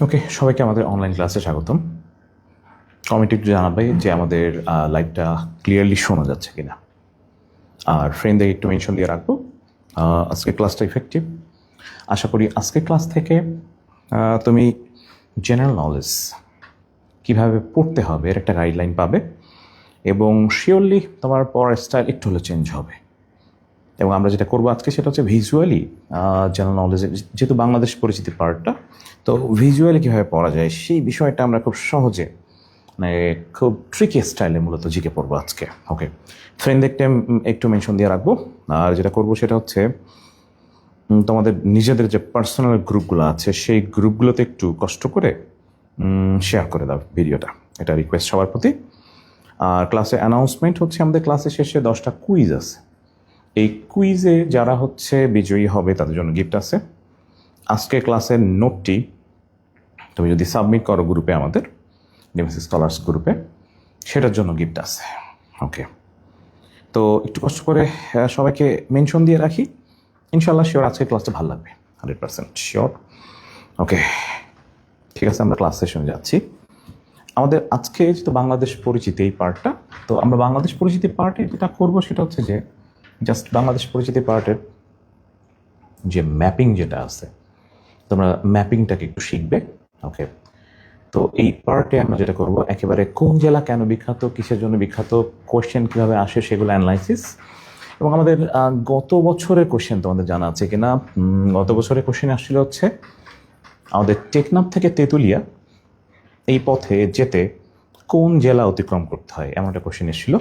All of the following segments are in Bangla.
ওকে, সবাইকে আমাদের অনলাইন ক্লাসে স্বাগতম। কমেন্টে একটু জানাবে যে আমাদের লাইভটা ক্লিয়ারলি শোনা যাচ্ছে কিনা, আর ফ্রেন্ডদের একটু মেনশন দিয়ে রাখবো। আজকে ক্লাসটা ইফেক্টিভ। আশা করি আজকে ক্লাস থেকে তুমি জেনারেল নলেজ কীভাবে পড়তে হবে এর একটা গাইডলাইন পাবে, এবং শিওরলি তোমার পড়ার স্টাইল একটু হলে চেঞ্জ হবে। এবং আমরা যেটা করবো আজকে সেটা হচ্ছে ভিজুয়ালি জেনারেল নলেজের, যেহেতু বাংলাদেশ পরিচিতি পার্টটা, তো ভিজুয়ালি কীভাবে পড়া যায় সেই বিষয়টা আমরা খুব সহজে, মানে খুব ট্রিকি স্টাইলে মূলত জিকে পড়বো আজকে। ওকে, ফ্রেন্ডদের একটু মেনশন দিয়ে রাখবো। আর যেটা করবো সেটা হচ্ছে তোমাদের নিজেদের যে পার্সোনাল গ্রুপগুলো আছে সেই গ্রুপগুলোতে একটু কষ্ট করে শেয়ার করে দাও ভিডিওটা, এটা রিকোয়েস্ট সবার প্রতি। আর ক্লাসে অ্যানাউন্সমেন্ট হচ্ছে, আমাদের ক্লাসে শেষে 10টা কুইজ আছে। এই কুইজে যারা হচ্ছে বিজয়ী হবে তাদের জন্য গিফট আছে। আজকে ক্লাসের নোটটি তুমি যদি সাবমিট করো গ্রুপে, আমাদের ডিএমএসসি স্কলার্স গ্রুপে, সেটার জন্য গিফট আছে। ওকে, তো একটু কষ্ট করে সবাইকে মেনশন দিয়ে রাখি। ইনশাল্লাহ শিওর আজকে ক্লাসটা ভালো লাগবে, 100% শিওর। ওকে, ঠিক আছে, আমরা ক্লাস সেশনে যাচ্ছি। আমাদের আজকে যেহেতু বাংলাদেশ পরিচিতি এই পার্টটা, তো আমরা বাংলাদেশ পরিচিতি পার্টে যেটা করবো সেটা হচ্ছে যে জাস্ট বাংলাদেশ পরিচিতি পার্টের যে ম্যাপিং যেটা আছে, তোমরা ম্যাপিংটাকে একটু শিখবে। ওকে, তো এই পার্টে আমরা যেটা করব, একেবারে কোন জেলা কেন বিখ্যাত, কিসের জন্য বিখ্যাত, কোয়েশ্চেন কীভাবে আসে সেগুলো অ্যানালাইসিস। এবং আমাদের গত বছরের কোয়েশ্চেন তোমাদের জানা আছে কিনা? গত বছরের কোয়েশ্চেন আসছিল হচ্ছে আমাদের টেকনাফ থেকে তেঁতুলিয়া এই পথে যেতে কোন জেলা অতিক্রম করতে হয়, এমন একটা কোয়েশ্চেন এসেছিল।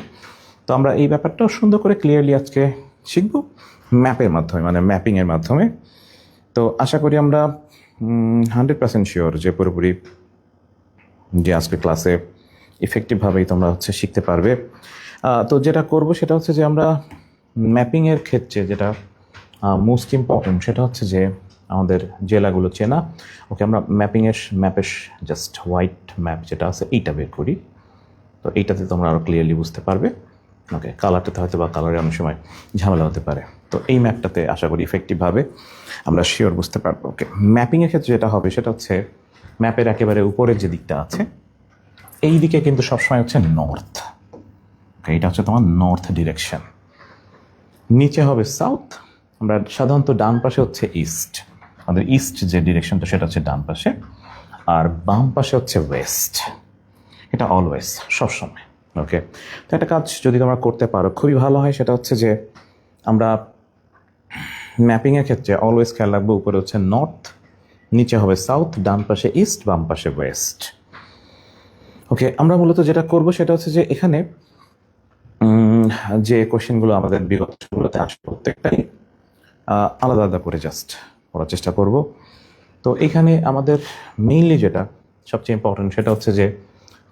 তো আমরা এই ব্যাপারটাও সুন্দর করে ক্লিয়ারলি আজকে শিখব ম্যাপের মাধ্যমে, মানে ম্যাপিংয়ের মাধ্যমে। তো আশা করি আমরা 100% শিওর যে পুরোপুরি যে আজকে ক্লাসে ইফেক্টিভভাবেই তোমরা হচ্ছে শিখতে পারবে। তো যেটা করব সেটা হচ্ছে যে আমরা ম্যাপিংয়ের ক্ষেত্রে যেটা মোস্ট ইম্পর্টেন্ট সেটা হচ্ছে যে আমাদের জেলাগুলো চেনা। ওকে, আমরা ম্যাপের জাস্ট হোয়াইট ম্যাপ যেটা আছে এইটা বের করি। তো এইটাতে তোমরা আরও ক্লিয়ারলি বুঝতে পারবে। ওকে, কালারটাতে হয়তো বা কালারে অনেক সময় ঝামেলা হতে পারে। তো এই ম্যাপটাতে আশা করি ইফেক্টিভভাবে আমরা শিওর বুঝতে পারবো। ওকে, ম্যাপিংয়ের ক্ষেত্রে যেটা হবে সেটা হচ্ছে ম্যাপের একেবারে উপরের যে দিকটা আছে এই দিকে কিন্তু সবসময় হচ্ছে নর্থ। ওকে, এটা হচ্ছে তোমার নর্থ ডিরেকশন। নিচে হবে সাউথ। আমরা সাধারণত ডান পাশে হচ্ছে ইস্ট, আমাদের ইস্ট যে ডিরেকশনটা সেটা হচ্ছে ডান পাশে, আর বাম পাশে হচ্ছে ওয়েস্ট। এটা অলওয়েজ, সবসময়। ওকে, তো একটা কাজ যদি তোমরা করতে পারো খুবই ভালো হয়, সেটা হচ্ছে যে আমরা ম্যাপিংয়ের ক্ষেত্রে অলওয়েজ খেয়াল রাখবো উপরে হচ্ছে নর্থ, নিচে হবে সাউথ, ডান পাশে ইস্ট, বাম পাশে ওয়েস্ট। ওকে, আমরা মূলত যেটা করব সেটা হচ্ছে যে এখানে যে কোশ্চেনগুলো আমাদের বিগতগুলোতে আসে প্রত্যেকটাই আলাদা আলাদা করে জাস্ট পড়ার চেষ্টা করব। তো এখানে আমাদের মেইনলি যেটা সবচেয়ে ইম্পর্টেন্ট সেটা হচ্ছে যে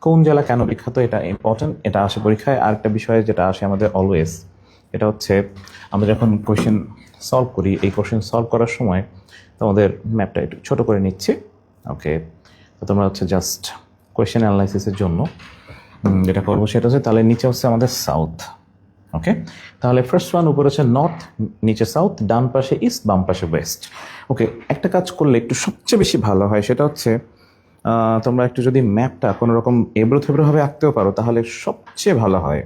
কোন জেলা কেন বিখ্যাত, এটা ইম্পর্টেন্ট, এটা আসে পরীক্ষায়। আরেকটা বিষয় যেটা আসে আমাদের অলওয়েজ, এটা হচ্ছে আমরা যখন কোশ্চেন সলভ করি, এই কোশ্চেন সলভ করার সময় তোমাদের ম্যাপটা একটু ছোটো করে নিচ্ছি। ওকে, তো তোমরা হচ্ছে জাস্ট কোয়েশ্চেন অ্যানালাইসিসের জন্য যেটা করবো সেটা হচ্ছে, তাহলে নিচে হচ্ছে আমাদের সাউথ। ওকে, তাহলে ফার্স্ট ওয়ান উপরে হচ্ছে নর্থ, নিচে সাউথ, ডান পাশে ইস্ট, বাম পাশে ওয়েস্ট। ওকে, একটা কাজ করলে একটু সবচেয়ে বেশি ভালো হয়, সেটা হচ্ছে তোমরা একটু যদি ম্যাপটা কোনো রকম এবড়ো থেবড়োভাবে আঁকতেও পারো তাহলে সবচেয়ে ভালো হয়।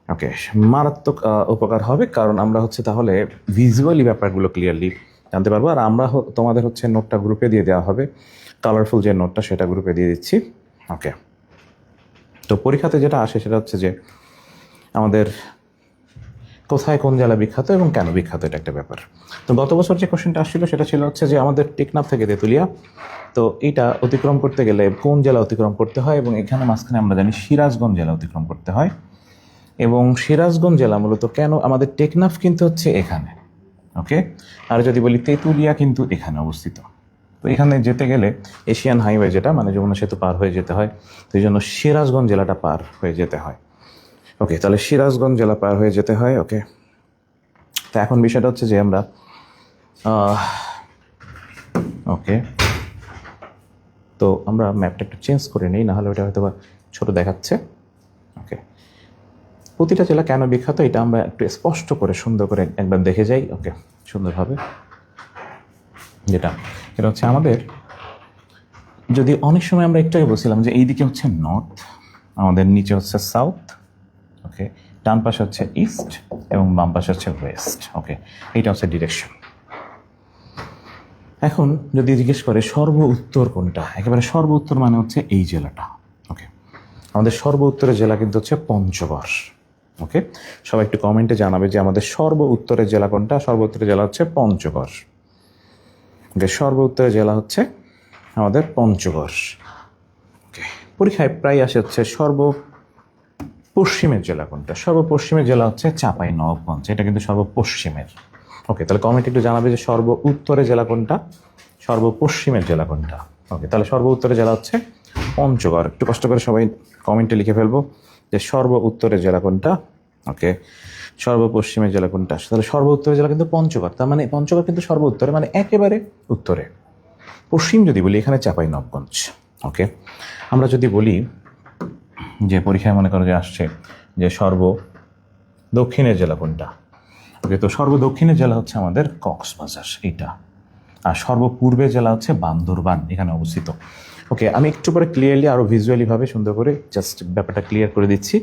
ওকে, মারাত্মক উপকার হবে, কারণ আমরা হচ্ছে তাহলে ভিজুয়ালি ব্যাপারগুলো ক্লিয়ারলি জানতে পারবো। আর আমরা তোমাদের হচ্ছে নোটটা গ্রুপে দিয়ে দেওয়া হবে, কালারফুল যে নোটটা সেটা গ্রুপে দিয়ে দিচ্ছি। ওকে, তো পরীক্ষাতে যেটা আসে সেটা হচ্ছে যে আমাদের কোথায় কোন জেলা বিখ্যাত এবং কেন বিখ্যাত, এটা একটা ব্যাপার। তো গত বছর যে কোশ্চেনটা আসছিল সেটা ছিল হচ্ছে যে আমাদের টেকনাফ থেকে তেঁতুলিয়া, তো এইটা অতিক্রম করতে গেলে কোন জেলা অতিক্রম করতে হয়, এবং এখানে মাঝখানে আমরা জানি সিরাজগঞ্জ জেলা অতিক্রম করতে হয়। এবং সিরাজগঞ্জ জেলা মূলত কেন, আমাদের টেকনাফ কিন্তু হচ্ছে এখানে। ওকে, আর যদি বলি তেঁতুলিয়া কিন্তু এখানে অবস্থিত। তো এখানে যেতে গেলে এশিয়ান হাইওয়ে যেটা, মানে যমুনা সেতু পার হয়ে যেতে হয়, তো এই জন্য সিরাজগঞ্জ জেলাটা পার হয়ে যেতে হয়। ওকে, তাহলে সিরাজগঞ্জ জেলা পার হয়ে যেতে হয়। ওকে, তো এখন বিষয়টা হচ্ছে যে আমরা ওকে, তো আমরা ম্যাপটা একটু চেঞ্জ করে নিই, নাহলে ওটা হয়তো বা ছোটো দেখাচ্ছে। ওকে, প্রতিটা জেলা কেন বিখ্যাত এটা আমরা একটু স্পষ্ট করে সুন্দর করে একবার দেখে যাই। ওকে, সুন্দরভাবে যেটা, এটা হচ্ছে আমাদের যদি অনেক সময় আমরা একটু আগে বলছিলাম যে এইদিকে হচ্ছে নর্থ, আমাদের নিচে হচ্ছে সাউথ, ওকে, ডান পাশে হচ্ছে ইস্ট এবং বাম পাশে হচ্ছে ওয়েস্ট, ওকে, এইটা হচ্ছে ডিরেকশন। এখন যদি জিজ্ঞেস করে সর্ব উত্তর কোনটা, একেবারে সর্ব উত্তর মানে হচ্ছে এই জেলাটা, ওকে, আমাদের সর্ব উত্তরের জেলা কিন্তু হচ্ছে পঞ্চগড়, ওকে। সবাই একটু কমেন্টে জানাবে যে আমাদের সর্ব উত্তরের জেলা কোনটা। সর্ব উত্তরের জেলা হচ্ছে পঞ্চগড়, ওকে, সর্ব উত্তরের জেলা হচ্ছে আমাদের পঞ্চগড়, ওকে। পরীক্ষায় প্রায় আসে হচ্ছে সর্ব পশ্চিমের জেলা কোনটা। সর্বপশ্চিমের জেলা হচ্ছে চাঁপাইনবাবগঞ্জ, এটা কিন্তু সর্বপশ্চিমের, ওকে। তাহলে কমেন্ট একটু জানাবে যে সর্ব উত্তরের জেলা কোনটা, সর্বপশ্চিমের জেলা কোনটা, ওকে। তাহলে সর্ব উত্তরের জেলা হচ্ছে পঞ্চগড়। একটু কষ্ট করে সবাই কমেন্টে লিখে ফেলবো যে সর্ব উত্তরের জেলা কোনটা, ওকে, সর্বপশ্চিমের জেলা কোনটা। তাহলে সর্ব উত্তরের জেলা কিন্তু পঞ্চগড়, তার মানে পঞ্চগড় কিন্তু সর্ব উত্তরে, মানে একেবারে উত্তরে। পশ্চিম যদি বলি এখানে চাঁপাইনবাবগঞ্জ, ওকে। আমরা যদি বলি যে পরীক্ষায় মনে করো যে আসছে যে সর্ব দক্ষিণের জেলা কোনটা, ওকে, তো সর্ব দক্ষিণের জেলা হচ্ছে আমাদের কক্সবাজার, এইটা। আর সর্বপূর্বের জেলা হচ্ছে বান্দরবান, এখানে অবস্থিত, ওকে। আমি একটু পরে ক্লিয়ারলি আরও ভিজুয়ালিভাবে সুন্দর করে জাস্ট ব্যাপারটা ক্লিয়ার করে দিচ্ছি।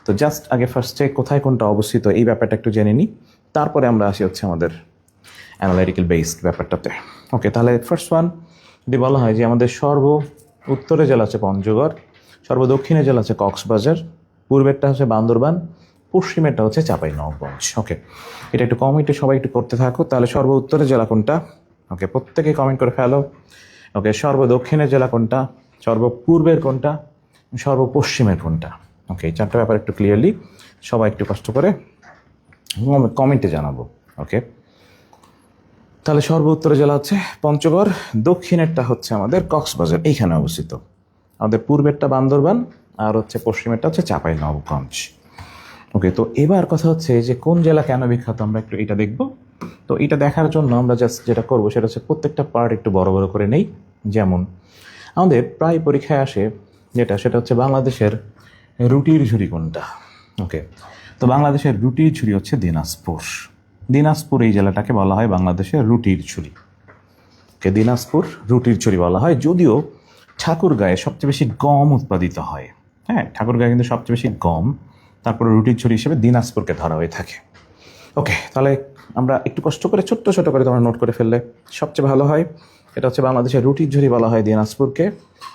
তো জাস্ট আগে ফার্স্টে কোথায় কোনটা অবস্থিত এই ব্যাপারটা একটু জেনে নিই, তারপরে আমরা আসি হচ্ছে আমাদের অ্যানালাইটিক্যাল বেসড ব্যাপারটাতে, ওকে। তাহলে ফার্স্ট ওয়ান যদি বলা হয় যে আমাদের সর্ব উত্তরের জেলা হচ্ছে পঞ্চগড়, সর্ব দক্ষিণের জেলা হচ্ছে কক্সবাজার, পূর্বেরটা হচ্ছে বান্দরবান, পশ্চিমেরটা হচ্ছে চাঁপাইনবাবগঞ্জ, ওকে। এটা একটু কমেন্টে সবাই একটু করতে থাকো। তাহলে সর্ব উত্তরের জেলা কোনটা, ওকে, প্রত্যেকে কমেন্ট করে ফেলো, ওকে। সর্ব দক্ষিণের জেলা কোনটা, সর্বপূর্বের কোনটা, সর্বপশ্চিমের কোনটা, ওকে। এই চারটা ব্যাপার একটু ক্লিয়ারলি সবাই একটু কষ্ট করে কমেন্টে জানাবো, ওকে। তাহলে সর্ব উত্তরের জেলা হচ্ছে পঞ্চগড়, দক্ষিণেরটা হচ্ছে আমাদের কক্সবাজার, এইখানে অবস্থিত। আমাদের পূর্বেরটা বান্দরবান, আর হচ্ছে পশ্চিমেরটা হচ্ছে চাঁপাইনবাবগঞ্জ, ওকে। তো এবার কথা হচ্ছে যে কোন জেলা কেন বিখ্যাত, আমরা একটু এটা দেখব। তো এটা দেখার জন্য আমরা জাস্ট যেটা করবো সেটা হচ্ছে প্রত্যেকটা পার্ট একটু বড় বড় করে নেই। যেমন আমাদের প্রায় পরীক্ষায় আসে সেটা হচ্ছে বাংলাদেশের রুটির ঝুড়ি কোনটা, ওকে। তো বাংলাদেশের রুটির ঝুড়ি হচ্ছে দিনাজপুর। দিনাজপুর এই জেলাটাকে বলা হয় বাংলাদেশের রুটির ঝুড়ি, ওকে। দিনাজপুর রুটির ঝুড়ি বলা হয়, যদিও ঠাকুরগাঁয়ে সবচেয়ে বেশি গম উৎপাদিত হয়, হ্যাঁ, ঠাকুরগাঁয়ে কিন্তু সবচেয়ে বেশি গম, তারপরে রুটির ঝুড়ি হিসেবে দিনাজপুরকে ধরা হয়ে থাকে, ওকে। তাহলে আমরা একটু কষ্ট করে ছোট্ট ছোট করে তোমরা নোট করে ফেললে সবচেয়ে ভালো হয়। এটা হচ্ছে বাংলাদেশের রুটির ঝুড়ি বলা হয় দিনাজপুরকে,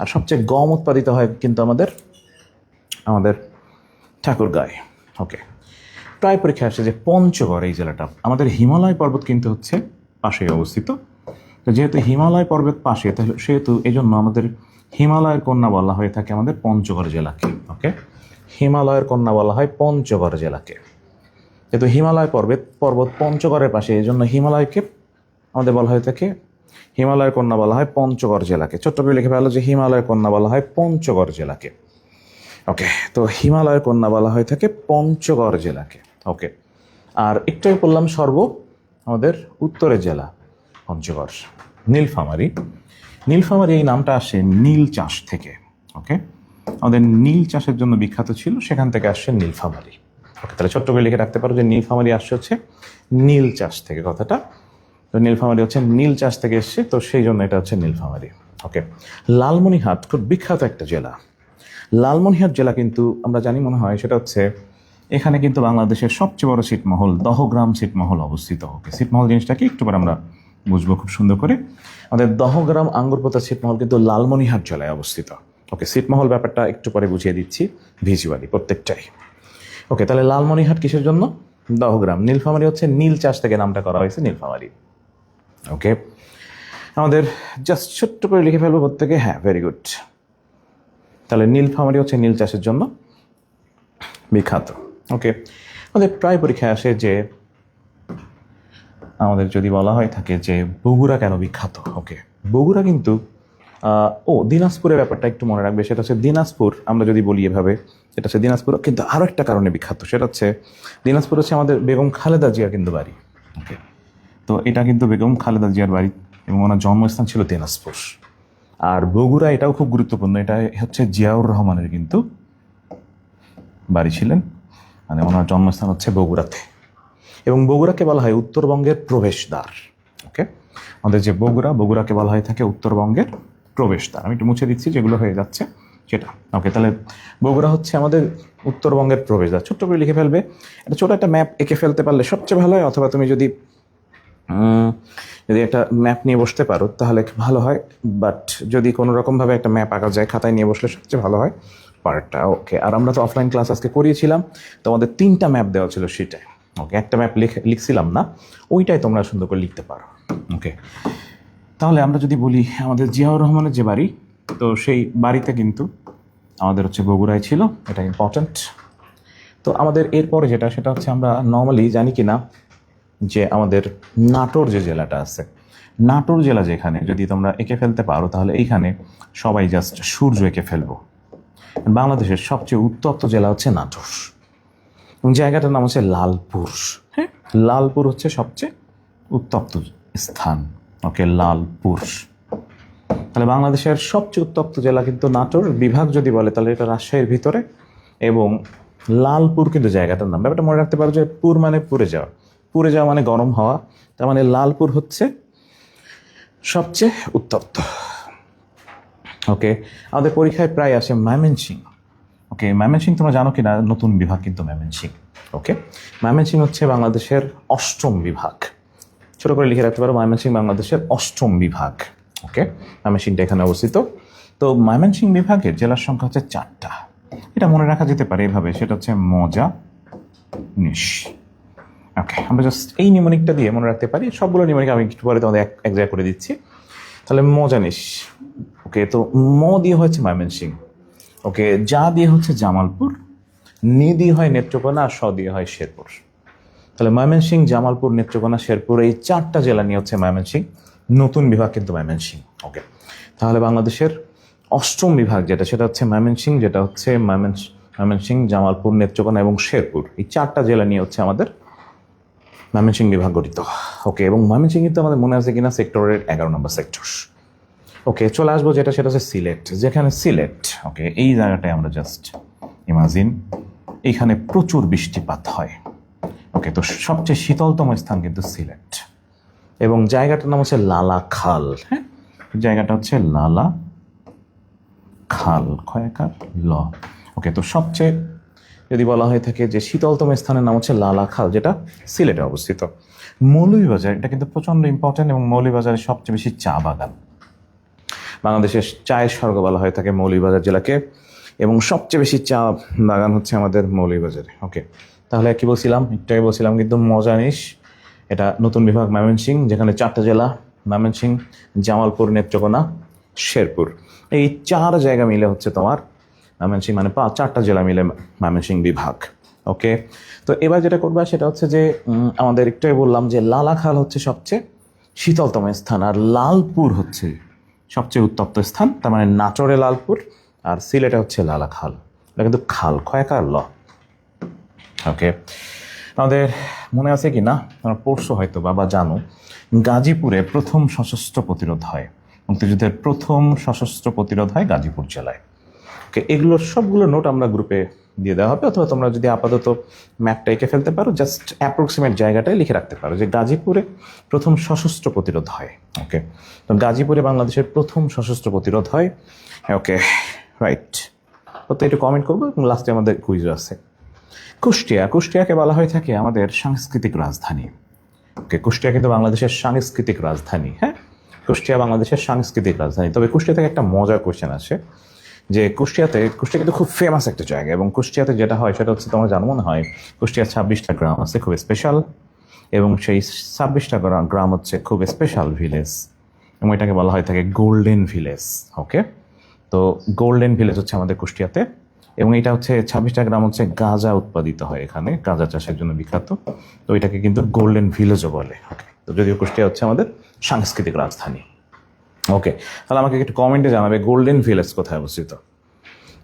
আর সবচেয়ে গম উৎপাদিত হয় কিন্তু আমাদের ঠাকুরগাঁয়ে, ওকে। প্রায় পরীক্ষা আসে যে পঞ্চগড় এই জেলাটা, আমাদের হিমালয় পর্বত কিন্তু হচ্ছে পাশেই অবস্থিত। তো যেহেতু হিমালয় পর্বত পাশে, তাহলে সেহেতু এই জন্য আমাদের হিমালয়ের কন্যা বলা হয়ে থাকে আমাদের পঞ্চগড় জেলাকে, ওকে। হিমালয়ের কন্যা বলা হয় পঞ্চগড় জেলাকে, যেহেতু হিমালয় পর্বত পঞ্চগড়ের পাশে, এই জন্য হিমালয়কে আমাদের বলা হয়ে থাকে, হিমালয়ের কন্যা বলা হয় পঞ্চগড় জেলাকে। ছোট্ট করে লিখে ফেলো যে হিমালয়ের কন্যা বলা হয় পঞ্চগড় জেলাকে, ওকে। তো হিমালয়ের কন্যা বলা হয়ে থাকে পঞ্চগড় জেলাকে, ওকে। আর একটু আগে বললাম আমাদের উত্তরের জেলা পঞ্চগড়। নীলফামারী, নীলফামারী এই নামটা আসে নীল চাষ থেকে, ওকে। আমাদের নীল চাষের জন্য বিখ্যাত ছিল, সেখান থেকে আসছে নীলফামারী, ওকে। তাহলে ছোট্ট করে লিখে রাখতে পারো যে নীলফামারী আসছে হচ্ছে নীল চাষ থেকে, কথাটা। তো নীলফামারী হচ্ছে নীল চাষ থেকে এসছে, তো সেই জন্য এটা হচ্ছে নীলফামারী, ওকে। লালমনিরহাট খুব বিখ্যাত একটা জেলা। লালমনিরহাট জেলা কিন্তু আমরা জানি মনে হয় সেটা হচ্ছে, এখানে কিন্তু বাংলাদেশের সবচেয়ে বড় ছিটমহল দহগ্রাম ছিটমহল অবস্থিত, ওকে। ছিটমহল জিনিসটাকে একটু পরে আমরা বুঝবো খুব সুন্দর করে। আমাদের দহগ্রাম আঙ্গুরপোতা ছিটমহল কিন্তু লালমনিরহাট জেলায় অবস্থিত, ওকে। ছিটমহল ব্যাপারটা একটু পরে বুঝিয়ে দিচ্ছি ভিজুয়ালি প্রত্যেকটাই, ওকে। তাহলে লালমনিরহাট কিসের জন্য, দহগ্রাম। নীলফামারী হচ্ছে নীল চাষ থেকে নামটা করা হয়েছে নীলফামারী, ওকে। আমাদের জাস্ট ছোট্ট করে লিখে ফেলবো প্রত্যেকে, হ্যাঁ, ভেরি গুড। তাহলে নীলফামারী হচ্ছে নীল চাষের জন্য বিখ্যাত, ওকে। আমাদের প্রায় পরীক্ষায় আসে যে আমাদের যদি বলা হয় থাকে যে বগুড়া কেন বিখ্যাত, ওকে। বগুড়া কিন্তু দিনাজপুরের ব্যাপারটা একটু মনে রাখবে, সেটা হচ্ছে দিনাজপুর আমরা যদি বলি এভাবে, এটা হচ্ছে দিনাজপুর কিন্তু আরও একটা কারণে বিখ্যাত, সেটা হচ্ছে দিনাজপুর হচ্ছে আমাদের বেগম খালেদা জিয়ার কিন্তু বাড়ি, ওকে। তো এটা কিন্তু বেগম খালেদা জিয়ার বাড়ি এবং ওনার জন্মস্থান ছিল দিনাজপুর। আর বগুড়া এটাও খুব গুরুত্বপূর্ণ, এটা হচ্ছে জিয়াউর রহমানের কিন্তু বাড়ি ছিলেন, মানে ওনার জন্মস্থান হচ্ছে বগুড়াতে। এবং বগুড়াকে বলা হয় উত্তরবঙ্গের প্রবেশদ্বার, ওকে। আমাদের যে বগুড়াকে বলা হয়ে থাকে উত্তরবঙ্গের প্রবেশদ্বার। আমি একটু মুছে দিচ্ছি যেগুলো হয়ে যাচ্ছে সেটা। ওকে, তাহলে বগুড়া হচ্ছে আমাদের উত্তরবঙ্গের প্রবেশদ্বার। ছোট্ট করে লিখে ফেলবে, একটা ছোটো একটা ম্যাপ এঁকে ফেলতে পারলে সবচেয়ে ভালো হয়, অথবা তুমি যদি একটা ম্যাপ নিয়ে বসতে পারো তাহলে ভালো হয়। বাট যদি কোনো রকমভাবে একটা ম্যাপ আঁকা যায় খাতায় নিয়ে বসলে সবচেয়ে ভালো হয় পার্টটা। ওকে, আর আমরা তো অফলাইন ক্লাস আজকে করিয়েছিলাম, তো আমাদের 3টা ম্যাপ দেওয়া ছিল সেটাই। ওকে, একটা ম্যাপ লিখছিলাম না, ওইটাই তোমরা সুন্দর করে লিখতে পারো। ওকে, তাহলে আমরা যদি বলি আমাদের জিয়াউর রহমানের যে বাড়ি, তো সেই বাড়িতে কিন্তু আমাদের হচ্ছে বগুড়ায় ছিল, এটা ইম্পর্ট্যান্ট। তো আমাদের এরপরে যেটা সেটা হচ্ছে আমরা নর্মালি জানি কি না যে আমাদের নাটোর যে জেলাটা আছে, নাটোর জেলা যেখানে যদি তোমরা এঁকে ফেলতে পারো তাহলে এইখানে সবাই জাস্ট সূর্য এঁকে ফেলবো। বাংলাদেশের সবচেয়ে উত্তপ্ত জেলা হচ্ছে নাটোর, এবং জায়গাটার নাম হচ্ছে লালপুর। হ্যাঁ, লালপুর হচ্ছে সবচেয়ে উত্তপ্ত স্থান। ওকে, লালপুর। তাহলে বাংলাদেশের সবচেয়ে উত্তপ্ত জেলা কিন্তু নাটোর বিভাগ যদি বলে তাহলে এটা রাজশাহীর ভিতরে, এবং লালপুর কিন্তু জায়গাটার নাম। ব্যাপারটা মনে রাখতে পারো যে পুর মানে পুড়ে যাওয়া, পুড়ে যাওয়া মানে গরম হওয়া, তার মানে লালপুর হচ্ছে সবচেয়ে উত্তপ্ত। ওকে, আমাদের পরীক্ষায় প্রায় আসে ময়মনসিংহ। ওকে, ময়মনসিংহ তোমরা জানো কি না, নতুন বিভাগ কিন্তু ময়মনসিংহ। ওকে, ময়মনসিংহ হচ্ছে বাংলাদেশের 8ম বিভাগ। ছোটো করে লিখে রাখতে পারো, ময়মনসিংহ বাংলাদেশের 8ম বিভাগ। ওকে, ময়মনসিংহটা এখানে অবস্থিত। তো ময়মনসিংহ বিভাগের জেলার সংখ্যা হচ্ছে 4টা। এটা মনে রাখা যেতে পারে এভাবে, সেটা হচ্ছে মজা নিশ। ওকে, আমরা জাস্ট এই নিমনিকটা দিয়ে মনে রাখতে পারি। সবগুলো নিমনিক আমি একটু পরে তোমাদের এক জায়গায় করে দিচ্ছি। তাহলে মজা নিশ। ওকে, তো ম দিয়ে হচ্ছে ময়মনসিংহ। ওকে, যা দিয়ে হচ্ছে জামালপুর, নি দিয়ে হয় নেত্রকোনা, আর স দিয়ে হয় শেরপুর। তাহলে ময়মনসিংহ, জামালপুর, নেত্রকোনা, শেরপুর এই 4টা জেলা নিয়ে হচ্ছে ময়মনসিংহ, নতুন বিভাগ কিন্তু ময়মনসিংহ। ওকে, তাহলে বাংলাদেশের 8ম বিভাগ যেটা সেটা হচ্ছে ময়মনসিংহ, যেটা হচ্ছে ময়মনসিংহ, জামালপুর, নেত্রকোনা এবং শেরপুর, এই 4টা জেলা নিয়ে হচ্ছে আমাদের ময়মনসিংহ বিভাগ গঠিত। ওকে, এবং ময়মনসিংহ কিন্তু আমাদের মনে আছে কিনা সেক্টরের 11 নম্বর সেক্টর। ওকে, চলে আসবো যেটা সেটা হচ্ছে সিলেট, যেখানে সিলেট। ওকে, এই জায়গাটায় আমরা জাস্ট ইমাজিন এইখানে প্রচুর বৃষ্টিপাত হয়। ওকে, তো সবচেয়ে শীতলতম স্থান কিন্তু সিলেট, এবং জায়গাটার নাম হচ্ছে লালা খাল। হ্যাঁ, জায়গাটা হচ্ছে লালা খাল, খয়াকার ল। ওকে, তো সবচেয়ে যদি বলা হয়ে থাকে যে শীতলতম স্থানের নাম হচ্ছে লালা খাল, যেটা সিলেটে অবস্থিত। মৌলভীবাজার, এটা কিন্তু প্রচণ্ড ইম্পর্টেন্ট, এবং মৌলভীবাজারে সবচেয়ে বেশি চা বাগান। বাংলাদেশের চায়ের স্বর্গ বলা হয়ে থাকে মৌলভীবাজার জেলাকে, এবং সবচেয়ে বেশি চা বাগান হচ্ছে আমাদের মৌলভীবাজারে। ওকে, তাহলে কি বলছিলাম, একটু আগে বলছিলাম কিন্তু মজা নিস, এটা নতুন বিভাগ ময়মনসিংহ, যেখানে 4টা জেলা ময়মনসিংহ, জামালপুর, নেত্রকোনা, শেরপুর, এই 4 জায়গা মিলে হচ্ছে তোমার ময়মনসিংহ, মানে 4টা জেলা মিলে ময়মনসিংহ বিভাগ। ওকে, তো এবার যেটা করবা সেটা হচ্ছে যে আমাদের একটু বললাম যে লালাখাল হচ্ছে সবচেয়ে শীতলতম স্থান, আর লালপুর হচ্ছে সবচেয়ে উত্তপ্ত স্থান। তার মানে নাটোরে লালপুর, আর সিলেটে হচ্ছে লালাখাল। এটা কিন্তু খাল, খয়াকার ল। ওকে, আমাদের মনে আছে কি না, তোমরা পড়ছো হয়তো বা জানো, গাজীপুরে প্রথম সশস্ত্র প্রতিরোধ হয়, মুক্তিযুদ্ধের প্রথম সশস্ত্র প্রতিরোধ হয় গাজীপুর জেলায়। ওকে, এগুলোর সবগুলো নোট আমরা গ্রুপে দিয়ে দেওয়া হবে, অথবা তোমরা যদি আপাতত ম্যাপটা এঁকে ফেলতে পারো, জাস্ট অ্যাপ্রক্সিমেট জায়গাটায় লিখে রাখতে পারো যে গাজীপুরে প্রথম সশস্ত্র প্রতিরোধ হয়। ওকে, তো গাজীপুরে বাংলাদেশের প্রথম সশস্ত্র প্রতিরোধ হয়। ওকে, রাইট। তো একটু কমেন্ট করবো, এবং লাস্টে আমাদের কুইজ আছে। কুষ্টিয়া, কুষ্টিয়াকে বলা হয়ে থাকে আমাদের সাংস্কৃতিক রাজধানী। ওকে, কুষ্টিয়া কিন্তু বাংলাদেশের সাংস্কৃতিক রাজধানী। হ্যাঁ, কুষ্টিয়া বাংলাদেশের সাংস্কৃতিক রাজধানী। তবে কুষ্টিয়া থেকে একটা মজার কোশ্চেন আসে যে কুষ্টিয়া কিন্তু খুব ফেমাস একটা জায়গা, এবং কুষ্টিয়াতে যেটা হয় সেটা হচ্ছে তোমার জানো মনে হয় কুষ্টিয়ার 26টা গ্রাম আছে খুব স্পেশাল, এবং সেই 26টা গ্রাম হচ্ছে খুব স্পেশাল ভিলেজ, এবং এটাকে বলা হয় থাকে গোল্ডেন ভিলেজ। ওকে, তো গোল্ডেন ভিলেজ হচ্ছে আমাদের কুষ্টিয়াতে, এবং এটা হচ্ছে 26টা গ্রাম হচ্ছে গাঁজা উৎপাদিত হয় এখানে, গাঁজা চাষের জন্য বিখ্যাত। তো এটাকে কিন্তু গোল্ডেন ভিলেজও বলে। ওকে, তো যদিও কুষ্টিয়া হচ্ছে আমাদের সাংস্কৃতিক রাজধানী। ওকে, তাহলে আমাকে একটু কমেন্টে জানাবে গোল্ডেন ভিলেজ কোথায় অবস্থিত।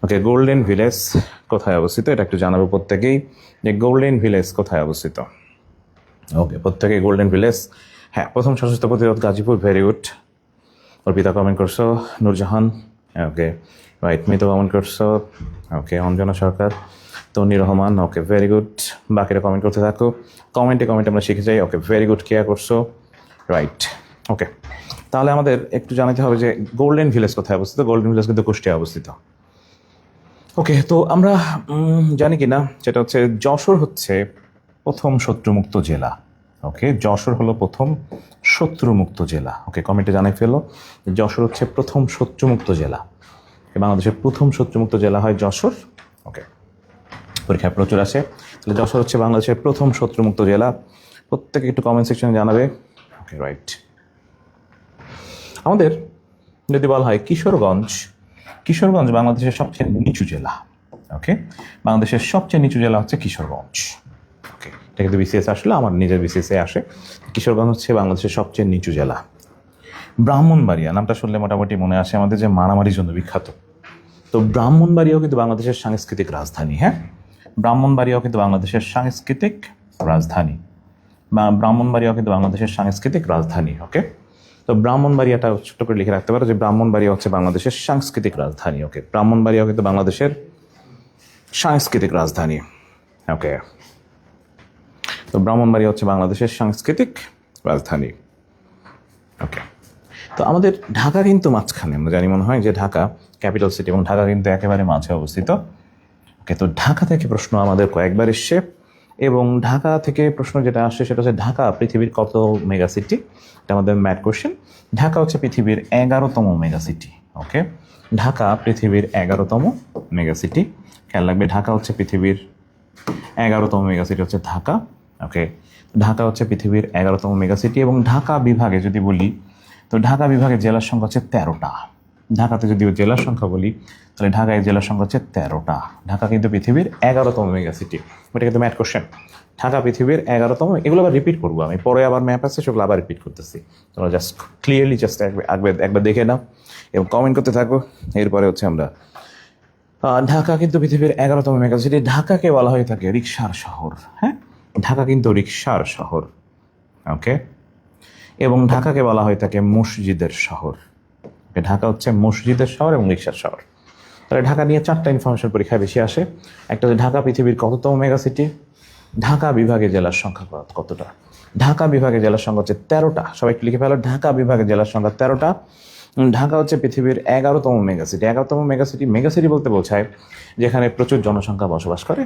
ওকে, গোল্ডেন ভিলেজ কোথায় অবস্থিত এটা একটু জানাবে প্রত্যেকেই, যে গোল্ডেন ভিলেজ কোথায় অবস্থিত। ওকে, প্রত্যেকেই গোল্ডেন ভিলেজ। হ্যাঁ, প্রথম সশস্ত্র প্রতিরোধ Gazipur, very good. Arpita comment করছো, নূরজাহান। ওকে, রাইট, মিতু কমেন্ট করছো। ওকে, অঞ্জনা সরকার, তনি রহমান। ওকে, ভেরি গুড। বাকিরা কমেন্ট করতে থাকো, কমেন্টে আমরা শিখে যাই। ওকে, ভেরি গুড, কেয়ার করছো, রাইট। ওকে, তাহলে আমাদের একটু জানাতে হবে যে গোল্ডেন ভিলেজ কোথায় অবস্থিত। গোল্ডেন ভিলেজ কিন্তু কুষ্টিয়ায় অবস্থিত। ওকে, তো আমরা জানি কি না, যেটা হচ্ছে যশোর হচ্ছে প্রথম শত্রুমুক্ত জেলা। ওকে, যশোর হলো প্রথম শত্রুমুক্ত জেলা। ওকে, কমেন্টে জানাই ফেলো যশোর হচ্ছে প্রথম শত্রুমুক্ত জেলা। বাংলাদেশের প্রথম শত্রুমুক্ত জেলা হয় যশোর। ওকে, পরীক্ষায় প্রচুর আসে। তাহলে যশোর হচ্ছে বাংলাদেশের প্রথম শত্রুমুক্ত জেলা। প্রত্যেকে একটু কমেন্ট সেকশনে জানাবে। ওকে, রাইট। আমাদের যদি বলা হয় কিশোরগঞ্জ, কিশোরগঞ্জ বাংলাদেশের সবচেয়ে নিচু জেলা। ওকে, বাংলাদেশের সবচেয়ে নিচু জেলা হচ্ছে কিশোরগঞ্জ। ওকে, এটা কিন্তু বিসিএস আসলে আমার নিজের বিসিএসে আসে। কিশোরগঞ্জ হচ্ছে বাংলাদেশের সবচেয়ে নিচু জেলা। ব্রাহ্মণবাড়িয়া নামটা শুনলে মোটামুটি মনে আসে আমাদের যে মারামারির জন্য বিখ্যাত। তো ব্রাহ্মণবাড়িয়াও কিন্তু বাংলাদেশের সাংস্কৃতিক রাজধানী। হ্যাঁ, ব্রাহ্মণবাড়িয়াও কিন্তু বাংলাদেশের সাংস্কৃতিক রাজধানী। ব্রাহ্মণবাড়িয়াও কিন্তু বাংলাদেশের সাংস্কৃতিক রাজধানী। ওকে, তো ব্রাহ্মণবাড়িয়াটা ছোট্ট করে লিখে রাখতে পারো যে ব্রাহ্মণবাড়িয়া হচ্ছে বাংলাদেশের সাংস্কৃতিক রাজধানী। ওকে, ব্রাহ্মণবাড়িয়াও কিন্তু বাংলাদেশের সাংস্কৃতিক রাজধানী। ওকে, তো ব্রাহ্মণবাড়িয়া হচ্ছে বাংলাদেশের সাংস্কৃতিক রাজধানী। ওকে, তো আমাদের ঢাকা কিন্তু মাঝখানে, আমরা জানি মনে হয় যে ঢাকা ক্যাপিটাল সিটি এবং ঢাকা কিন্তু একেবারে মাঝে অবস্থিত। ওকে, তো ঢাকা থেকে প্রশ্ন আমাদের কয়েকবার এসছে এবং ঢাকা থেকে প্রশ্ন যেটা আসছে সেটা হচ্ছে ঢাকা পৃথিবীর কত মেগা সিটি। এটা আমাদের ম্যাথ কোশ্চেন। ঢাকা হচ্ছে পৃথিবীর 11তম মেগা সিটি। ওকে, ঢাকা পৃথিবীর 11তম মেগা সিটি। খেয়াল রাখবে, ঢাকা হচ্ছে পৃথিবীর 11তম মেগা সিটি হচ্ছে ঢাকা। ওকে, ঢাকা হচ্ছে পৃথিবীর 11তম মেগা সিটি এবং ঢাকা বিভাগে যদি বলি, তো ঢাকা বিভাগের জেলার সংখ্যা হচ্ছে 13টা। ঢাকাতে যদি জেলার সংখ্যা বলি তাহলে ঢাকায় জেলার সংখ্যা হচ্ছে 13টা। ঢাকা কিন্তু পৃথিবীর 11তম মেগা সিটি। ওটা কিন্তু ম্যাথ কোশ্চেন। ঢাকা পৃথিবীর 11তম। এগুলো আবার রিপিট করবো আমি, পরে আবার ম্যাপ আছে সেগুলো আবার রিপিট করতেছি। তোমরা জাস্ট ক্লিয়ারলি জাস্ট একবার দেখে নাও এবং কমেন্ট করতে থাকো। এরপরে হচ্ছে আমরা ঢাকা কিন্তু পৃথিবীর 11তম মেগা সিটি। ঢাকাকে বলা হয়ে থাকে রিকশার শহর। হ্যাঁ, ঢাকা কিন্তু রিকশার শহর। ওকে, এবং ঢাকাকে বলা হয়ে থাকে মসজিদের শহর। ঢাকা হচ্ছে মসজিদের শহর এবং রিকশার শহর। তাহলে ঢাকা নিয়ে 4টা ইনফরমেশন পরীক্ষায় বেশি আসে। একটা হচ্ছে ঢাকা পৃথিবীর কততম মেগা সিটি, ঢাকা বিভাগে জেলার সংখ্যা কতটা। ঢাকা বিভাগে জেলার সংখ্যা হচ্ছে 13টা। সবাই একটু লিখে ফেলো, ঢাকা বিভাগে জেলার সংখ্যা 13টা। ঢাকা হচ্ছে পৃথিবীর 11তম মেগা সিটি। 11তম মেগা সিটি, মেগা সিটি বলতে বোঝায় যেখানে প্রচুর জনসংখ্যা বসবাস করে,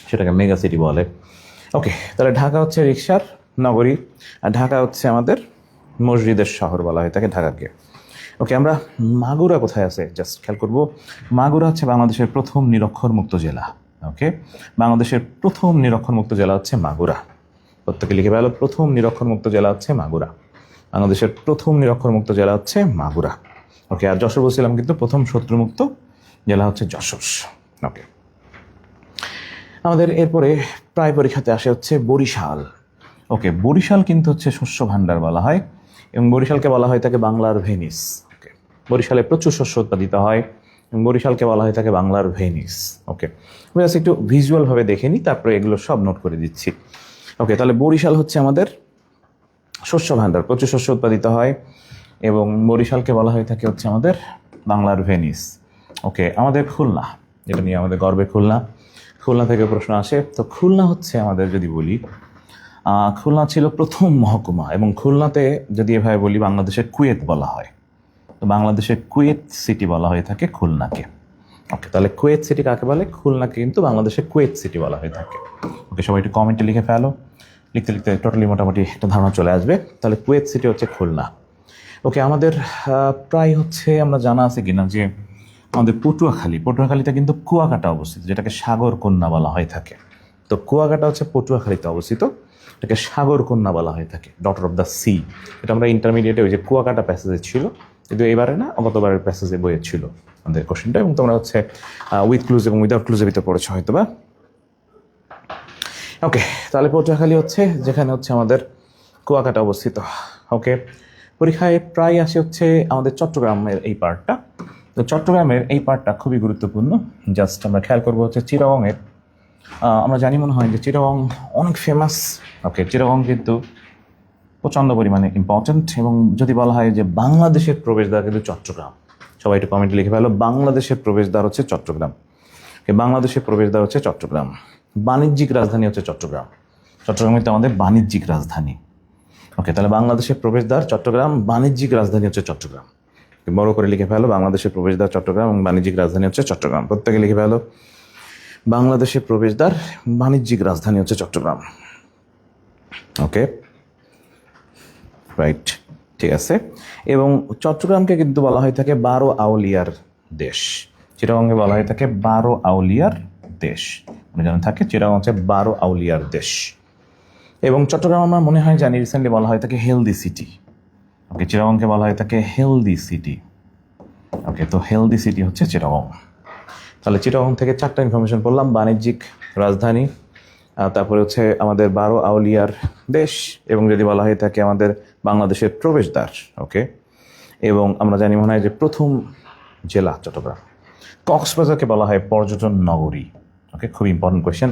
সেটাকে মেগা সিটি বলে। ওকে, তাহলে ঢাকা হচ্ছে রিকশার নগরী আর ঢাকা হচ্ছে আমাদের মসজিদের শহর বলা হয় থাকে ঢাকাকে। ওকে, আমরা মাগুরা কোথায় আছে জাস্ট খেয়াল করবো। মাগুরা হচ্ছে বাংলাদেশের প্রথম নিরক্ষরমুক্ত জেলা। ওকে, বাংলাদেশের প্রথম নিরক্ষরমুক্ত জেলা হচ্ছে মাগুরা। প্রত্যেকে লিখে ফেলো, প্রথম নিরক্ষরমুক্ত জেলা হচ্ছে মাগুরা। বাংলাদেশের প্রথম নিরক্ষরমুক্ত জেলা হচ্ছে মাগুরা। ওকে, আর যশোর বলছিলাম কিন্তু প্রথম শত্রুমুক্ত জেলা হচ্ছে যশোর। ওকে, আমাদের এরপরে প্রায় পরীক্ষাতে আসে হচ্ছে বরিশাল। ওকে, বরিশাল কিন্তু হচ্ছে শস্য ভাণ্ডার বলা হয় এবং বরিশালকে বলা হয় থাকে বাংলার ভেনিস। ওকে, বরিশালে প্রচুর শস্য উৎপাদিত হয় এবং বরিশালকে বলা হয় থাকে বাংলার ভেনিস। ওকে, আমি জাস্ট একটু ভিজুয়ালভাবে দেখে নিই, তারপরে এগুলো সব নোট করে দিচ্ছি। ওকে, তাহলে বরিশাল হচ্ছে আমাদের শস্য ভাণ্ডার, প্রচুর শস্য উৎপাদিত হয় এবং বরিশালকে বলা হয়ে থাকে হচ্ছে আমাদের বাংলার ভেনিস। ওকে, আমাদের খুলনা, যেটা নিয়ে আমাদের গর্বে খুলনা, খুলনা থেকে প্রশ্ন আসে। তো খুলনা হচ্ছে আমাদের যদি বলি, খুলনা ছিল প্রথম মহকুমা এবং খুলনাতে যদি এভাবে বলি বাংলাদেশের কুয়েত বলা হয়। তো বাংলাদেশের কুয়েত সিটি বলা হয়ে থাকে খুলনাকে। ওকে, তাহলে কুয়েত সিটি কাকে বলে? খুলনাকে কিন্তু বাংলাদেশের কুয়েত সিটি বলা হয়ে থাকে। ওকে, সবাই একটু কমেন্টে লিখে ফেলো। লিখতে লিখতে টোটালি মোটামুটি একটা ধারণা চলে আসবে। তাহলে কুয়েত সিটি হচ্ছে খুলনা। ওকে, আমাদের প্রায় হচ্ছে আমরা জানা আছে কিনা যে আমাদের পটুয়াখালীতে কিন্তু কুয়াকাটা অবস্থিত, যেটাকে সাগর কন্যা বলা হয়ে থাকে। তো কুয়াকাটা হচ্ছে পটুয়াখালীতে অবস্থিত, এটাকে সাগর কন্যা বলা হয়ে থাকে, ডটার অফ দ্য সি। এটা আমরা ইন্টারমিডিয়েটে ওই যে কুয়াকাটা প্যাসেজে ছিল, কিন্তু এবারে না, গতবারের প্যাসেজে বইয়ে ছিল আমাদের কোশ্চেনটা, এবং তোমরা হচ্ছে উইথ ক্লুজ এবং উইদাউট ক্লুজের ভিতরে পড়েছো হয়তো বা। ওকে, তাহলে পটুয়াখালী হচ্ছে যেখানে হচ্ছে আমাদের কুয়াকাটা অবস্থিত। ওকে, পরীক্ষায় প্রায় আসে হচ্ছে আমাদের চট্টগ্রামের এই পার্টটা। তো চট্টগ্রামের এই পার্টটা খুবই গুরুত্বপূর্ণ। জাস্ট আমরা খেয়াল করবো হচ্ছে চিটাগংয়ের, আমরা জানি মনে হয় যে চিটাগং অনেক ফেমাস। ওকে, চিটাগং কিন্তু প্রচণ্ড পরিমাণে ইম্পর্ট্যান্ট এবং যদি বলা হয় যে বাংলাদেশের প্রবেশদ্বার কিন্তু চট্টগ্রাম, সবাই একটু কমেন্টে লিখে ফেলো, বাংলাদেশের প্রবেশদ্বার হচ্ছে চট্টগ্রাম। বাংলাদেশের প্রবেশদ্বার হচ্ছে চট্টগ্রাম। বাণিজ্যিক রাজধানী হচ্ছে চট্টগ্রাম। চট্টগ্রাম কিন্তু আমাদের বাণিজ্যিক রাজধানী। ওকে, তাহলে বাংলাদেশের প্রবেশদ্বার চট্টগ্রাম, বাণিজ্যিক রাজধানী হচ্ছে চট্টগ্রাম। বড় করে লিখে ফেলো, বাংলাদেশের প্রবেশদ্বার চট্টগ্রাম এবং বাণিজ্যিক রাজধানী হচ্ছে চট্টগ্রাম। প্রত্যেকে লিখে ফেলো, বাংলাদেশের প্রবেশদ্বার, বাণিজ্যিক রাজধানী হচ্ছে চট্টগ্রাম। ওকে, রাইট, ঠিক আছে। এবং চট্টগ্রামকে কিন্তু বলা হয়ে থাকে 12 আউলিয়ার দেশ। চিটাগংকে বলা হয়ে থাকে 12 আউলিয়ার দেশ, যেন থাকে চিটাগং হচ্ছে 12 আউলিয়ার দেশ। এবং চট্টগ্রাম আমার মনে হয় জানি রিসেন্টলি বলা হয়ে থাকে হেলদি সিটি। ওকে, চিটাগংকে বলা হয়ে থাকে হেলদি সিটি। ওকে, তো হেলদি সিটি হচ্ছে চিটাগং। তাহলে চিটাগং থেকে 4টা ইনফরমেশন পড়লাম, বাণিজ্যিক রাজধানী, তারপরে হচ্ছে আমাদের 12 আউলিয়ার দেশ, এবং যদি বলা হয়ে থাকে আমাদের বাংলাদেশের প্রবেশদ্বার। ওকে, এবং আমরা জানি মনে হয় যে প্রথম জেলা চট্টগ্রাম। কক্সবাজারকে বলা হয় পর্যটন নগরী। ওকে, খুব ইম্পর্টেন্ট কোয়েশ্চেন,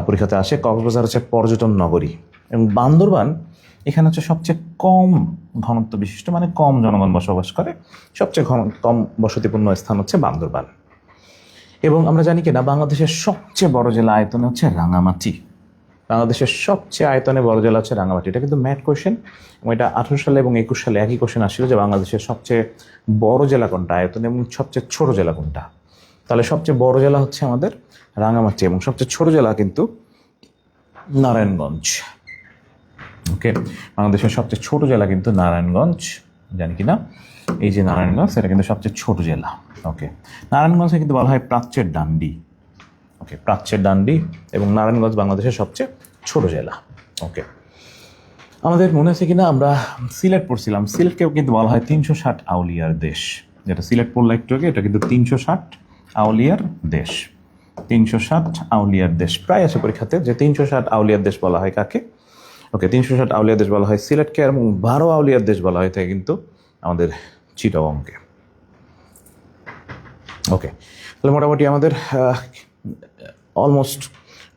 পরীক্ষাতে আসে। কক্সবাজার হচ্ছে পর্যটন নগরী। এবং বান্দরবান এখানে হচ্ছে সবচেয়ে কম ঘনত্ব বিশিষ্ট, মানে কম জনগণ বসবাস করে, সবচেয়ে কম বসতিপূর্ণ স্থান হচ্ছে বান্দরবান। এবং আমরা জানি কিনা বাংলাদেশের সবচেয়ে বড় জেলা আয়তনে হচ্ছে রাঙামাটি। বাংলাদেশের সবচেয়ে আয়তনে বড় জেলা হচ্ছে রাঙামাটি। এটা কিন্তু ম্যাথ কোয়েশ্চেন, এবং এটা 18 সালে এবং 21 সালে একই কোয়েশ্চেন আসছিল যে বাংলাদেশের সবচেয়ে বড় জেলা কোনটা আয়তনে এবং সবচেয়ে ছোট জেলা কোনটা। তাহলে সবচেয়ে বড় জেলা হচ্ছে আমাদের রাঙামাটি এবং সবচেয়ে ছোট জেলা কিন্তু নারায়ণগঞ্জ। ওকে, বাংলাদেশের সবচেয়ে ছোট জেলা কিন্তু নারায়ণগঞ্জ, জানি কিনা? এই যে নারায়ণগঞ্জ, এটা কিন্তু সবচেয়ে ছোট জেলা। ওকে, নারায়ণগঞ্জে কিন্তু বলা হয় প্রাচ্যের ডান্ডি। ওকে, প্রাচ্যের ডান্ডি, এবং নারায়ণগঞ্জ বাংলাদেশের সবচেয়ে ছোট জেলা। ওকে, আমাদের মনে আছে কিনা আমরা সিলেট পড়ছিলাম, সিলেটকেও কিন্তু বলা হয় 360 আউলিয়ার দেশ। যেটা সিলেট পড়লা একটু আগে, এটা কিন্তু 360 আউলিয়ার দেশ। 360 আউলিয়ার দেশ প্রায় আছে পরীক্ষাতে, যে 360 আউলিয়ার দেশ বলা হয় কাকে? ওকে, 360 আউলিয়ার দেশ বলা হয় সিলেটকে, এবং 12 আউলিয়ার দেশ বলা হয়ে থাকে কিন্তু আমাদের চিটাগংকে। ওকে, তাহলে মোটামুটি আমাদের অলমোস্ট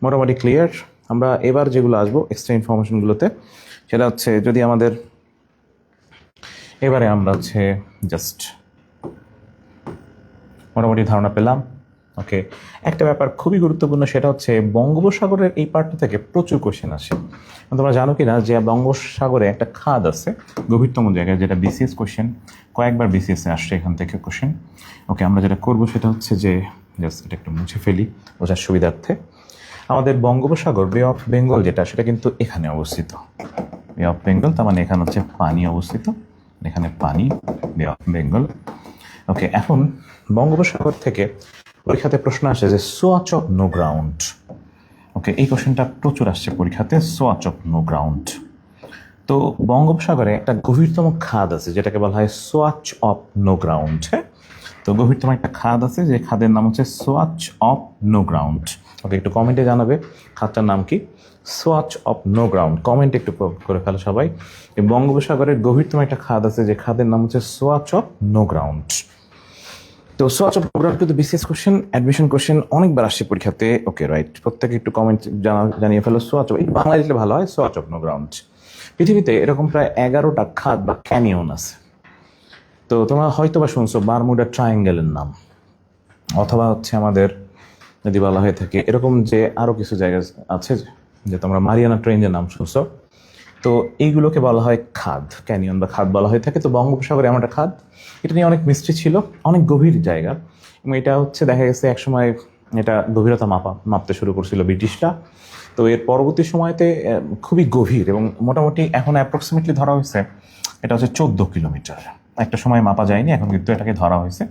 মোটামুটি ক্লিয়ার। আমরা এবার যেগুলো আসবো এক্সট্রা ইনফরমেশনগুলোতে, সেটা হচ্ছে যদি আমাদের এবারে আমরা হচ্ছে জাস্ট মোটামুটি ধারণা পেলাম। ওকে, একটা ব্যাপার খুবই গুরুত্বপূর্ণ, সেটা হচ্ছে বঙ্গোপসাগরের এই পার্টটা থেকে প্রচুর কোশ্চেন আসে। তোমরা জানো কিনা যে বঙ্গোপসাগরে একটা খাদ আছে গভীরতম জায়গায়, যেটা বিসিএস কোশ্চেন, কয়েকবার বিসিএসে আসছে এখান থেকে কোশ্চেন। ওকে, আমরা যেটা করবো সেটা হচ্ছে যে জাস্ট এটা একটু মুছে ফেলি বোঝার সুবিধার্থে। আমাদের বঙ্গোপসাগর, বে অফ বেঙ্গল যেটা, সেটা কিন্তু এখানে অবস্থিত। বে অফ বেঙ্গল, তার মানে এখানে হচ্ছে পানি অবস্থিত, এখানে পানি, বে অফ বেঙ্গল। ওকে, এখন বঙ্গোপসাগর থেকে পরীক্ষাতে প্রশ্ন আসে যে সোয়াচ অফ নো গ্রাউন্ড। ওকে, এই কোশ্চেনটা প্রচুর আসছে পরীক্ষাতে, সোয়াচ অফ নো গ্রাউন্ড। তো বঙ্গোপসাগরে একটা গভীরতম খাদ আছে যেটাকে বলা হয় সোয়াচ অফ নো গ্রাউন্ড। হ্যাঁ, তো গভীরতম একটা খাদ আছে, যে খাদের নাম হচ্ছে সোয়াচ অফ নো গ্রাউন্ড। ওকে, একটু কমেন্টে জানাবে খাদটার নাম কি, সোয়াচ অফ নো গ্রাউন্ড। কমেন্টে একটু করে ফেলো সবাই। এই বঙ্গোপসাগরের গভীরতম একটা খাদ আছে, যে খাদের নাম হচ্ছে সোয়াচ অফ নো গ্রাউন্ড। তো সোয়াচ অফ নো গ্রাউন্ড কিন্তু বিসিএস কোশ্চেন, অ্যাডমিশন কোশ্চেন অনেকবার আসছে পরীক্ষাতে। ওকে, রাইট, প্রত্যেকে একটু কমেন্ট জানিয়ে ফেলো সোয়াচ অফ, বাংলা লিখলে ভালো হয়, সোয়াচ অফ নো গ্রাউন্ড। পৃথিবীতে এরকম প্রায় 11টা খাদ বা ক্যানিয়ন আছে। তো তোমরা হয়তো বা শুনছো বারমুডা ট্রায়াঙ্গেলের নাম, অথবা হচ্ছে আমাদের যদি বলা হয়ে থাকে এরকম যে আরও কিছু জায়গা আছে যে তোমরা মারিয়ানা ট্রেঞ্জের নাম শুনছো। তো এইগুলোকে বলা হয় খাদ, ক্যানিয়ন বা খাদ বলা হয়ে থাকে। তো বঙ্গোপসাগরে এমন একটা খাদ, এটা নিয়ে অনেক মিস্ট্রি ছিল, অনেক গভীর জায়গা। এবং এটা হচ্ছে দেখা গেছে একসময় এটা গভীরতা মাপতে শুরু করছিল ব্রিটিশরা। তো এর পরবর্তী সময়তে খুবই গভীর, এবং মোটামুটি এখন অ্যাপ্রক্সিমেটলি ধরা হয়েছে এটা হচ্ছে 14 কিলোমিটার। একটা সময় মাপা যায়নি, এখন কিন্তু এটাকে ধরা হয়েছে,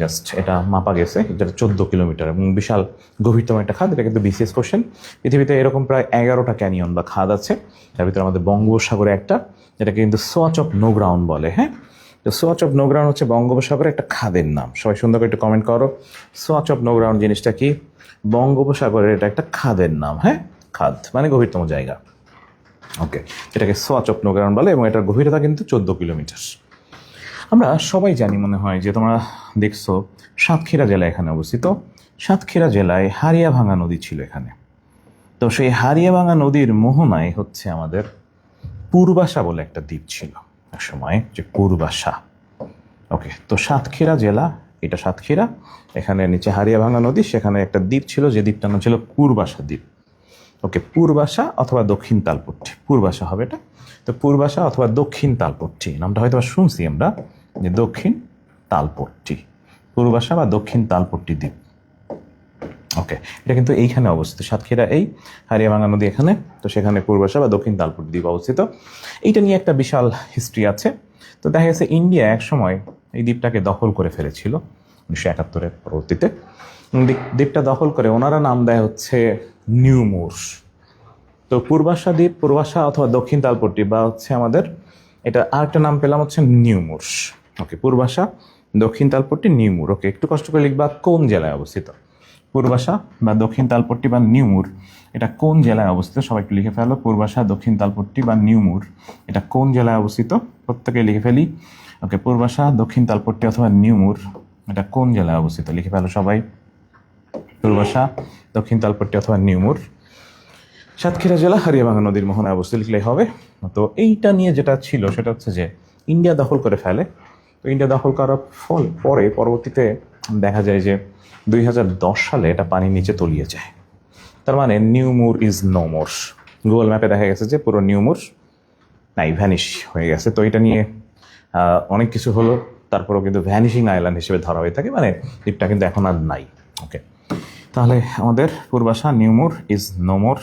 জাস্ট এটা মাপা গেছে, যেটা 14 কিলোমিটার এবং বিশাল গভীরতম একটা খাদ। এটা কিন্তু বিসিএস কোশ্চেন। পৃথিবীতে এরকম প্রায় 11টা ক্যানিয়ন বা খাদ আছে, তার ভিতরে আমাদের বঙ্গোপসাগরে একটা, যেটাকে কিন্তু সোয়াচ অফ নো গ্রাউন্ড বলে। হ্যাঁ, তো সোয়াচ অফ নো গ্রাউন্ড হচ্ছে বঙ্গোপসাগরের একটা খাদের নাম। সবাই সুন্দর করে একটু কমেন্ট করো, সোয়াচ অফ নো গ্রাউন্ড জিনিসটা কি? বঙ্গোপসাগরের এটা একটা খাদের নাম। হ্যাঁ, খাদ মানে গভীরতম জায়গা। ওকে, যেটাকে সোয়াচ অফ নো গ্রাউন্ড বলে, এবং এটার গভীরতা কিন্তু 14 কিলোমিটার। আমরা সবাই জানি মনে হয় যে তোমরা দেখছো সাতক্ষীরা জেলা এখানে অবস্থিত। সাতক্ষীরা জেলায় হারিয়াভাঙা নদী ছিল এখানে। তো সেই হারিয়াভাঙা নদীর মোহনায় হচ্ছে আমাদের পূর্বাশা বলে একটা দ্বীপ ছিল এক সময়, যে পূর্বাশা। ওকে, তো সাতক্ষীরা জেলা, এটা সাতক্ষীরা, এখানে নিচে হারিয়াভাঙা নদী, সেখানে একটা দ্বীপ ছিল, যে দ্বীপটার নাম ছিল পূর্বাশা দ্বীপ। ওকে, পূর্বাশা অথবা দক্ষিণ তালপট্টি, পূর্বাশা হবে এটা। তো পূর্বাশা অথবা দক্ষিণ তালপট্টি নামটা হয়তো শুনছি আমরা, যে দক্ষিণ তালপট্টি, পূর্বাশা বা দক্ষিণ তালপট্টি দ্বীপ। ওকে, এটা কিন্তু এইখানে অবস্থিত, সাতক্ষীরা এই হারিয়াভাঙ্গা নদী এখানে, তো সেখানে পূর্বাশা বা দক্ষিণ তালপট্টি দ্বীপ অবস্থিত। এইটা নিয়ে একটা বিশাল হিস্ট্রি আছে। তো দেখা গেছে ইন্ডিয়া এক সময় এই দ্বীপটাকে দখল করে ফেলেছিল 1971-এর পরবর্তীতে। দ্বীপটা দখল করে ওনারা নাম দেয় হচ্ছে নিউ মুরস। তো পূর্বাশা দ্বীপ, পূর্বাশা অথবা দক্ষিণ তালপট্টি বা হচ্ছে আমাদের এটা আরেকটা নাম পেলাম হচ্ছে নিউ মুরস। ওকে, পূর্বাশা, দক্ষিণ তালপট্টি, নিউ মুর। ওকে, একটু কষ্ট করে লিখবা কোন জেলায় অবস্থিত। পূর্বাশা বা দক্ষিণ তালপট্টি বা নিউমুর এটা কোন জেলায় অবস্থিত, সবাই একটু লিখে ফেলো। পূর্বাশা, দক্ষিণ তালপট্টি বা নিউমুর এটা কোন জেলায় অবস্থিত, প্রত্যেকে লিখে ফেলি। ওকে, পূর্বাশা, দক্ষিণ তালপট্টি অথবা নিউমুর এটা কোন জেলায় অবস্থিত, লিখে ফেলো সবাই। পূর্বাশা, দক্ষিণ তালপট্টি অথবা নিউমুর সাতক্ষীরা জেলা, হারিয়াভাঙ্গা নদীর মোহনায় অবস্থিত লিখলেই হবে। তো এইটা নিয়ে যেটা ছিল সেটা হচ্ছে যে ইন্ডিয়া দখল করে ফেলে। তো ইন্ডিয়া দখল করার পরবর্তীতে দেখা যায় যে 2010 সালে এটা পানির নিচে তলিয়ে যায়। তার মানে New Moore is no more. Google ম্যাপে দেখা গেছে যে পুরো নিউ মুর নাই, ভ্যানিশ হয়ে গেছে। তো এটা নিয়ে অনেক কিছু হলো, তারপরেও কিন্তু ভ্যানিশিং আইল্যান্ড হিসেবে ধরা হয়ে থাকে, মানে দ্বীপটা কিন্তু এখন আর নাই। ওকে, তাহলে আমাদের Purbasha, New Moore is no more,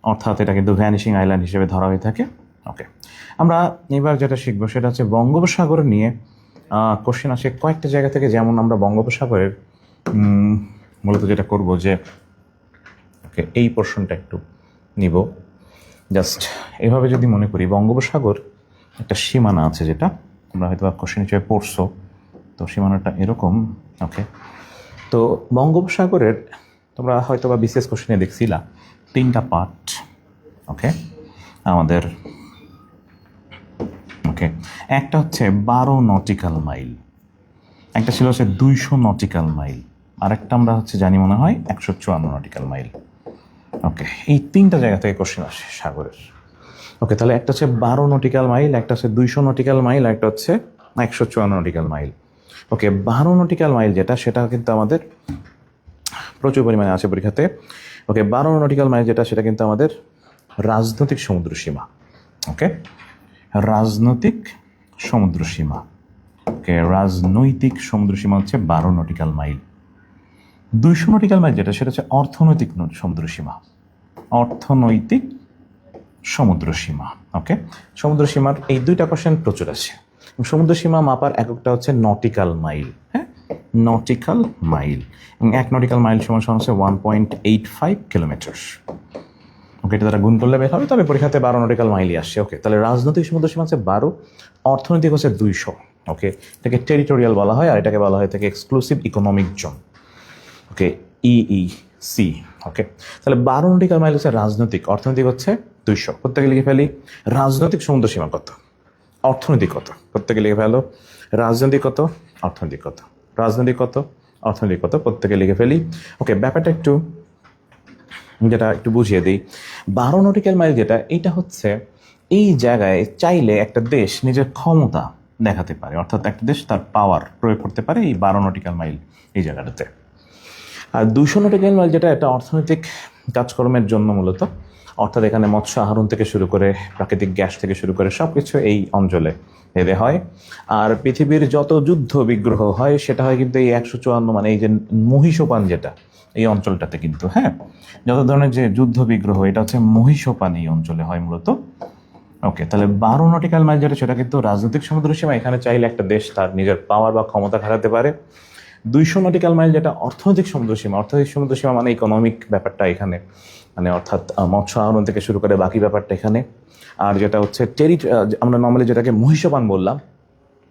অর্থাৎ এটা কিন্তু ভ্যানিশিং আইল্যান্ড হিসেবে ধরা হয়ে থাকে। ওকে, আমরা এবার যেটা শিখবো সেটা হচ্ছে বঙ্গোপসাগর নিয়ে কোশ্চেন আসে কয়েকটা জায়গা থেকে। যেমন আমরা বঙ্গোপসাগরের মূলত যেটা করব যে ওকে এই পোর্শনটা একটু নিব, জাস্ট এভাবে যদি মনে করি বঙ্গোপসাগর একটা সীমানা আছে, যেটা তোমরা হয়তো কোশ্চেন হিসেবে পড়ছো। তো সীমানাটা এরকম। ওকে, তো বঙ্গোপসাগরের তোমরা হয়তো বা বিশেষ কোশ্চেনে দেখছিলা 3টা পার্ট। ওকে, আমাদের ওকে একটা হচ্ছে 12 নটিক্যাল মাইল, একটা ছিল হচ্ছে 200 নটিক্যাল মাইল, আরেকটা আমরা হচ্ছে জানি মনে হয় 154 নটিক্যাল মাইল। ওকে, এই 3টা জায়গা থেকে কোশ্চেন আসে সাগরের। ওকে, তাহলে একটা হচ্ছে 12 নটিক্যাল মাইল, একটা হচ্ছে 200 নটিক্যাল মাইল, একটা হচ্ছে 154 নটিক্যাল মাইল। ওকে, 12 নটিক্যাল মাইল যেটা, সেটা কিন্তু আমাদের প্রচুর পরিমাণে আছে পরীক্ষাতে। ওকে, 12 নটিক্যাল মাইল যেটা, সেটা কিন্তু আমাদের রাজনৈতিক সমুদ্র সীমা। ওকে, রাজনৈতিক সমুদ্র সীমা। ওকে, রাজনৈতিক সমুদ্র সীমা হচ্ছে 12 নটিক্যাল মাইল। 200 নটিক্যাল মাইল যেটা, সেটা হচ্ছে অর্থনৈতিক সমুদ্র সীমা, অর্থনৈতিক সমুদ্র সীমা। ওকে, সমুদ্র সীমার এই 2টা কোশ্চেন প্রচুর আছে। সমুদ্র সীমা মাপার এককটা হচ্ছে নটিক্যাল মাইল। হ্যাঁ, নটিক্যাল মাইল, এবং 1 নটিক্যাল মাইল সমান হচ্ছে 1.85 কিলোমিটার। ওকে, এটা দ্বারা গুণ করলে বের হবে, তবে পরীক্ষাতে 12 নটিক্যাল মাইলই আসছে। ওকে, তাহলে রাজনৈতিক সমুদ্র সীমা হচ্ছে 12, অর্থনৈতিক হচ্ছে 200। ওকে, এটাকে টেরিটোরিয়াল বলা হয়, আর এটাকে বলা হয় থাকে এক্সক্লুসিভ ইকোনমিক জোন। ওকে, EEC। ওকে, তাহলে 12 নটিক্যাল মাইল হচ্ছে রাজনৈতিক, অর্থনৈতিক হচ্ছে 200। প্রত্যেকে লিখে ফেলি রাজনৈতিক সমুদ্র সীমা কত, অর্থনৈতিক কত, প্রত্যেকে লিখে ফেলো রাজনৈতিক কত, অর্থনৈতিক কত, রাজনৈতিক কত, অর্থনৈতিক কত, প্রত্যেকে লিখে ফেলি। ওকে, ব্যাপারটা একটু যেটা একটু বুঝিয়ে দিই। 12 নটিক্যাল মাইল যেটা, এটা হচ্ছে এই জায়গায় চাইলে একটা দেশ নিজের ক্ষমতা দেখাতে পারে, অর্থাৎ একটা দেশ তার পাওয়ার প্রয়োগ করতে পারে এই 12 নটিক্যাল মাইল এই জায়গাটাতে। আর 200 নটিক্যাল মাইল যেটা, এটা অর্থনৈতিক কাজকর্মের জন্য মূলত, অর্থাৎ এখানে মৎস্য আহরণ থেকে শুরু করে প্রাকৃতিক গ্যাস থেকে শুরু করে সব কিছু এই অঞ্চলে এদের হয়। আর পৃথিবীর যত যুদ্ধ বিগ্রহ হয় সেটা হয় কিন্তু এই 154, মানে এই যে মহিষোপান যেটা এই অঞ্চলটাতে কিন্তু। হ্যাঁ, যত ধরনের যে যুদ্ধ বিগ্রহ, এটা হচ্ছে মহিষোপান এই অঞ্চলে হয় মূলত। ওকে, তাহলে 12 নটিক্যাল মাইল যেটা, সেটা কিন্তু রাজনৈতিক সমুদ্র সীমা, এখানে চাইলে একটা দেশ তার নিজের পাওয়ার বা ক্ষমতা খাটাতে পারে। 200 নটিক্যাল মাইল যেটা অর্থনৈতিক সমুদ্র সীমা, অর্থনৈতিক সমুদ্র সীমা মানে ইকোনমিক ব্যাপারটা এখানে, মানে অর্থাৎ মৎস্য আহরণ থেকে শুরু করে বাকি ব্যাপারটা এখানে। আর যেটা হচ্ছে আমরা নর্মালি যেটাকে মহিষপান বললাম,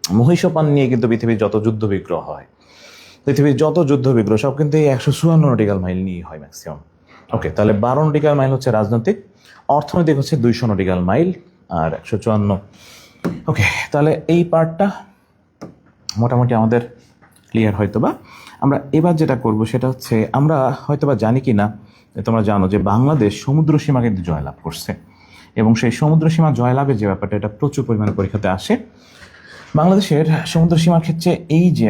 মহিষপান নিয়ে কিন্তু পৃথিবীর যত যুদ্ধ বিগ্রহ হয়, পৃথিবীর যত যুদ্ধ বিগ্রহ সব কিন্তু এই 154 নটিক্যাল মাইল নিয়ে হয় ম্যাক্সিমাম। ওকে, তাহলে 12 নটিক্যাল মাইল হচ্ছে রাজনৈতিক, অর্থনৈতিক হচ্ছে 200 নটিক্যাল মাইল আর 154। ওকে, তাহলে এই পার্টটা মোটামুটি আমাদের ক্লিয়ার হয়তো বা। আমরা এবার যেটা করব সেটা হচ্ছে, আমরা হয়তো বা জানি কি না, তোমরা জানো যে বাংলাদেশ সমুদ্র সীমা কিন্তু জয়লাভ করছে, এবং সেই সমুদ্র সীমা জয়লাভের যে ব্যাপারটা, এটা প্রচুর পরিমাণে পরীক্ষাতে আসে। বাংলাদেশের সমুদ্র সীমার ক্ষেত্রে এই যে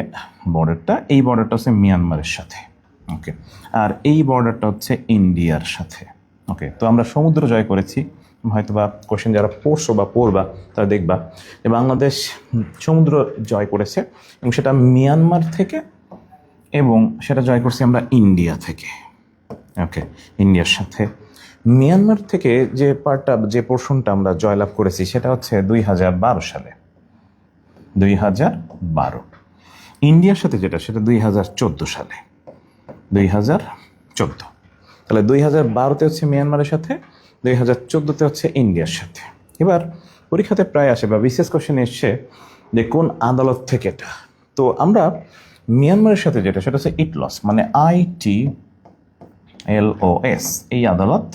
বর্ডারটা, এই বর্ডারটা হচ্ছে মিয়ানমারের সাথে। ওকে, আর এই বর্ডারটা হচ্ছে ইন্ডিয়ার সাথে। ওকে, তো আমরা সমুদ্র জয় করেছি, হয়তো বা কোশ্চেন যারা পড়ছো বা পড়বা তারা দেখবা যে বাংলাদেশ সমুদ্র জয় করেছে এবং সেটা মিয়ানমার থেকে, এবং সেটা জয় করছি আমরা ইন্ডিয়া থেকে। ওকে, ইন্ডিয়ার সাথে মিয়ানমার থেকে যে পার্টটা, যে পোর্শনটা আমরা জয়লাভ করেছি সেটা হচ্ছে 2012 সালে, 2012। ইন্ডিয়ার সাথে যেটা, সেটা 2014 সালে, 2014। তাহলে 2012-তে হচ্ছে মিয়ানমারের সাথে, 2014-তে হচ্ছে ইন্ডিয়ার সাথে। এবার পরীক্ষাতে প্রায় আসে বা বিশেষ কোশ্চেন এসছে যে কোন আদালত থেকে এটা। তো আমরা মিয়ানমারের সাথে যেটা, সেটা হচ্ছে ইটলস, মানে ITLOS, এই আদালত।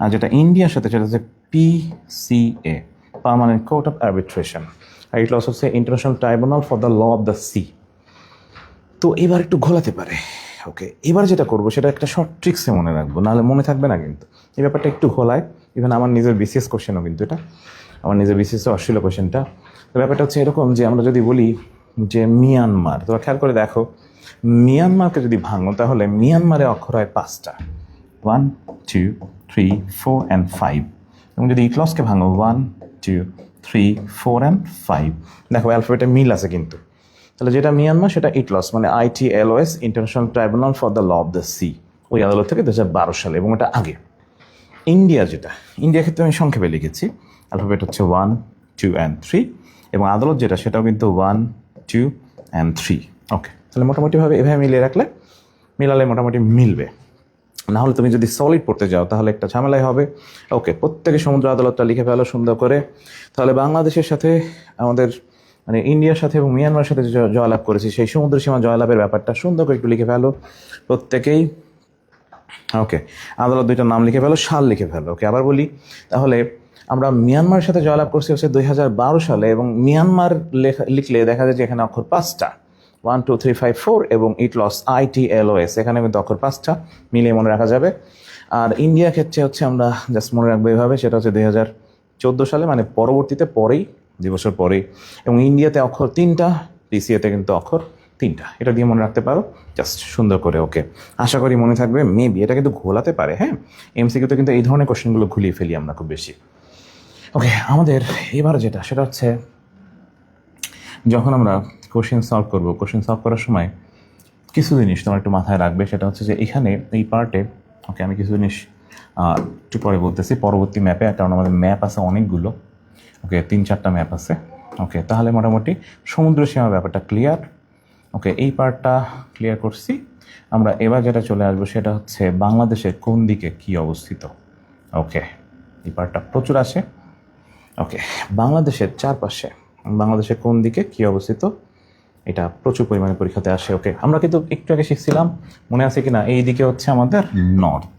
আর যেটা ইন্ডিয়ার সাথে সেটা হচ্ছে PCA, permanent court of arbitration. আর ইটলস হচ্ছে international tribunal for the law of the sea. তো এবার একটু ঘোলাতে পারে। ওকে, এবার যেটা করবো সেটা একটা শর্ট ট্রিক্সে মনে রাখবো, নাহলে মনে থাকবে না কিন্তু। এই ব্যাপারটা একটু ঘোলায়, ইভেন আমার নিজের বিসিএস কোশ্চেনও কিন্তু এটা, আমার নিজের বিসিএসও আসছিল কোশ্চেনটা। তো ব্যাপারটা হচ্ছে এরকম যে আমরা যদি বলি যে মিয়ানমার, তোমরা খেয়াল করে দেখো, মিয়ানমারকে যদি ভাঙো তাহলে মিয়ানমারে অক্ষর হয় 5টা, 1 2 3 4 and 5। এবং যদি ইটলসকে ভাঙো 1 2 3 4 and 5, দেখো অ্যালফাবেটে মিল আছে কিন্তু। তাহলে যেটা মিয়ানমার সেটা ইটলস, মানে ITLOS, international tribunal for the law of the sea, ওই আদালত থেকে 2012 সালে, এবং এটা আগে। ইন্ডিয়া যেটা, ইন্ডিয়ার ক্ষেত্রে আমি সংক্ষেপে লিখেছি, অ্যালফাবেট হচ্ছে 1 2 and 3, এবং আদালত যেটা সেটাও কিন্তু 1 2 and 3। ওকে, তাহলে মোটামুটিভাবে এভাবে মিলিয়ে রাখলে, মিলালে মোটামুটি মিলবে। না হলে তুমি যদি সলিড পড়তে যাও তাহলে একটা ঝামেলাই হবে। ওকে, প্রত্যেকে সমুদ্র আদালতটা লিখে ফেলো সুন্দর করে। তাহলে বাংলাদেশের সাথে আমাদের, মানে ইন্ডিয়ার সাথে এবং মিয়ানমারের সাথে যে জয়লাভ করেছি, সেই সমুদ্র সীমা জয়লাভের ব্যাপারটা সুন্দর করে একটু লিখে ফেলো প্রত্যেকেই। ওকে, আদালত দুইটার নাম লিখে ফেলো, সাল লিখে ফেলো। ওকে, আবার বলি, তাহলে আমরা মিয়ানমারের সাথে জয়লাভ করছি হচ্ছে 2012 সালে, এবং মিয়ানমার লিখলে দেখা যায় যে এখানে অক্ষর 5টা, 1 2 3 5 4, এবং ইটলস ITLOS, এখানে কিন্তু অক্ষর 5টা, মিলিয়ে মনে রাখা যাবে। আর ইন্ডিয়া ক্ষেত্রে হচ্ছে আমরা জাস্ট মনে রাখবো এইভাবে, সেটা হচ্ছে 2014 সালে, মানে পরবর্তীতে, পরেই, 2 বছর পরেই। এবং ইন্ডিয়াতে অক্ষর 3টা, PCA-তে কিন্তু অক্ষর 3টা, এটা দিয়ে মনে রাখতে পারো জাস্ট সুন্দর করে। ওকে, আশা করি মনে থাকবে, মেবি এটা কিন্তু ঘোলাতে পারে। হ্যাঁ, MCQ-তে কিন্তু এই ধরনের কোশ্চেনগুলো ঘুলিয়ে ফেলি আমরা খুব বেশি। ওকে, আমাদের এবার যেটা, সেটা হচ্ছে যখন আমরা কোশ্চেন সলভ করবো, কোশ্চেন সলভ করার সময় কিছু জিনিস তোমার একটু মাথায় রাখবে। সেটা হচ্ছে যে এখানে এই পার্টে, ওকে, আমি কিছু জিনিস একটু পরে বলতেছি পরবর্তী ম্যাপে, কারণ আমাদের ম্যাপ আছে অনেকগুলো। ওকে, 3-4টা ম্যাপ আছে। ওকে, তাহলে মোটামুটি সমুদ্র সীমা ব্যাপারটা ক্লিয়ার। ওকে, এই পার্টটা ক্লিয়ার করছি। আমরা এবার যেটা চলে আসবো সেটা হচ্ছে বাংলাদেশের কোন দিকে কী অবস্থিত। ওকে, এই পার্টটা প্রচুর আসে। ওকে, বাংলাদেশের চারপাশে, বাংলাদেশের কোন দিকে কী অবস্থিত, এটা প্রচুর পরিমাণে পরীক্ষাতে আসে। ওকে, আমরা কিন্তু একটু আগে শিখছিলাম, মনে আছে কি না, এই দিকে হচ্ছে আমাদের নর্থ।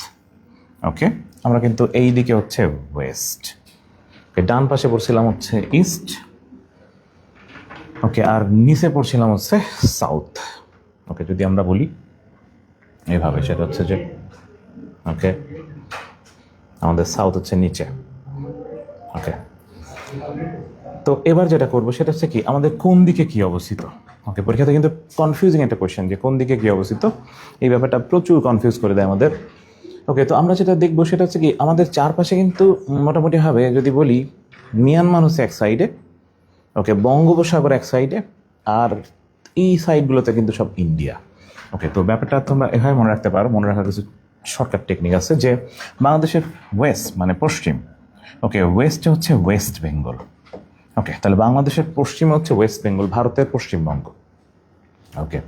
ওকে, আমরা কিন্তু এই দিকে হচ্ছে ওয়েস্ট। ওকে, ডান পাশে পড়ছিলাম হচ্ছে ইস্ট। ওকে, আর নিচে পড়ছিলাম হচ্ছে সাউথ। ওকে, যদি আমরা বলি এইভাবে, সেটা হচ্ছে যে, ওকে, আমাদের সাউথ হচ্ছে নিচে। ওকে, তো এবার যেটা করবো সেটা হচ্ছে কি, আমাদের কোন দিকে কি অবস্থিত। ওকে, পরীক্ষাতে কিন্তু কনফিউজিং একটা কোয়েশ্চেন, যে কোন দিকে কি অবস্থিত, এই ব্যাপারটা প্রচুর কনফিউজ করে দেয় আমাদের। ওকে, তো আমরা যেটা দেখবো সেটা হচ্ছে কি, আমাদের চারপাশে কিন্তু মোটামুটিভাবে যদি বলি, মিয়ানমার হচ্ছে এক সাইডে, ওকে, বঙ্গোপসাগর এক সাইডে, আর এই সাইডগুলোতে কিন্তু সব ইন্ডিয়া। ওকে, তো ব্যাপারটা তোমরা এভাবে মনে রাখতে পারো। মনে রাখার কিছু শর্টকাট টেকনিক আছে, যে বাংলাদেশের ওয়েস্ট মানে পশ্চিম। ওকে, ওয়েস্টে হচ্ছে ওয়েস্ট বেঙ্গল। ওকে, তাহলে বাংলাদেশের পশ্চিমে হচ্ছে ওয়েস্ট বেঙ্গল, ভারতের পশ্চিমবঙ্গ। ওকে,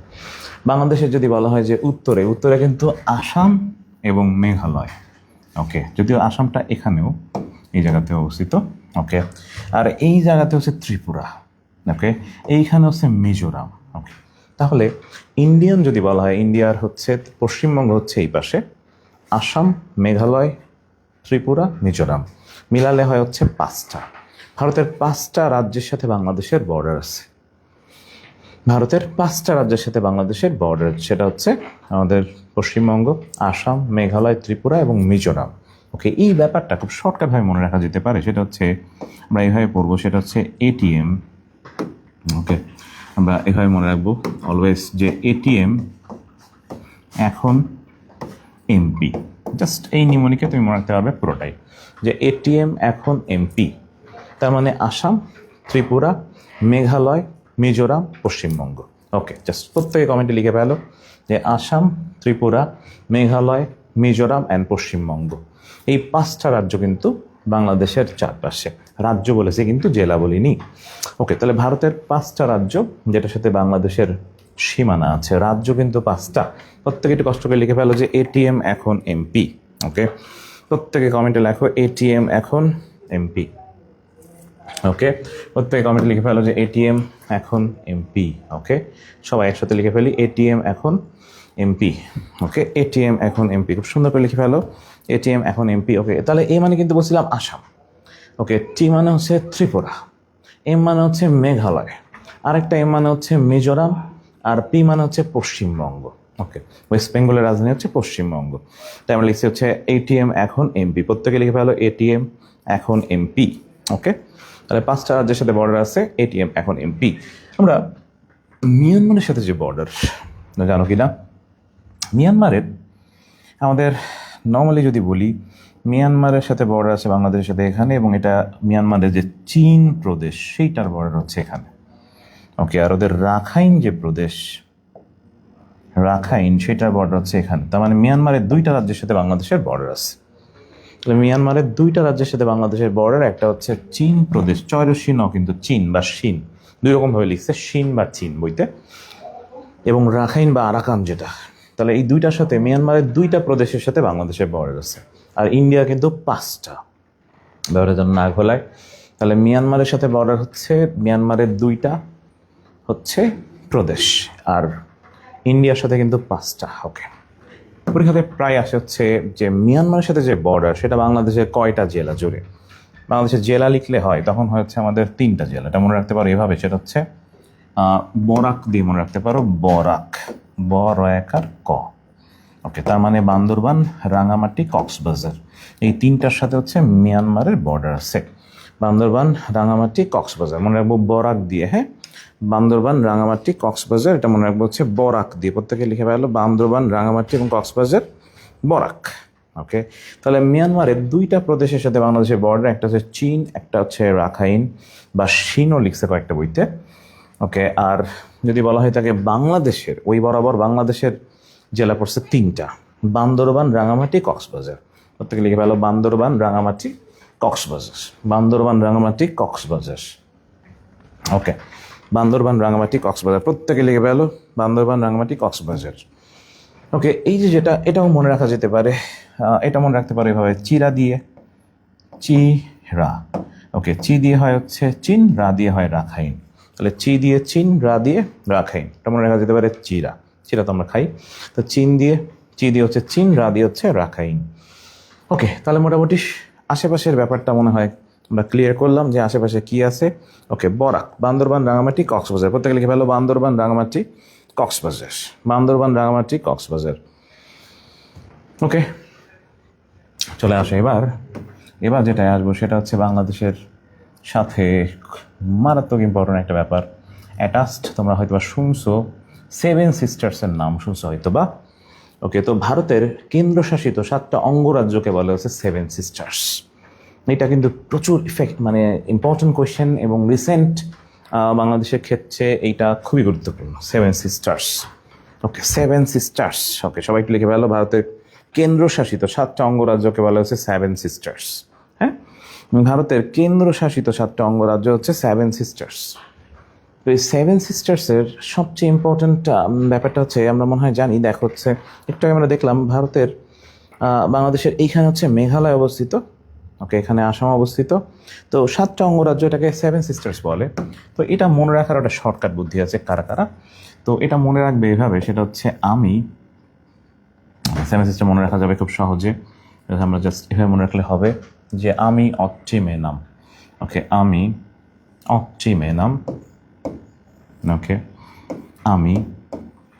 বাংলাদেশের যদি বলা হয় যে উত্তরে, উত্তরে কিন্তু আসাম এবং মেঘালয়। ওকে, যদিও আসামটা এখানেও, এই জায়গাতে অবস্থিত। ওকে, আর এই জায়গাতে হচ্ছে ত্রিপুরা। ওকে, এইখানে হচ্ছে মিজোরাম। ওকে, তাহলে ইন্ডিয়ান যদি বলা হয়, ইন্ডিয়ার হচ্ছে পশ্চিমবঙ্গ হচ্ছে এই পাশে, আসাম, মেঘালয়, ত্রিপুরা, মিজোরাম, মিলালে হয় হচ্ছে 5টা। ভারতের 5টা রাজ্যের সাথে বাংলাদেশের বর্ডার আছে। ভারতের 5টা রাজ্যের সাথে বাংলাদেশের বর্ডার, সেটা হচ্ছে আমাদের পশ্চিমবঙ্গ, আসাম, মেঘালয়, ত্রিপুরা এবং মিজোরাম। ওকে, এই ব্যাপারটা খুব শর্টকাটভাবে মনে রাখা যেতে পারে। সেটা হচ্ছে আমরা এইভাবে পড়বো, সেটা হচ্ছে ATM। ওকে, আমরা এভাবে মনে রাখবো অলওয়েজ, যে ATM এখন MP। জাস্ট এই নিমোনিকে তুমি মনে রাখতে পারবে পুরোটাই, যে এটিএম এখন এমপি, তার মানে আসাম, ত্রিপুরা, মেঘালয়, মিজোরাম, পশ্চিমবঙ্গ। ওকে, জাস্ট প্রত্যেকে কমেন্টে লিখে ফেলো যে আসাম, ত্রিপুরা, মেঘালয়, মিজোরাম অ্যান্ড পশ্চিমবঙ্গ। এই 5টা রাজ্য কিন্তু বাংলাদেশের চারপাশে, রাজ্য বলেছে কিন্তু জেলা বলিনি। ওকে, তাহলে ভারতের 5টা রাজ্য যেটার সাথে বাংলাদেশের সীমানা আছে, রাজ্য কিন্তু 5টা। প্রত্যেকে একটু কষ্ট করে লিখে ফেলো যে এটিএম এখন এমপি। ওকে, প্রত্যেকে কমেন্টে লেখো এটিএম এখন এমপি। ওকে, প্রত্যেকে কমেন্টে লিখে ফেলো যে এটিএম এখন এমপি। ওকে, সবাই একসাথে লিখে ফেলি এটিএম এখন এমপি। ওকে, এটিএম এখন এমপি, খুব সুন্দর করে লিখে ফেলো এটিএম এখন এমপি। ওকে, তাহলে এ মানে কিন্তু বলছিলাম আসাম, ওকে, টি মানে হচ্ছে ত্রিপুরা, এম মানে হচ্ছে মেঘালয়, আরেকটা এম মানে হচ্ছে মিজোরাম, আর পি মানে হচ্ছে পশ্চিমবঙ্গ। ওকে, ওয়েস্ট বেঙ্গলের রাজধানী হচ্ছে পশ্চিমবঙ্গ। তাই আমরা লিখছি হচ্ছে এটিএম এখন এমপি। প্রত্যেকে লিখে ফেলো এটিএম এখন এমপি। ওকে, তাহলে 5টা রাজ্যের সাথে বর্ডার আছে, এটিএম এখন এমপি। আমরা মিয়ানমারের সাথে যে বর্ডার, জানো কি না, মিয়ানমারের আমাদের নর্মালি যদি বলি, মিয়ানমারের সাথে বর্ডার আছে বাংলাদেশের সাথে এখানে, এবং এটা মিয়ানমারের যে চীন প্রদেশ সেইটার বর্ডার হচ্ছে এখানে। ওকে, আর ওদের রাখাইন যে প্রদেশ, রাখাইন, সেটার বর্ডার হচ্ছে এখানে। তার মানে মিয়ানমারের 2টা রাজ্যের সাথে বাংলাদেশের বর্ডার আছে। তাহলে মিয়ানমারের 2টা রাজ্যের সাথে বাংলাদেশের বর্ডার, একটা হচ্ছে চীন প্রদেশ, চয়রসী ন কিন্তু চীন বা শিন, 2 রকমভাবে লিখছে, শিন বা চীন বইতে, এবং রাখাইন বা আরাকান যেটা। তাহলে এই 2টার সাথে মিয়ানমারের 2টা প্রদেশের সাথে বাংলাদেশের বর্ডার আছে, আর ইন্ডিয়া কিন্তু 5টা, ব্যাপারটা যেন না ঘোলায়। তাহলে মিয়ানমারের সাথে বর্ডার হচ্ছে মিয়ানমারের 2টা হচ্ছে প্রদেশ, আর ইন্ডিয়ার সাথে কিন্তু 5টা। ওকে, পরীক্ষাতে প্রায় আসে হচ্ছে যে মিয়ানমারের সাথে যে বর্ডার সেটা বাংলাদেশের কয়টা জেলা জুড়ে। বাংলাদেশের জেলা লিখলে হয়, তখন হচ্ছে আমাদের 3টা জেলা। এটা মনে রাখতে পারো এভাবে, সেটা হচ্ছে বরাক দিয়ে মনে রাখতে পারো, বরাক, ব র একার ক। ওকে, তার মানে বান্দরবান, রাঙামাটি, কক্সবাজার, এই 3টার সাথে হচ্ছে মিয়ানমারের বর্ডার আছে। বান্দরবান, রাঙামাটি, কক্সবাজার মনে রাখবো বরাক দিয়ে। হ্যাঁ, বান্দরবান, রাঙামাটি, কক্সবাজার, এটা মনে রাখবো হচ্ছে বরাক দিয়ে। প্রত্যেকে লিখে ফেলো বান্দরবান, রাঙামাটি এবং কক্সবাজার, বরাক। ওকে, তাহলে মিয়ানমারের 2টা প্রদেশের সাথে বাংলাদেশের বর্ডার, একটা হচ্ছে চীন, একটা হচ্ছে রাখাইন বা শিনও লিখছে কয়েকটা বইতে। ওকে, আর যদি বলা হয় তাকে বাংলাদেশের ওই বরাবর বাংলাদেশের জেলা পড়ছে 3টা, বান্দরবান, রাঙামাটি, কক্সবাজার। প্রত্যেকে লিখে ফেলো বান্দরবান, রাঙামাটি, কক্সবাজার, বান্দরবান, রাঙামাটি, কক্সবাজার। ওকে, বান্দরবান, রাঙামাটি, কক্সবাজার, প্রত্যেকে লিখে ফেলো বান্দরবান, রাঙামাটি, কক্সবাজার। ওকে, এই যে যেটা, এটাও মনে রাখা যেতে পারে, এটা মনে রাখতে পারে এভাবে, চিরা দিয়ে চিরা। ওকে, চি দিয়ে হয় হচ্ছে চীন, রা দিয়ে হয় রাখাইন। তাহলে চি দিয়ে চীন, রা দিয়ে রাখাইন, এটা মনে রাখা যেতে পারে চিরা। চিরা তো আমরা খাই, তো চীন দিয়ে, চি দিয়ে হচ্ছে চীন, রা দিয়ে হচ্ছে রাখাইন। ওকে, তাহলে মোটামুটি আশেপাশের ব্যাপারটা মনে হয় আমরা ক্লিয়ার করলাম যে আশেপাশে কি আছে। ওকে, বরাক, বান্দরবান, রাঙামাটি, কক্সবাজার। প্রত্যেকে লিখে ফেলো বান্দরবান, রাঙামাটি, কক্সবাজার, বান্দরবান, রাঙামাটি, কক্সবাজার। ওকে, চলে আসে এবার যেটা আসবো সেটা হচ্ছে বাংলাদেশের সাথে মারাত্মক ইম্পর্টেন্ট একটা ব্যাপার, অ্যাটাচড। তোমরা হয়তো বা শুনছো 7 সিস্টার্সের নাম শুনছো হয়তো বা। ওকে, তো ভারতের কেন্দ্রশাসিত 7টা অঙ্গরাজ্যকে বলা হচ্ছে 7 সিস্টার্স। এটা কিন্তু প্রচুর মানে ইম্পর্টেন্ট কোয়েশ্চেন, এবং রিসেন্ট বাংলাদেশের ক্ষেত্রে এইটা খুবই গুরুত্বপূর্ণ। 7 সিস্টার্স। ওকে, 7 সিস্টার্স। ওকে, সবাই একটু লিখে ফেলো ভারতের কেন্দ্রশাসিত 7টা অঙ্গরাজ্যকে বলা হচ্ছে 7 সিস্টার্স। হ্যাঁ, ভারতের কেন্দ্রশাসিত 7টা অঙ্গরাজ্য হচ্ছে 7 সিস্টার্স। তো এই 7 সিস্টার্সের সবচেয়ে ইম্পর্টেন্ট ব্যাপারটা হচ্ছে, আমরা মনে হয় জানি, দেখো হচ্ছে একটু আগে আমরা দেখলাম ভারতের বাংলাদেশের এইখানে হচ্ছে মেঘালয় অবস্থিত। ওকে, এখানে আসাম অবস্থিত। তো 7টা অঙ্গরাজ্য, এটাকে 7 সিস্টার্স বলে। তো এটা মনে রাখার একটা শর্টকাট বুদ্ধি আছে, কারা কারা। তো এটা মনে রাখবে এভাবে, সেটা হচ্ছে আমি 7 সিস্টার মনে রাখা যাবে খুব সহজে। আমরা জাস্ট এভাবে মনে রাখলে হবে যে আমি অট্টিমেনাম। ওকে, আমি অট্টিমেনাম। ওকে, আমি,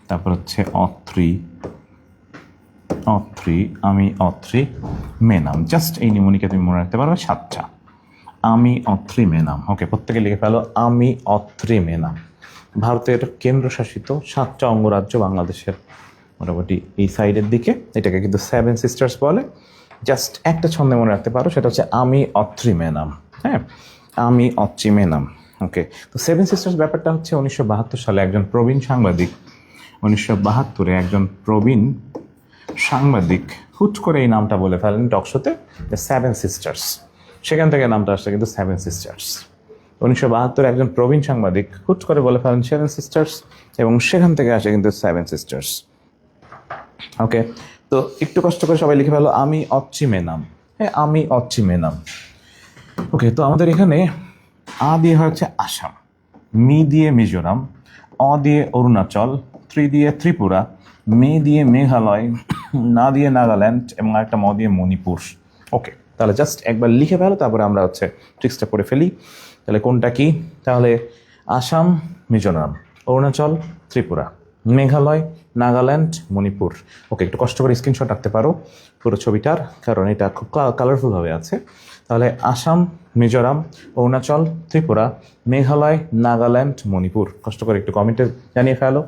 তারপর হচ্ছে অত্রি, আমি অত্রি মেনাম। জাস্ট এই নিমোনিকে তুমি মনে রাখতে পারো 7টা, আমি অত্রি মেনাম। ওকে, প্রত্যেকে লিখে ফেলো আমি অত্রি মেনাম। ভারতের কেন্দ্রশাসিত 7টা অঙ্গরাজ্য বাংলাদেশের। মোটামুটি এই সাইডের দিকে, এটাকে কিন্তু সেভেন সিস্টার্স বলে। জাস্ট একটা ছন্দে মনে রাখতে পারো, সেটা হচ্ছে আমি অত্রি মেনাম। হ্যাঁ, আমি অত্রি মেনাম। ওকে, তো সেভেন সিস্টার্স ব্যাপারটা হচ্ছে 1972 সালে একজন প্রবীণ সাংবাদিক, 1972-এ একজন প্রবীণ সাংবাদিক হুট করে এই নামটা বলে ফেলেন টকশোতে, দ্য সেভেন সিস্টার্স। সেখান থেকে নামটা আসছে কিন্তু সেভেন সিস্টার্স। 1972 একজন প্রবীণ সাংবাদিক হুট করে বলে ফেলেন সেভেন সিস্টার্স, এবং সেখান থেকে আসে কিন্তু সেভেন সিস্টার্স। ওকে, তো একটু কষ্ট করে সবাই লিখে ফেলো আমি অচ্চি মেনাম। হ্যাঁ, আমি অচ্চি মেনাম। ওকে, তো আমাদের এখানে আ দিয়ে হচ্ছে আসাম, মি দিয়ে মিজোরাম, অ দিয়ে অরুণাচল, ত্রি দিয়ে ত্রিপুরা, মে দিয়ে মেঘালয়, না দিয়ে নাগাল্যান্ড, এবং আরেকটা ম দিয়ে মণিপুর। ওকে, তাহলে জাস্ট একবার লিখে ফেলো, তারপরে আমরা হচ্ছে ট্রিক্সটা পড়ে ফেলি। তাহলে কোনটা কি? তাহলে আসাম, মিজোরাম, অরুণাচল, ত্রিপুরা, মেঘালয়, নাগাল্যান্ড, মণিপুর। ওকে, একটু কষ্ট করে স্ক্রিনশট রাখতে পারো পুরো ছবিটার, কারণ এটা খুব কালারফুলভাবে আছে। তাহলে আসাম, মিজোরাম, অরুণাচল, ত্রিপুরা, মেঘালয়, নাগাল্যান্ড, মণিপুর। কষ্ট করে একটু কমেন্টে জানিয়ে ফেলো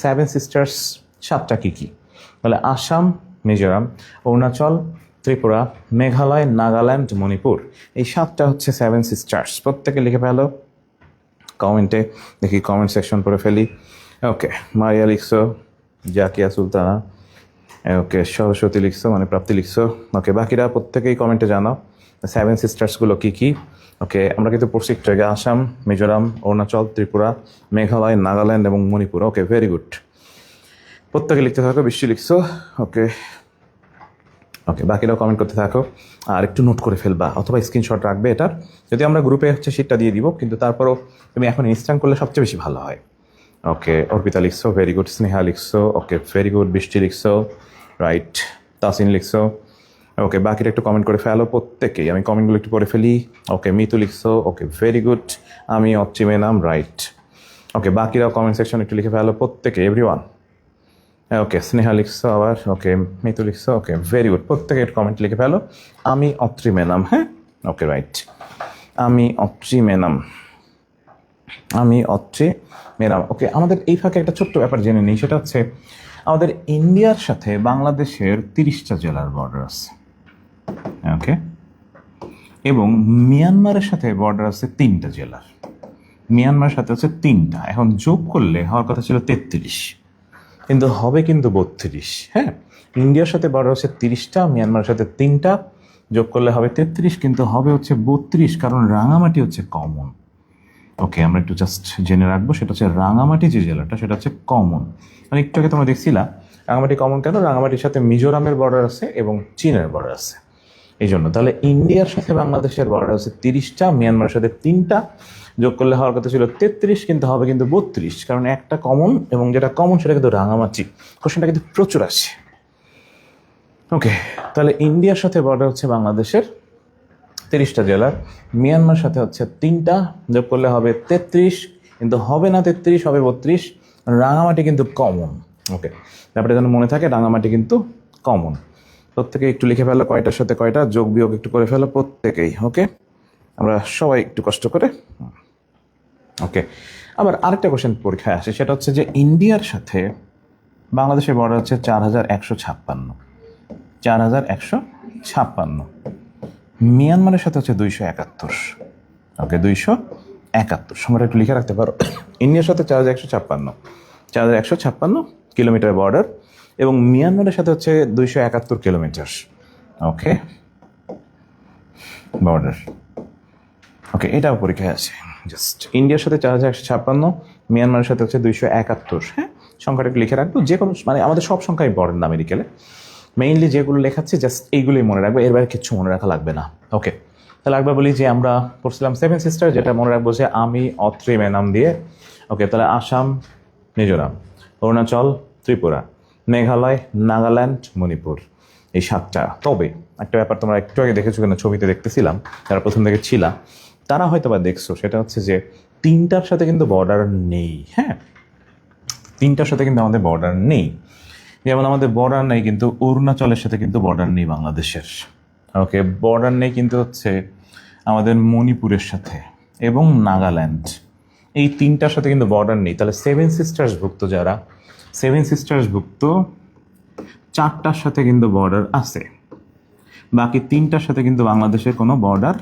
সেভেন সিস্টার্স সাতটা কী কী। তাহলে আসাম, মিজোরাম, অরুণাচল, ত্রিপুরা, মেঘালয়, নাগাল্যান্ড, মণিপুর, এই সাতটা হচ্ছে সেভেন সিস্টার্স। প্রত্যেকে লিখে ফেলো কমেন্টে, দেখি কমেন্ট সেকশন করে ফেলি। ওকে, মারিয়া লিখছো, জাকিয়া সুলতানা, ওকে, সরস্বতী লিখছো, মানে প্রাপ্তি লিখছো। ওকে, বাকিরা প্রত্যেকেই কমেন্টে জানাও সেভেন সিস্টার্সগুলো কী কী। ওকে, আমরা কিন্তু পড়ছি একটু আগে আসাম, মিজোরাম, অরুণাচল, ত্রিপুরা, মেঘালয়, নাগাল্যান্ড এবং মণিপুর। ওকে, ভেরি গুড, প্রত্যেকে লিখতে থাকো। বৃষ্টি লিখছো। ওকে ওকে, বাকিরাও কমেন্ট করতে থাকো, আর একটু নোট করে ফেলবা অথবা স্ক্রিনশট রাখবে এটার। যদি আমরা গ্রুপে হচ্ছে শীটটা দিয়ে দিব, কিন্তু তারপরও তুমি এখন ইনস্ট্যান্ট করলে সবচেয়ে বেশি ভালো হয়। ওকে, অর্পিতা লিখছো, ভেরি গুড। স্নেহা লিখছো, ওকে ভেরি গুড। বৃষ্টি লিখছো, রাইট। তাসিন লিখছো। ওকে, বাকিটা একটু কমেন্ট করে ফেলো প্রত্যেকেই, আমি কমেন্টগুলো একটু পড়ে ফেলি। ওকে, মিতু লিখছো, ওকে ভেরি গুড। আমি অচ্চিমে নাম, রাইট। ওকে, বাকিরাও কমেন্ট সেকশন একটু লিখে ফেলো প্রত্যেকে, এভরিওয়ান। ওকে, স্নেহা লিখছো আবার, ওকে মিতু লিখছো, ওকে ভেরি গুড। প্রত্যেকে একটু কমেন্ট লিখে ফেলো আমি অত্রি মেনাম। হ্যাঁ, ওকে রাইট, আমি অত্রি মেনাম, আমি অত্রি মেনাম। ওকে, আমাদের এই ফাঁকে একটা ছোট্ট ব্যাপার জেনে নিই, সেটা হচ্ছে আমাদের ইন্ডিয়ার সাথে বাংলাদেশের 30টা জেলার বর্ডার আছে। ওকে, এবং মিয়ানমারের সাথে বর্ডার আছে 3টা জেলার। মিয়ানমারের সাথে হচ্ছে 3টা, এখন যোগ করলে হওয়ার কথা ছিল 33, কিন্তু হবে কিন্তু 32। হ্যাঁ, ইন্ডিয়ার সাথে বর্ডার হচ্ছে 30টা, মিয়ানমারের সাথে 3টা, যোগ করলে হবে 33, কিন্তু হবে হচ্ছে 32, কারণ রাঙামাটি হচ্ছে কমন। ওকে, আমরা একটু জাস্ট জেনে রাখবো, সেটা হচ্ছে রাঙামাটি যে জেলাটা সেটা হচ্ছে কমন। মানে একটু আগে তোমরা দেখছিলা রাঙামাটি কমন কেন, রাঙামাটির সাথে মিজোরামের বর্ডার আছে এবং চীনের বর্ডার আছে, এই জন্য। তাহলে ইন্ডিয়ার সাথে বাংলাদেশের বর্ডার হচ্ছে 30টা, মিয়ানমারের সাথে 3টা, যোগ করলে হওয়ার কথা ছিল 33, কিন্তু হবে কিন্তু 32, কারণ একটা কমন, এবং যেটা কমন সেটা কিন্তু রাঙামাটি। কোশ্চেনটা কিন্তু প্রচুর আসে। ওকে, তাহলে ইন্ডিয়ার সাথে বর্ডার হচ্ছে বাংলাদেশের 30টা জেলার, মিয়ানমার সাথে হচ্ছে 3টা, যোগ করলে হবে 33, কিন্তু হবে না 33, হবে 32। রাঙামাটি কিন্তু কমন। ওকে, তারপরে যেন মনে থাকে রাঙামাটি কিন্তু কমন। প্রত্যেকে একটু লিখে ফেলো কয়টার সাথে কয়টা, যোগ বিয়োগ একটু করে ফেলো প্রত্যেকেই। ওকে, আমরা সবাই একটু কষ্ট করে। ওকে, আবার আরেকটা কোশ্চেন পরীক্ষায় আসে, সেটা হচ্ছে যে ইন্ডিয়ার সাথে বাংলাদেশের বর্ডার হচ্ছে 4156, 4156। মিয়ানমারের সাথে হচ্ছে 271। ওকে, 271 সংখ্যাটা একটু লিখে রাখতে পারো। ইন্ডিয়ার সাথে 4156, 4156 কিলোমিটার বর্ডার, এবং মিয়ানমারের সাথে হচ্ছে 271 কিলোমিটার। ওকে, বর্ডার। ওকে, এটাও পরীক্ষায় আছে। জাস্ট ইন্ডিয়ার সাথে 4156, মিয়ানমারের সাথে হচ্ছে 271। হ্যাঁ, সংখ্যাটা একটু লিখে রাখবো। যে কোনো, মানে আমাদের সব সংখ্যাই বর্ডার না মেডিকেলে, মেইনলি যেগুলো লেখাচ্ছি জাস্ট এইগুলোই মনে রাখবো, এর বাইরে কিচ্ছু মনে রাখা লাগবে না। ওকে, তাহলে একবার বলি যে আমরা পড়ছিলাম সেভেন সিস্টার, যেটা মনে রাখবো যে আমি অত্রি মেনাম দিয়ে। ওকে, তাহলে আসাম, মিজোরাম, অরুণাচল, ত্রিপুরা, মেঘালয়, নাগাল্যান্ড, মণিপুর, এই 7টা। তবে একটা ব্যাপার তোমরা একটু আগে দেখেছো কিনা, ছবিতে দেখতেছিলাম, যারা প্রথম থেকে ছিলা তারা হয়তো বা দেখছো, সেটা হচ্ছে যে 3টার সাথে কিন্তু বর্ডার নেই। হ্যাঁ, 3টার সাথে কিন্তু আমাদের বর্ডার নেই। যেমন আমাদের বর্ডার নেই কিন্তু অরুণাচলের সাথে কিন্তু বর্ডার নেই বাংলাদেশের। ওকে, বর্ডার নেই কিন্তু হচ্ছে আমাদের মণিপুরের সাথে এবং নাগাল্যান্ড, এই 3টার সাথে কিন্তু বর্ডার নেই। তাহলে সেভেন সিস্টার্স ভুক্ত যারা, সেভেন সিস্টার্স ভুক্ত 4টার সাথে কিন্তু বর্ডার আছে, বাকি 3টার সাথে কিন্তু বাংলাদেশের কোনো বর্ডার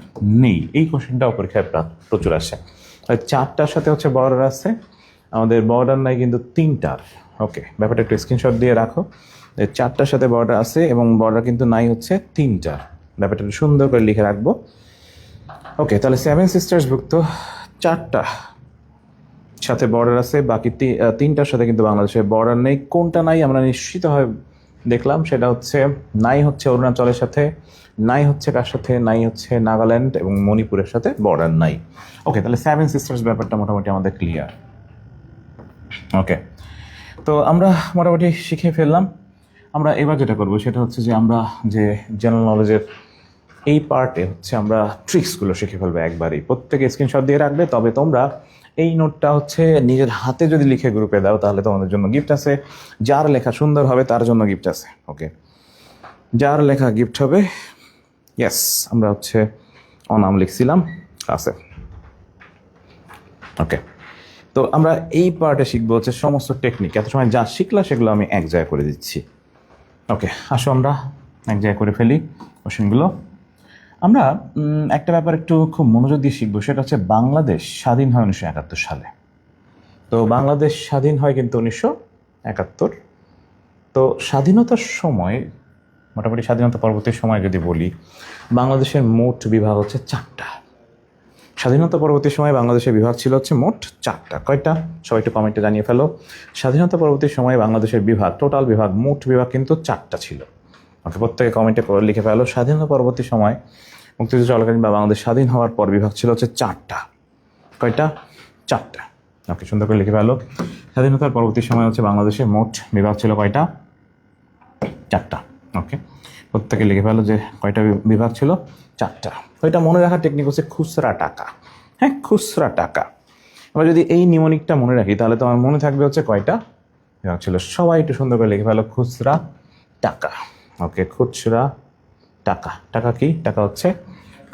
নেই। এই কোশ্চেনটাও পরীক্ষায় প্রচুর আসে। 4টার সাথে হচ্ছে বর্ডার আছে, আমাদের বর্ডার নাই কিন্তু 3টার। ওকে, ব্যাপারটা একটু স্ক্রিনশট দিয়ে রাখো। 4টার সাথে বর্ডার আছে এবং বর্ডার কিন্তু নাই হচ্ছে 3টার। ব্যাপারটা একটু সুন্দর করে লিখে রাখবো। ওকে, তাহলে 7 সিস্টার্স ভুক্ত 4টা সাথে বর্ডার আছে, বাকি 3টার সাথে কিন্তু বাংলাদেশের বর্ডার নেই। কোনটা নাই আমরা নিশ্চিতভাবে দেখলাম, সেটা হচ্ছে নাই হচ্ছে অরুণাচলের সাথে, নাই হচ্ছে কার সাথে, নাই হচ্ছে নাগাল্যান্ড এবং মণিপুরের সাথে বর্ডার নাই। ওকে, তাহলে 7 সিস্টার্স ব্যাপারটা মোটামুটি আমাদের ক্লিয়ার। ওকে, তো আমরা মোটামুটি শিখে ফেললাম। আমরা এবার যেটা করবো সেটা হচ্ছে যে আমরা যে জেনারেল নলেজের এই পার্টে হচ্ছে আমরা ট্রিক্সগুলো শিখে ফেলবো একবারই। প্রত্যেকে স্ক্রিনশট দিয়ে রাখবে, তবে তোমরা এই নোটটা হচ্ছে নিজের হাতে যদি লিখে গ্রুপে দাও তাহলে তোমাদের জন্য গিফট আছে। যার লেখা সুন্দর হবে তার জন্য গিফট আছে। ওকে, যার লেখা গিফট হবে। ইয়েস, আমরা হচ্ছে অনাম লিখছিলাম ক্লাসে। ওকে, তো আমরা এই পার্টে শিখবো হচ্ছে সমস্ত টেকনিক। এত সময় যা শিখলা সেগুলো আমি এক জায়গায় করে দিচ্ছি। ওকে, আসো আমরা এক জায়গায় করে ফেলি কোশ্চেনগুলো। আমরা একটা ব্যাপার একটু খুব মনোযোগ দিয়ে শিখবো, সেটা হচ্ছে বাংলাদেশ স্বাধীন হয় 1971 সালে। তো বাংলাদেশ স্বাধীন হয় কিন্তু 1971। তো স্বাধীনতার সময়, মোটামুটি স্বাধীনতা পরবর্তী সময় যদি বলি, বাংলাদেশের মোট বিভাগ হচ্ছে 4টা। স্বাধীনতা পরবর্তী সময় বাংলাদেশের বিভাগ ছিল হচ্ছে মোট 4টা। কয়টা? সবাই একটু কমেন্টে জানিয়ে ফেলো। স্বাধীনতা পরবর্তী সময়ে বাংলাদেশের বিভাগ, টোটাল বিভাগ, মোট বিভাগ কিন্তু 4টা ছিল। ওকে, প্রত্যেকে কমেন্টে লিখে ফেলো। স্বাধীনতা পরবর্তী সময় মুক্তিযুদ্ধ চলাকালীন বা বাংলাদেশ স্বাধীন হওয়ার পর বিভাগ ছিল হচ্ছে 4টা। কয়টা? 4টা। ওকে, সুন্দর করে লিখে ফেলো। স্বাধীনতার পরবর্তী সময় হচ্ছে বাংলাদেশের মোট বিভাগ ছিল কয়টা? 4টা। ওকে, প্রত্যেকে লিখে ফেলো যে কয়টা বিভাগ ছিল? 4টা। তো এটা মনে রাখার টেকনিক হচ্ছে খুচরা টাকা। হ্যাঁ, খুচরা টাকা। আমরা যদি এই নিমোনিকটা মনে রাখি তাহলে তোমার মনে থাকবে হচ্ছে কয়টা বিভাগ ছিল। সবাই একটু সুন্দর করে লিখে ফেলো, খুচরা টাকা। ওকে, খুচরা টাকা। টাকা কি? টাকা হচ্ছে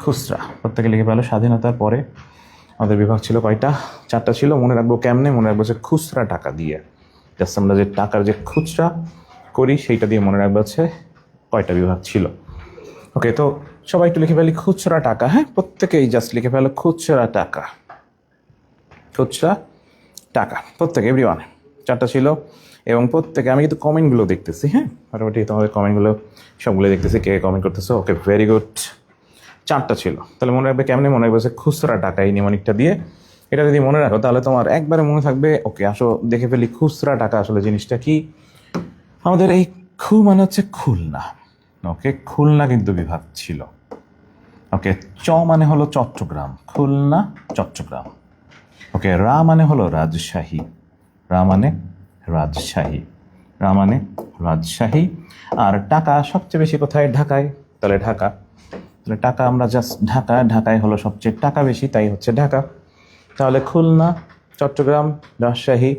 খুচরা। প্রত্যেকে লিখে ফেলো। স্বাধীনতার পরে আমাদের বিভাগ ছিল কয়টা? 4টা ছিল। মনে রাখবো কেমনে? মনে রাখবো হচ্ছে খুচরা টাকা দিয়ে। জাস্ট আমরা যে টাকার যে খুচরা করি সেইটা দিয়ে মনে রাখবো হচ্ছে কয়টা বিভাগ ছিল। ওকে, তো সবাই একটু লিখে ফেলি খুচরা টাকা। হ্যাঁ, প্রত্যেকেই জাস্ট লিখে ফেলো খুচরা টাকা। খুচরা টাকা প্রত্যেকে, এভরিওয়ান। 4টা ছিল এবং প্রত্যেকে, আমি কিন্তু কমেন্টগুলো দেখতেছি। হ্যাঁ, মোটামুটি তোমাদের কমেন্টগুলো সবগুলো দেখতেছি, কে কমেন্ট করতেছো। ওকে, ভেরি গুড। 4টা ছিল। তাহলে মনে রাখবে কেমনে? মনে রাখবে হচ্ছে খুচরা টাকা, এই নিমোনিকটা দিয়ে। এটা যদি মনে রাখো তাহলে তোমার একবারে মনে থাকবে। ওকে, আসো দেখে ফেলি খুচরা টাকা আসলে জিনিসটা কি। আমাদের এই মানে হচ্ছে খুলনা। ওকে, খুলনা কিন্তু বিভাগ ছিল। ওকে, মানে হলো চট্টগ্রাম, খুলনা চট্টগ্রাম। ওকে, মানে হলো রাজশাহী, মানে রাজশাহী, মানে রাজশাহী। আর টাকা সবচেয়ে বেশি কোথায়? ঢাকায়। তাহলে ঢাকা। তাহলে টাকা আমরা জাস্ট ঢাকায় হলো সবচেয়ে টাকা বেশি, তাই হচ্ছে ঢাকা। তাহলে খুলনা, চট্টগ্রাম, রাজশাহী,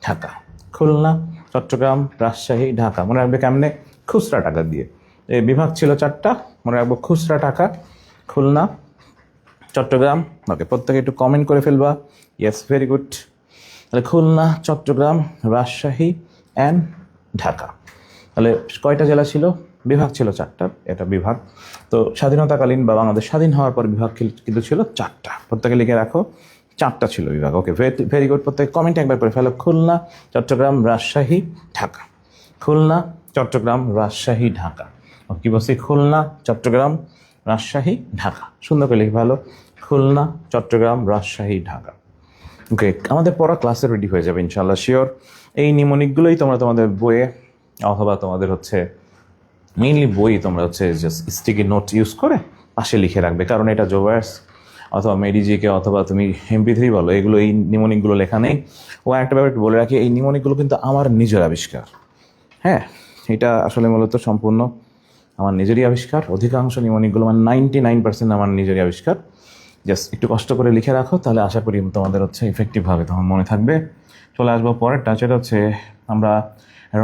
ঢাকা। খুলনা, চট্টগ্রাম, রাজশাহী, ঢাকা। মনে রাখবে কেমনে? খুচরা টাকা দিয়ে। এই বিভাগ ছিল 4টা, মনে রাখবো খুচরা টাকা, খুলনা, চট্টগ্রাম। ওকে, প্রত্যেকে একটু কমেন্ট করে ফেলবা। Yes, very good. তাহলে খুলনা, চট্টগ্রাম, রাজশাহী অ্যান্ড ঢাকা। তাহলে কয়টা জেলা ছিল? বিভাগ ছিল 4টা, এটা বিভাগ। তো স্বাধীনতাকালীন বা বাংলাদেশ স্বাধীন হওয়ার পর বিভাগ কিন্তু ছিল 4টা। প্রত্যেকে লিখে রাখো 4টা ছিল বিভাগ। ওকে, ভেরি গুড। প্রত্যেকে কমেন্ট একবার করে ফেলো, খুলনা, চট্টগ্রাম, রাজশাহী, ঢাকা। খুলনা, চট্টগ্রাম, রাজশাহী, ঢাকা। কি বলছি? খুলনা, চট্টগ্রাম, রাজশাহী, ঢাকা। সুন্দর করে লিখে ফেলো, খুলনা, চট্টগ্রাম, রাজশাহী, ঢাকা। ওকে, আমাদের পড়া ক্লাসে রেডি হয়ে যাবে ইনশাল্লাহ, শিওর। এই নিমোনিকগুলোই তোমরা তোমাদের বইয়ে অথবা তোমাদের হচ্ছে মেইনলি বই তোমরা হচ্ছে জাস্ট স্টিকি নোট ইউজ করে পাশে লিখে রাখবে, কারণ এটা জোভার্স অথবা মেডিজিকে অথবা তুমি MP3 বলো, এগুলো এই নিমোনিকগুলো লেখা নেই। ও একটা ব্যাপার একটু বলে রাখি, এই নিমোনিকগুলো কিন্তু আমার নিজের আবিষ্কার। হ্যাঁ, এটা আসলে মূলত সম্পূর্ণ আমার নিজেরই আবিষ্কার। অধিকাংশ নিমোনিকগুলো, মানে 99% আমার নিজেরই আবিষ্কার। জাস্ট একটু কষ্ট করে লিখে রাখো, তাহলে আশা করি তোমাদের হচ্ছে ইফেক্টিভভাবে তখন মনে থাকবে। চলে আসবো পরেরটা, সেটা হচ্ছে আমরা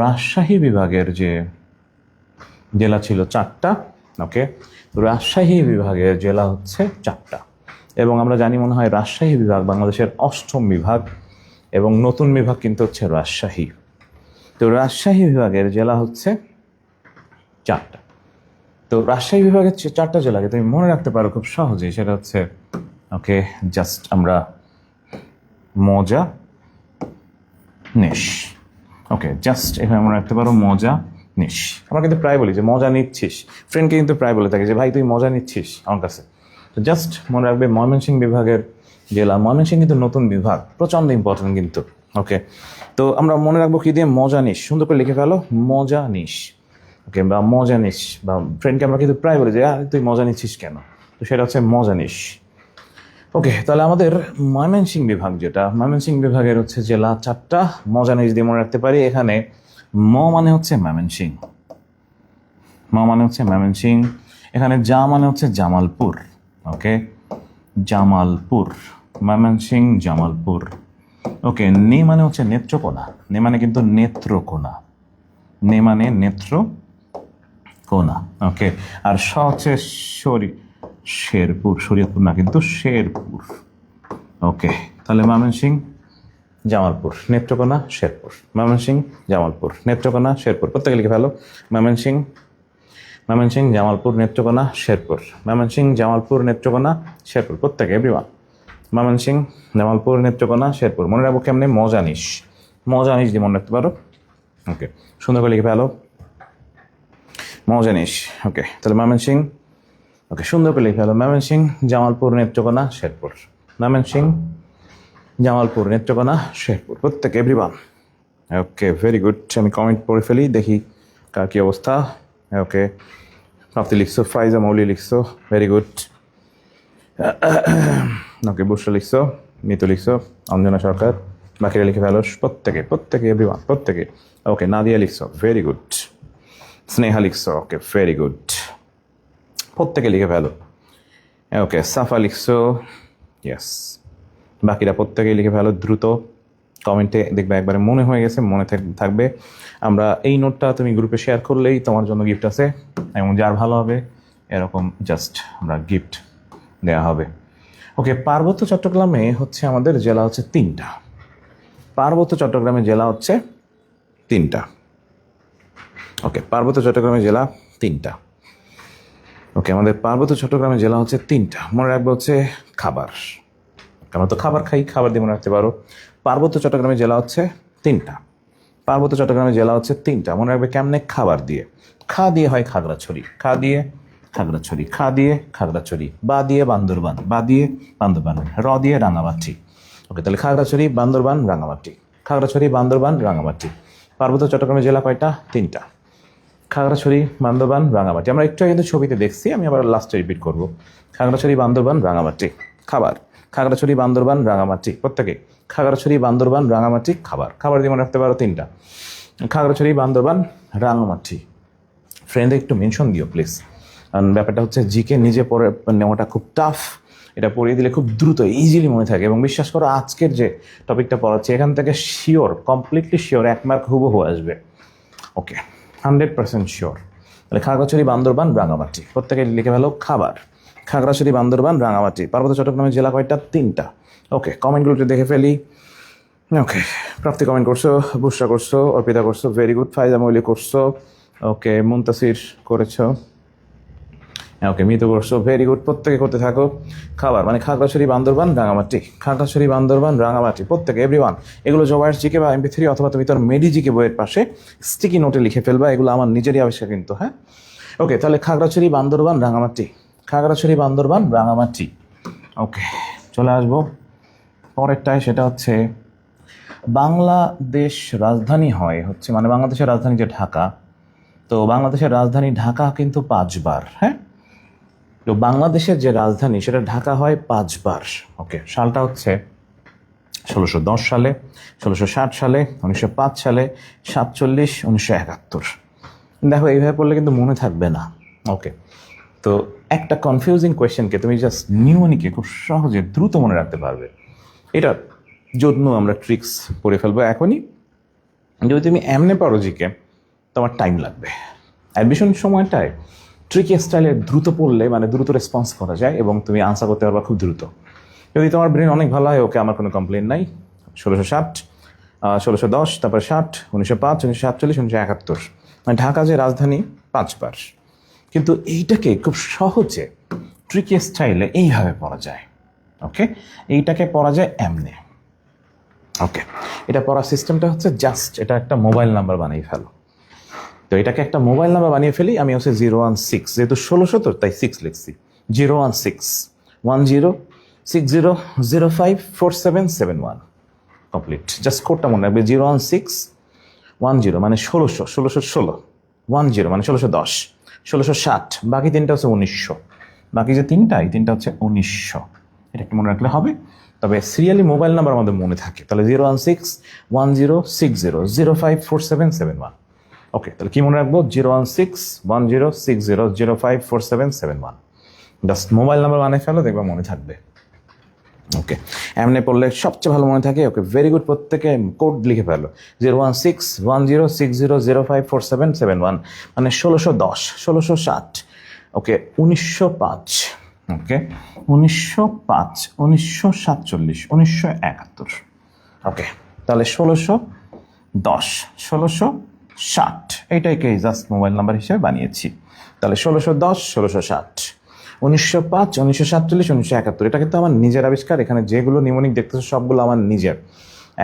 রাজশাহী বিভাগের যে জেলা ছিল 4টা। ওকে, রাজশাহী বিভাগের জেলা হচ্ছে 4টা এবং আমরা জানি মনে হয় রাজশাহী বিভাগ বাংলাদেশের 8ম বিভাগ এবং নতুন বিভাগ কিন্তু হচ্ছে রাজশাহী। তো রাজশাহী বিভাগের জেলা হচ্ছে 4টা। তো রাজশাহী বিভাগের 4টা জেলাকে তুমি মনে রাখতে পারো খুব সহজেই, সেটা হচ্ছে ওকে জাস্ট আমরা মজা নিস। ওকে জাস্ট এখানে মনে রাখতে পারো মজা নিস। আমরা কিন্তু প্রায় বলি যে মজা নিচ্ছিস, ফ্রেন্ডকে কিন্তু প্রায় বলে থাকি যে ভাই তুই মজা নিচ্ছিস আমার কাছে। তো জাস্ট মনে রাখবে ময়মনসিংহ বিভাগের জেলা, ময়মনসিংহ কিন্তু নতুন বিভাগ, প্রচণ্ড ইম্পর্টেন্ট কিন্তু। ওকে, তো আমরা মনে রাখবো কি দিয়ে, মজা নিস, সুন্দর করে লিখে ফেলো মজা নিস। ওকে, বা মজা নিস, বা ফ্রেন্ডকে আমরা কিন্তু প্রায় বলি যে তুই মজা নিচ্ছিস কেন, তো সেটা হচ্ছে মজা নিস। ওকে, তাহলে আমাদের ময়মনসিংহ বিভাগ, যেটা ময়মনসিংহ বিভাগের হচ্ছে জেলা 4টা, মজা নিস দিয়ে মনে রাখতে পারি। এখানে ম মানে হচ্ছে ময়মনসিংহ, ম মানে হচ্ছে ময়মনসিংহ। এখানে যা মানে হচ্ছে জামালপুর। ওকে, জামালপুর, ময়মনসিংহ জামালপুর। ওকে, নে মানে হচ্ছে নেত্রকোনা, নে মানে কিন্তু নেত্রকোনা, নে মানে নেত্রকোনা। ওকে, আর স হচ্ছে শেরপুর, শরীয়তপুর না কিন্তু শেরপুর। ওকে, তাহলে ময়মনসিংহ জামালপুর নেত্রকোনা শেরপুর, ময়মনসিংহ জামালপুর নেত্রকোনা শেরপুর, প্রত্যেকে লিখে ফেলো ময়মনসিংহ জামালপুর নেত্রকোনা শেরপুর, ময়মনসিংহ জামালপুর নেত্রকোনা শেরপুর, প্রত্যেকে এভরিওয়ান ময়মনসিংহ জামালপুর নেত্রকোনা শেরপুর। মনে রাখবো কেমনে, মজা নিস, মজা নিস দিয়ে মনে রাখতে পারো। ওকে, সুন্দর করে লিখে ফেলো মজা নিস। ওকে, তাহলে ময়মনসিংহ, ওকে সুন্দর করে লিখে ফেলো ময়মনসিংহ জামালপুর নেত্রকোনা শেরপুর, ময়মনসিংহ জামালপুর নেত্রকোনা শেরপুর, প্রত্যেক এভরিওয়ান। ওকে, ভেরি গুড। আমি কমেন্ট পড়ে ফেলি, দেখি কার কী অবস্থা। ওকে, প্রাপ্তি লিখছো, ফাইজা মৌলি লিখছো, ভেরি গুড। ওকে, বুসরা লিখছো, মিতু লিখছো, অঞ্জনা সরকার, বাকিরা লিখে ফেলো প্রত্যেকে এভরিওয়ান, প্রত্যেকে। ওকে, নাদিয়া লিখছো, ভেরি গুড। স্নেহা লিখছো, ওকে ভেরি গুড, প্রত্যেকে লিখে ফেলো। ওকে, সাফা লিখছো, ইয়েস। বাকিরা প্রত্যেকেই লিখে ফেলো দ্রুত, কমেন্টে দেখবে একবারে মনে হয়ে গেছে, মনে থাকবে। আমরা এই নোটটা তুমি গ্রুপে শেয়ার করলেই তোমার জন্য গিফট আছে, এবং যার ভালো হবে এরকম জাস্ট আমরা গিফট দেওয়া হবে। ওকে, পার্বত্য চট্টগ্রামে হচ্ছে আমাদের জেলা হচ্ছে 3টা, পার্বত্য চট্টগ্রামের জেলা হচ্ছে 3টা। ওকে, পার্বত্য চট্টগ্রামের জেলা 3টা। ওকে, আমাদের পার্বত্য চট্টগ্রামের জেলা হচ্ছে 3টা। মনে রাখবো হচ্ছে খাবার, আমরা তো খাবার খাই, খাবার দিয়ে মনে রাখতে পারো। পার্বত্য চট্টগ্রামের জেলা হচ্ছে 3টা, পার্বত্য চট্টগ্রামের জেলা হচ্ছে 3টা। মনে রাখবে কেমনে, খাবার দিয়ে, খা দিয়ে হয় খাগড়াছড়ি, খা দিয়ে খাগড়াছড়ি, খা দিয়ে খাগড়াছড়ি, বা দিয়ে বান্দরবান, বা দিয়ে বান্দরবান, র দিয়ে রাঙামাটি। ওকে, তাহলে খাগড়াছড়ি বান্দরবান রাঙামাটি, খাগড়াছড়ি বান্দরবান রাঙামাটি। পার্বত্য চট্টগ্রামের জেলা কয়টা, 3টা, খাগড়াছড়ি বান্দরবান রাঙামাটি। আমরা একটু কিন্তু ছবিতে দেখছি, আমি আবার লাস্টে রিপিট করবো। খাগড়াছড়ি বান্দরবান রাঙামাটি খাবার, খাগড়াছড়ি বান্দরবান রাঙামাটি, প্রত্যেকে খাগড়াছড়ি বান্দরবান রাঙামাটি খাবার, খাবার দিয়ে মনে রাখতে পারো 3টা, খাগড়াছড়ি বান্দরবান রাঙামাটি। ফ্রেন্ডে একটু মেনশন দিও প্লিজ, কারণ ব্যাপারটা হচ্ছে জিকে নিজে পড়ে নেওয়াটা খুব টাফ, এটা পড়িয়ে দিলে খুব দ্রুত ইজিলি মনে থাকে। এবং বিশ্বাস করো আজকের যে টপিকটা পড়াচ্ছি এখান থেকে শিওর, কমপ্লিটলি শিওর 1 মার্ক হুবহু আসবে। ওকে, 100% শিওর। তাহলে খাগড়াছড়ি বান্দরবান রাঙামাটি, প্রত্যেকে লিখে ফেলো খাবার, খাগড়াছড়ি বান্দরবান রাঙামাটি। পার্বত্য চট্টগ্রামের জেলা কয়টা, 3টা। ওকে, কমেন্টগুলোতে দেখে ফেলি। ওকে, প্রাপ্তি কমেন্ট করছো, বুসরা করছো, অর্পিতা করছো, ভেরি গুড। ফাইজা মৌলি করছো, ওকে। মুনতাসির করেছো, ওকে। মিতু করছো, ভেরি গুড। প্রত্যেকে করতে থাকো। খাবার মানে খাগড়াছড়ি বান্দরবান রাঙামাটি, খাগড়াছড়ি বান্দরবান রাঙামাটি, প্রত্যেকে এভরিওয়ান। এগুলো জবাইয়ের জিকে বা MP3 অথবা তুমি তোর মেডি জিকে বইয়ের পাশে স্টিকি নোটে লিখে ফেলবা, এগুলো আমার নিজেরই আবিষ্কার কিন্তু, হ্যাঁ। ওকে, তাহলে খাগড়াছড়ি বান্দরবান রাঙামাটি, খাগড়াছড়ি বান্দরবান রাঙামাটি। ওকে, চলে আসবো পরেরটায়, সেটা হচ্ছে বাংলাদেশ রাজধানী হয় হচ্ছে, মানে বাংলাদেশের রাজধানী যে ঢাকা, তো বাংলাদেশের রাজধানী ঢাকা কিন্তু 5 বার, হ্যাঁ। তো বাংলাদেশের যে রাজধানী সেটা ঢাকা হয় 5 বার। ওকে, সালটা হচ্ছে 1610 সালে, 1660 সালে, 1905 সালে, 47, 1971। দেখো এইভাবে পড়লে কিন্তু মনে থাকবে না। ওকে, তো একটা কনফিউজিং কোয়েশ্চেনকে তুমি জাস্ট নিউমনিকে খুব সহজে দ্রুত মনে রাখতে পারবে, এটার জন্য আমরা ট্রিক্স পড়ে ফেলবো এখনই। যদি তুমি এমনে পারো জিকে, তোমার টাইম লাগবে। অ্যাডমিশন সময়টায় ট্রিকি স্টাইলে দ্রুত পড়লে মানে দ্রুত রেসপন্স করা যায় এবং তুমি আনসার করতে পারবা খুব দ্রুত। যদি তোমার ব্রেন অনেক ভালো হয়, ওকে, আমার কোনো কমপ্লেন নাই। 1660, 1610, তারপরে 60, 1905, 1947, 1971, মানে ঢাকা যে রাজধানী 5 বার। কিন্তু এইটাকে খুব সহজে ট্রিকি স্টাইলে এইভাবে পড়া যায়। ওকে, এইটাকে পড়া যায় এমনি। ওকে, এটা পড়ার সিস্টেমটা হচ্ছে জাস্ট এটা একটা মোবাইল নাম্বার বানিয়ে ফেলো। তো এটাকে একটা মোবাইল নাম্বার বানিয়ে ফেলি। আমি হচ্ছে 016, যেহেতু 1600 তো তাই 6 লিখছি। 0161060054771 কমপ্লিট। জাস্ট কোডটা মনে রাখবে, 01610 মানে 1600, 1616, 10 মানে 1610, 1660, বাকি তিনটা হচ্ছে 1900। বাকি যে তিনটা, এই তিনটা হচ্ছে 1900। এটা একটু মনে রাখলে হবে। তবে সিরিয়ালি মোবাইল নাম্বার আমাদের মনে থাকে, তাহলে 0161060054771। ওকে, তাহলে কি মনে রাখবো? 0161060054771। জাস্ট মোবাইল নাম্বার বানিয়ে ফেলো, দেখবে মনে থাকবে। ওকে, এমনি পড়লে সবচেয়ে ভালো মনে থাকে। ওকে, ভেরি গুড। প্রত্যেকে কোড লিখে ফেলো, 0161060054771 মানে 1610, 1660। ওকে, 1905। ওকে, 1905, 1947, 1971। ওকে, তাহলে 1610, 1660 এইটাকে জাস্ট মোবাইল নাম্বার হিসেবে বানিয়েছি। তাহলে 1610, 1660, 1905, 1947, 1971। এটা কিন্তু আমার নিজের আবিষ্কার। এখানে যেগুলো নিউমোনিক দেখতেছো সবগুলো আমার নিজের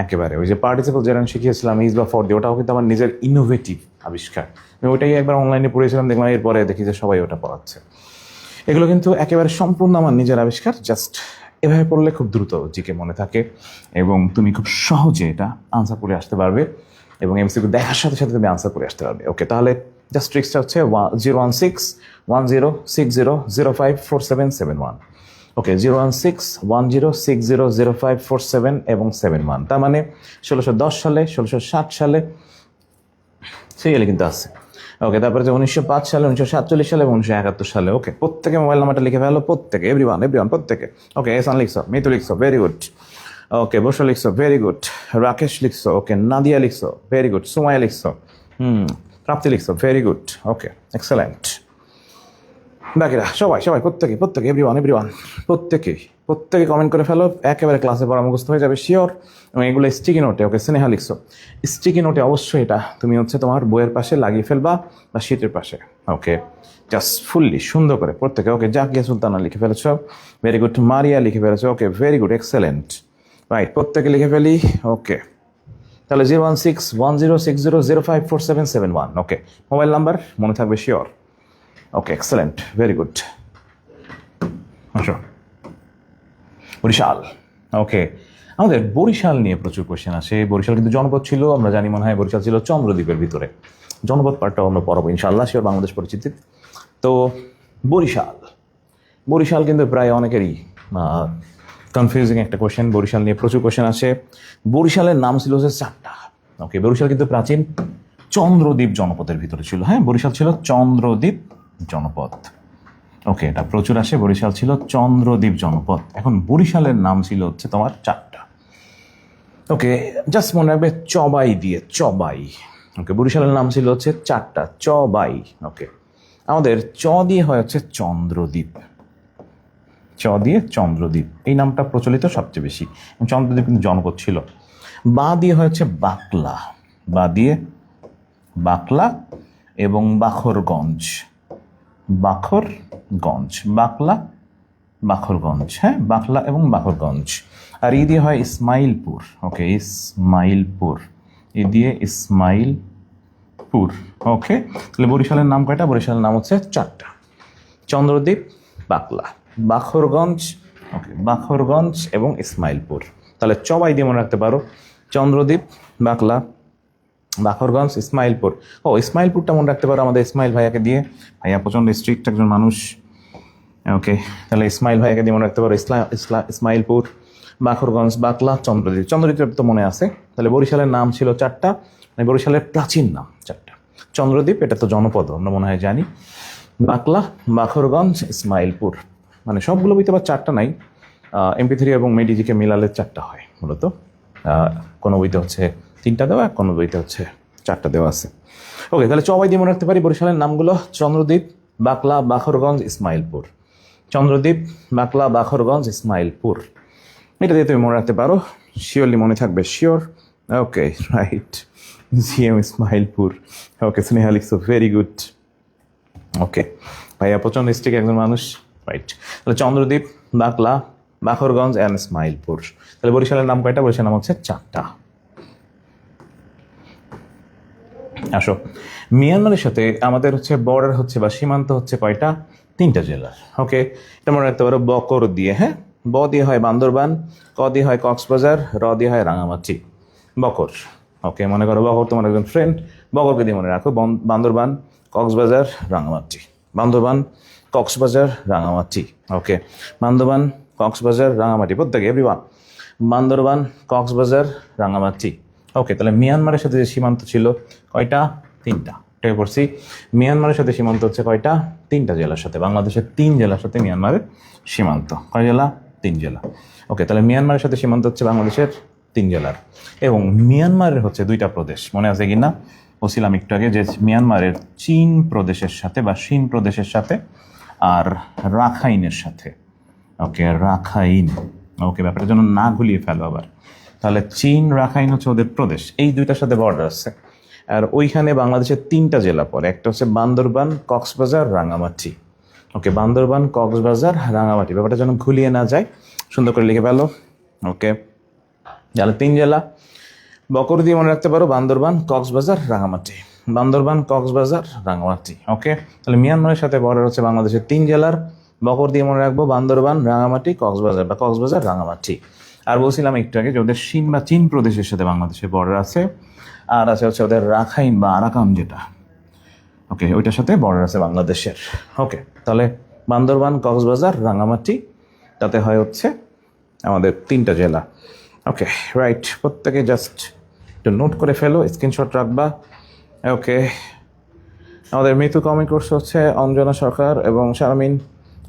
একেবারে। ওই যে পার্টিসিপল যেটা আমি শিখিয়েছিলাম, ইজ বা ফর দিয়ে, ওটাও কিন্তু আমার নিজের ইনোভেটিভ আবিষ্কার। আমি ওইটাই একবার অনলাইনে পড়েছিলাম, দেখলাম এরপরে দেখি যে সবাই ওটা পড়াচ্ছে। এগুলো কিন্তু একেবারে সম্পূর্ণ আমার নিজের আবিষ্কার। জাস্ট এভাবে পড়লে খুব দ্রুত জিকে মনে থাকে এবং তুমি খুব সহজে এটা আনসার করে আসতে পারবে এবং এমসিকিউ দেখার সাথে সাথে তুমি আনসার করে আসতে পারবে। ওকে, তাহলে জাস্ট ট্রিক্সটা হচ্ছে 0161060054771। ওকে, 01610600547 এবং 71। তার মানে 1610 সালে, 1660 সালে সিরিয়ালে কিন্তু আছে। ওকে, তারপরে যে 1905 সালে, 1947 সালে এবং 1971 সালে। ওকে, প্রত্যেকে মোবাইল নাম্বারটা লিখে ফেলো, প্রত্যেকে, এভরিওয়ান প্রত্যেকে। ওকে, এসান লিখছো, মিতু লিখছো, ভেরি গুড। ওকে, বসু লিখছো, ভেরি গুড। রাকেশ লিখছো, ওকে। নাদিয়া লিখছো, ভেরি গুড। সুমাইয়া লিখছো, প্রাপ্তি লিখছো, ভেরি গুড। ওকে, এক্সেলেন্ট। বাকিরা সবাই প্রত্যেকে এভরিওয়ান প্রত্যেকে কমেন্ট করে ফেলো, একেবারে ক্লাসে পড়া মুখস্থ হয়ে যাবে শিওর। এবং এগুলো স্টিকি নোটে, ওকে, স্নেহা লিখছো, স্টিকি নোটে অবশ্যই এটা তুমি হচ্ছে তোমার বইয়ের পাশে লাগিয়ে ফেলবা বা শীটের পাশে। ওকে, জাস্ট ফুললি সুন্দর করে প্রত্যেকে। ওকে, জাকিয়া সুলতানা লিখে ফেলেছো, ভেরি গুড। মারিয়া লিখে ফেলেছো, ওকে, ভেরি গুড, এক্সেলেন্ট। রাইট, প্রত্যেকে লিখে ফেলি। ওকে, তাহলে 0161060054771। ওকে, মোবাইল নাম্বার মনে থাকবে শিওর। ওকে, এক্সেলেন্ট, ভেরি গুড। আসো, বরিশাল। ওকে, আমাদের বরিশাল নিয়ে প্রচুর কোয়েশ্চেন আসে। বরিশাল কিন্তু জনপদ ছিল, আমরা জানি মনে হয় বরিশাল ছিল চন্দ্রদ্বীপের ভিতরে। জনপদ পার্টটা আমরা পড়াবো ইনশাআল্লাহ, শিওর বাংলাদেশ পরিচিতি। তো বরিশাল কিন্তু প্রায় অনেকেরই কনফিউজিং একটা কোয়েশ্চেন। বরিশাল নিয়ে প্রচুর কোয়েশ্চেন আসে। বরিশালের নাম ছিল হচ্ছে 4টা। ওকে, বরিশাল কিন্তু প্রাচীন চন্দ্রদ্বীপ জনপদের ভিতরে ছিল। হ্যাঁ, বরিশাল ছিল চন্দ্রদ্বীপ জনপদ। ওকে, এটা প্রচুর আসে। বরিশাল ছিল চন্দ্রদ্বীপ জনপদ। এখন বরিশালের নাম ছিল হচ্ছে তোমার 4টা। ওকে, জাস্ট মনে রাখবে চবাই দিয়ে, চবাই। ওকে, বরিশালের নাম ছিল হচ্ছে 4টা, চবাই। ওকে, আমাদের চ দিয়ে হয় হচ্ছে চন্দ্রদ্বীপ, চ দিয়ে চন্দ্রদ্বীপ, এই নামটা প্রচলিত সবচেয়ে বেশি। চন্দ্রদ্বীপ কিন্তু জনপদ ছিল। বা দিয়ে হয় হচ্ছে বাকলা, বা দিয়ে বাকলা এবং বাখরগঞ্জ, বাখরগঞ্জ। হ্যাঁ, বাকলা এবং বাখরগঞ্জ। আর ই দিয়ে হয় ইসমাইলপুর। ওকে, ইসমাইলপুর, ই দিয়ে ইসমাইলপুর। ওকে, তাহলে বরিশালের নাম কয়টা? বরিশালের নাম হচ্ছে 4টা, চন্দ্রদ্বীপ, বাকলা, বাখরগঞ্জ। ওকে, বাখরগঞ্জ এবং ইসমাইলপুর। তাহলে চবাই দিয়ে মনে রাখতে পারো, চন্দ্রদ্বীপ, বাকলা, বাখরগঞ্জ, ইসমাইলপুর। ও, ইসমাইলপুরটা মনে রাখতে পারো আমাদের ইসমাইল ভাইয়াকে দিয়ে। ভাইয়া প্রচণ্ড স্ট্রিক্ট একজন মানুষ। ওকে, তাহলে ইসমাইল ভাইয়াকে দিয়ে মনে রাখতে পারো ইসমাইলপুর, বাখরগঞ্জ, বাকলা, চন্দ্রদ্বীপ। চন্দ্রদ্বীপ তো মনে আছে। তাহলে বরিশালের নাম ছিল 4টা, মানে বরিশালের প্রাচীন নাম 4টা। চন্দ্রদ্বীপ, এটা তো জনপদ, আমরা মনে হয় জানি। বাকলা, বাখরগঞ্জ, ইসমাইলপুর, মানে সবগুলো বইতে আবার 4টা নাই। MP3 এবং মেডিজিকে মিলালে 4টা হয় মূলত। কোনো বইতে হচ্ছে 3টা দেওয়া, কোনো বইতে হচ্ছে 4টা দেওয়া আছে। ওকে, তাহলে চবাই দিয়ে মনে রাখতে পারি বরিশালের নামগুলো, চন্দ্রদ্বীপ, বাকলা, বাখরগঞ্জ, ইসমাইলপুর। চন্দ্রদ্বীপ, বাকলা, বাখরগঞ্জ, ইসমাইলপুর, এটা দিয়ে তুমি মনে রাখতে পারো, শিওরলি মনে থাকবে, শিওর। ওকে, রাইট, জিএম ইসমাইলপুর। ওকে, স্নেহা লিখছো, ভেরি গুড। ওকে, ভাইয়া প্রচন্ড স্ট্রিক একজন মানুষ, রাইট। তাহলে চন্দ্রদ্বীপ, বাকলা, বাখরগঞ্জ অ্যান্ড ইসমাইলপুর। তাহলে বরিশালের নাম কয়টা? বরিশালের নাম হচ্ছে 4টা। আসো, মিয়ানমারের সাথে আমাদের হচ্ছে বর্ডার হচ্ছে বা সীমান্ত হচ্ছে কয়টা? 3টা জেলার। ওকে, এটা মনে রাখতে পারো বকর দিয়ে, হ্যাঁ, ব দিয়ে হয় বান্দরবান, ক দিয়ে হয় কক্সবাজার, র দিয়ে হয় রাঙামাটি। বকর, ওকে, মনে করো বকর তোমার একজন ফ্রেন্ড, বকরকে দিয়ে মনে রাখো। বান্দরবান, কক্সবাজার, রাঙামাটি। বান্দরবান, কক্সবাজার, রাঙামাটি। ওকে, বান্দরবান, কক্সবাজার, রাঙামাটি, প্রত্যেকে এভরিওয়ান। বান্দরবান, কক্সবাজার, রাঙামাটি। ওকে, তাহলে মিয়ানমারের সাথে যে সীমান্ত ছিল কয়টা? 3টা। ঠিক করছি। মিয়ানমারের সাথে সীমান্ত হচ্ছে কয়টা? 3টা জেলার সাথে। বাংলাদেশের 3 জেলার সাথে মিয়ানমারের সীমান্ত। কয় জেলা? 3 জেলা। ওকে, তাহলে মিয়ানমারের সাথে সীমান্ত হচ্ছে বাংলাদেশের 3 জেলার, এবং মিয়ানমারের হচ্ছে 2টা প্রদেশ। মনে আছে কিনা বলছিলাম একটু আগে যে মিয়ানমারের চীন প্রদেশের সাথে বা শিন প্রদেশের সাথে আর রাখাইনের সাথে। ওকে, রাখাইন। ওকে, ব্যাপারটার জন্য না ভুলিয়ে ফেলো আবার। তাহলে চীন, রাখাইন হচ্ছে ওদের প্রদেশ, এই 2টার সাথে বর্ডার আছে। আর ওইখানে বাংলাদেশের 3টা জেলা পড়ে, একটা হচ্ছে বান্দরবান, কক্সবাজার, রাঙামাটি। ওকে, বান্দরবান, কক্সবাজার, রাঙামাটি, ব্যাপারটা যেন ঘুলিয়ে না যায়, সুন্দর করে লিখে ফেলো। ওকে, তাহলে 3 জেলা। বকর দিয়ে মনে রাখতে পারো বান্দরবান, কক্সবাজার, রাঙামাটি। বান্দরবান, কক্সবাজার, রাঙামাটি। ওকে, তাহলে মিয়ানমারের সাথে বর্ডার হচ্ছে বাংলাদেশের 3 জেলার। বকর দিয়ে মনে রাখবো বান্দরবান, রাঙামাটি, কক্সবাজার বা কক্সবাজার, রাঙামাটি। আর বলছিলাম একটু আগে যে ওদের চীন বা চীন প্রদেশের সাথে বাংলাদেশের বর্ডার আছে, আর আছে হচ্ছে ওদের রাখাইন বা আরাকান যেটা, ওকে, ওইটার সাথে বর্ডার আছে বাংলাদেশের। ওকে, তাহলে বান্দরবান, কক্সবাজার, রাঙামাটি, তাতে হয় হচ্ছে আমাদের 3টা জেলা। ওকে, রাইট, প্রত্যেকে জাস্ট একটু নোট করে ফেলো, স্ক্রিনশট রাখবা। ওকে, আমাদের মৃত্যু কমেন্ট করছে হচ্ছে অঞ্জনা সরকার এবং শারমিন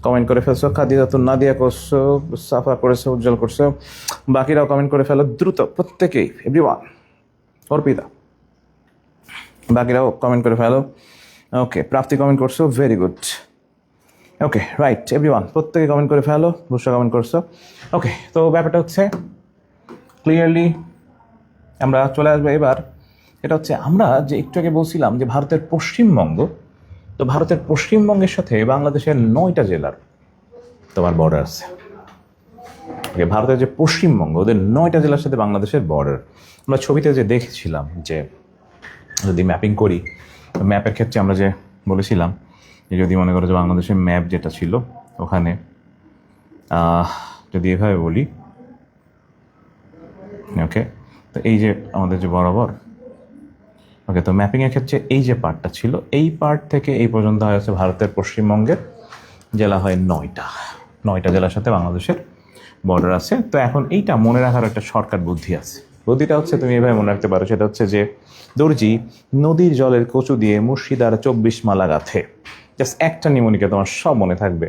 কমেন্ট করে ফেলছো, খাদিজাতুন নাদিয়া করছো, সাফা করেছো, উজ্জ্বল করছো, বাকিরাও কমেন্ট করে ফেলো দ্রুত, প্রত্যেকেই, এভরিওয়ান। অর্পিতা, বাকিরাও কমেন্ট করে ফেলো। ওকে, প্রাপ্তি কমেন্ট করছো, very good. Okay, right, everyone, প্রত্যেকে কমেন্ট করে ফেলো, বুসরা কমেন্ট করছো। ওকে, তো ব্যাপারটা হচ্ছে ক্লিয়ারলি আমরা চলে আসবো এবার। এটা হচ্ছে আমরা যে একটু আগে বলছিলাম যে ভারতের পশ্চিমবঙ্গ, তো ভারতের পশ্চিমবঙ্গের সাথে বাংলাদেশের 9টা জেলার তোমার বর্ডার আছে। ওকে, ভারতের যে পশ্চিমবঙ্গ, ওদের 9টা জেলার সাথে বাংলাদেশের বর্ডার। আমরা ছবিতে যে দেখেছিলাম যে যদি ম্যাপিং করি, ম্যাপের ক্ষেত্রে আমরা যে বলেছিলাম যে যদি মনে করো যে বাংলাদেশের ম্যাপ যেটা ছিল ওখানে যদি এভাবে বলি, ওকে, তো এই যে আমাদের যে বরাবর, ওকে, তো ম্যাপিংয়ের ক্ষেত্রে এই যে পার্টটা ছিল, এই পার্ট থেকে এই পর্যন্ত হয় হচ্ছে ভারতের পশ্চিমবঙ্গের জেলা হয় 9টা জেলার সাথে বাংলাদেশের বর্ডার আছে। তো এখন এইটা মনে রাখার একটা শর্টকাট বুদ্ধি আছে। বুদ্ধিটা হচ্ছে তুমি এভাবে মনে রাখতে পারো, সেটা হচ্ছে যে দর্জি নদীর জলের কচু দিয়ে মুর্শিদার 24 মালা গাথে। জাস্ট একটা নিমনিকে তোমার সব মনে থাকবে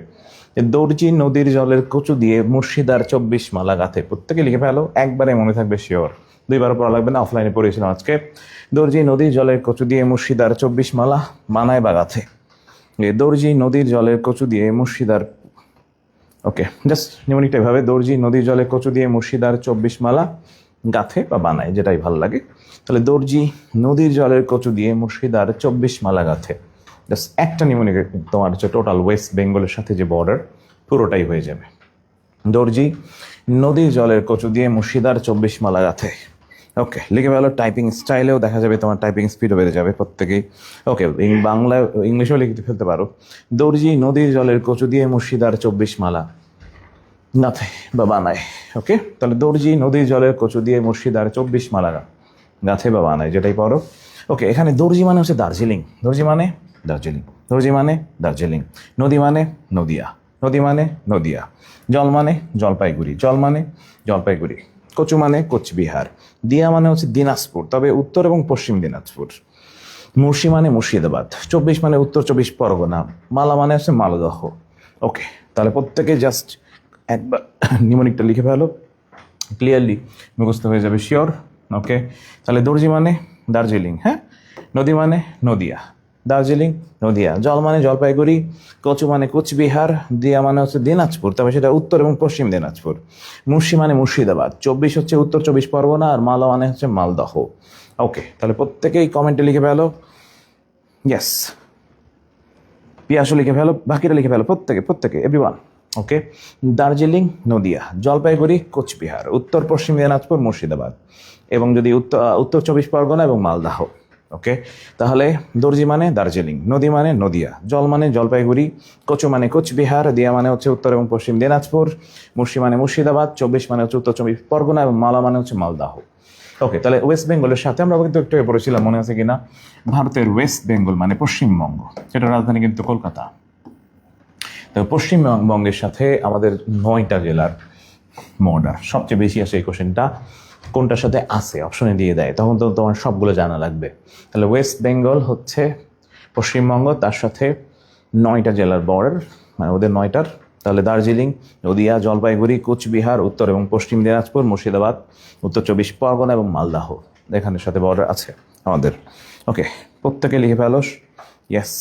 যে দর্জি নদীর জলের কচু দিয়ে মুর্শিদার 24 মালা গাথে। প্রত্যেকে লিখে ফেলো, একবারে মনে থাকবে শিওর, 2বার পড়া লাগবে না, অফলাইনে পড়েছিলাম আজকে। দর্জি নদীর জলের কচু দিয়ে মুর্শিদার 24 মালা বানায় বা গাথে। দর্জি নদীর জলের কচু দিয়ে মুর্শিদার, ওকে, জাস্ট নিমনিকটা এভাবে, দর্জি নদীর জলে কচু দিয়ে মুর্শিদার 24 মালা গাথে বা বানায়, যেটাই ভালো লাগে। তাহলে দর্জি নদীর জলের কচু দিয়ে মুর্শিদার 24 মালা গাথে। জাস্ট একটা নিমনিক তোমার হচ্ছে টোটাল ওয়েস্ট বেঙ্গলের সাথে যে বর্ডার পুরোটাই হয়ে যাবে। দর্জি নদীর জলের কচু দিয়ে মুর্শিদার 24 মালা গাথে। ওকে, লিখে ফেলো, টাইপিং স্টাইলেও দেখা যাবে, তোমার টাইপিং স্পিডও বেড়ে যাবে প্রত্যেকেই। ওকে, বাংলা ইংলিশেও লিখতে ফেলতে পারো, দর্জি নদীর জলের কচু দিয়ে মুর্শিদার 24 মালা গাথে বা বানায়। ওকে, তাহলে দর্জি নদীর জলের কচু দিয়ে মুর্শিদার 24 মালা গাথে বা বানায়, যেটাই পড়ো। ওকে, এখানে দর্জি মানে হচ্ছে দার্জিলিং, দর্জি মানে দার্জিলিং, দর্জি মানে দার্জিলিং। নদী মানে নদিয়া, নদী মানে নদিয়া। জল মানে জলপাইগুড়ি, জল মানে জলপাইগুড়ি। কচু মানে কোচবিহার। দিয়া মানে হচ্ছে দিনাজপুর, তবে উত্তর এবং পশ্চিম দিনাজপুর। মুর্শি মানে মুর্শিদাবাদ। 24 মানে উত্তর 24 পরগনা। মালা মানে হচ্ছে মালদহ। ওকে, তাহলে প্রত্যেকে জাস্ট একবার নিমনিকটা লিখে ফেলো, ক্লিয়ারলি মুখস্থ হয়ে যাবে শিওর। ওকে, তাহলে দর্জি মানে দার্জিলিং, হ্যাঁ, নদী মানে নদিয়া, দার্জিলিং, নদিয়া। জল মানে জলপাইগুড়ি, কচু মানে কোচবিহার, দিয়া মানে হচ্ছে দিনাজপুর, তবে সেটা উত্তর এবং পশ্চিম দিনাজপুর। মুর্শি মানে মুর্শিদাবাদ, 24 হচ্ছে উত্তর 24 পরগনা, আর মালা মানে হচ্ছে মালদহ। ওকে, তাহলে প্রত্যেকেই কমেন্টে লিখে ফেলো ইয়েস। পিয়াসও লিখে ফেলো, বাকিরা লিখে ফেলো, প্রত্যেকে এভরিওয়ান। ওকে, দার্জিলিং, নদিয়া, জলপাইগুড়ি, কোচবিহার, উত্তর পশ্চিম দিনাজপুর, মুর্শিদাবাদ, এবং যদি উত্তর 24 পরগনা এবং মালদাহ। ওকে, তাহলে দর্জি মানে দার্জিলিং, নদী মানে নদিয়া, জল মানে জলপাইগুড়ি, কোচো মানে কোচবিহার, দিয়া মানে হচ্ছে উত্তর এবং পশ্চিম দিনাজপুর, মুর্শি মানে মুর্শিদাবাদ, 24 মানে হচ্ছে উত্তর 24 পরগনা এবং মালা মানে হচ্ছে মালদাহ। ওকে, তাহলে ওয়েস্ট বেঙ্গলের সাথে আমরা কিন্তু একটু পড়েছিলাম, মনে আছে কিনা, ভারতের ওয়েস্ট বেঙ্গল মানে পশ্চিমবঙ্গ, সেটা রাজধানী কিন্তু কলকাতা। তো পশ্চিমবঙ্গের সাথে আমাদের 9টা জেলার বর্ডার, সবচেয়ে বেশি আসে এই কোশ্চেনটা কোনটার সাথে আছে অপশনে দিয়ে দেয়, তখন তো তোমার সবগুলো জানা লাগবে। তাহলে ওয়েস্ট বেঙ্গল হচ্ছে পশ্চিমবঙ্গ, তার সাথে 9টা জেলার বর্ডার, মানে ওদের 9টার। তাহলে দার্জিলিং, নদিয়া, জলপাইগুড়ি, কোচবিহার, উত্তর এবং পশ্চিম দিনাজপুর, মুর্শিদাবাদ, উত্তর 24 পরগনা এবং মালদাহ, এখানের সাথে বর্ডার আছে আমাদের। ওকে, প্রত্যেকে লিখে ফেলো, ইয়েস,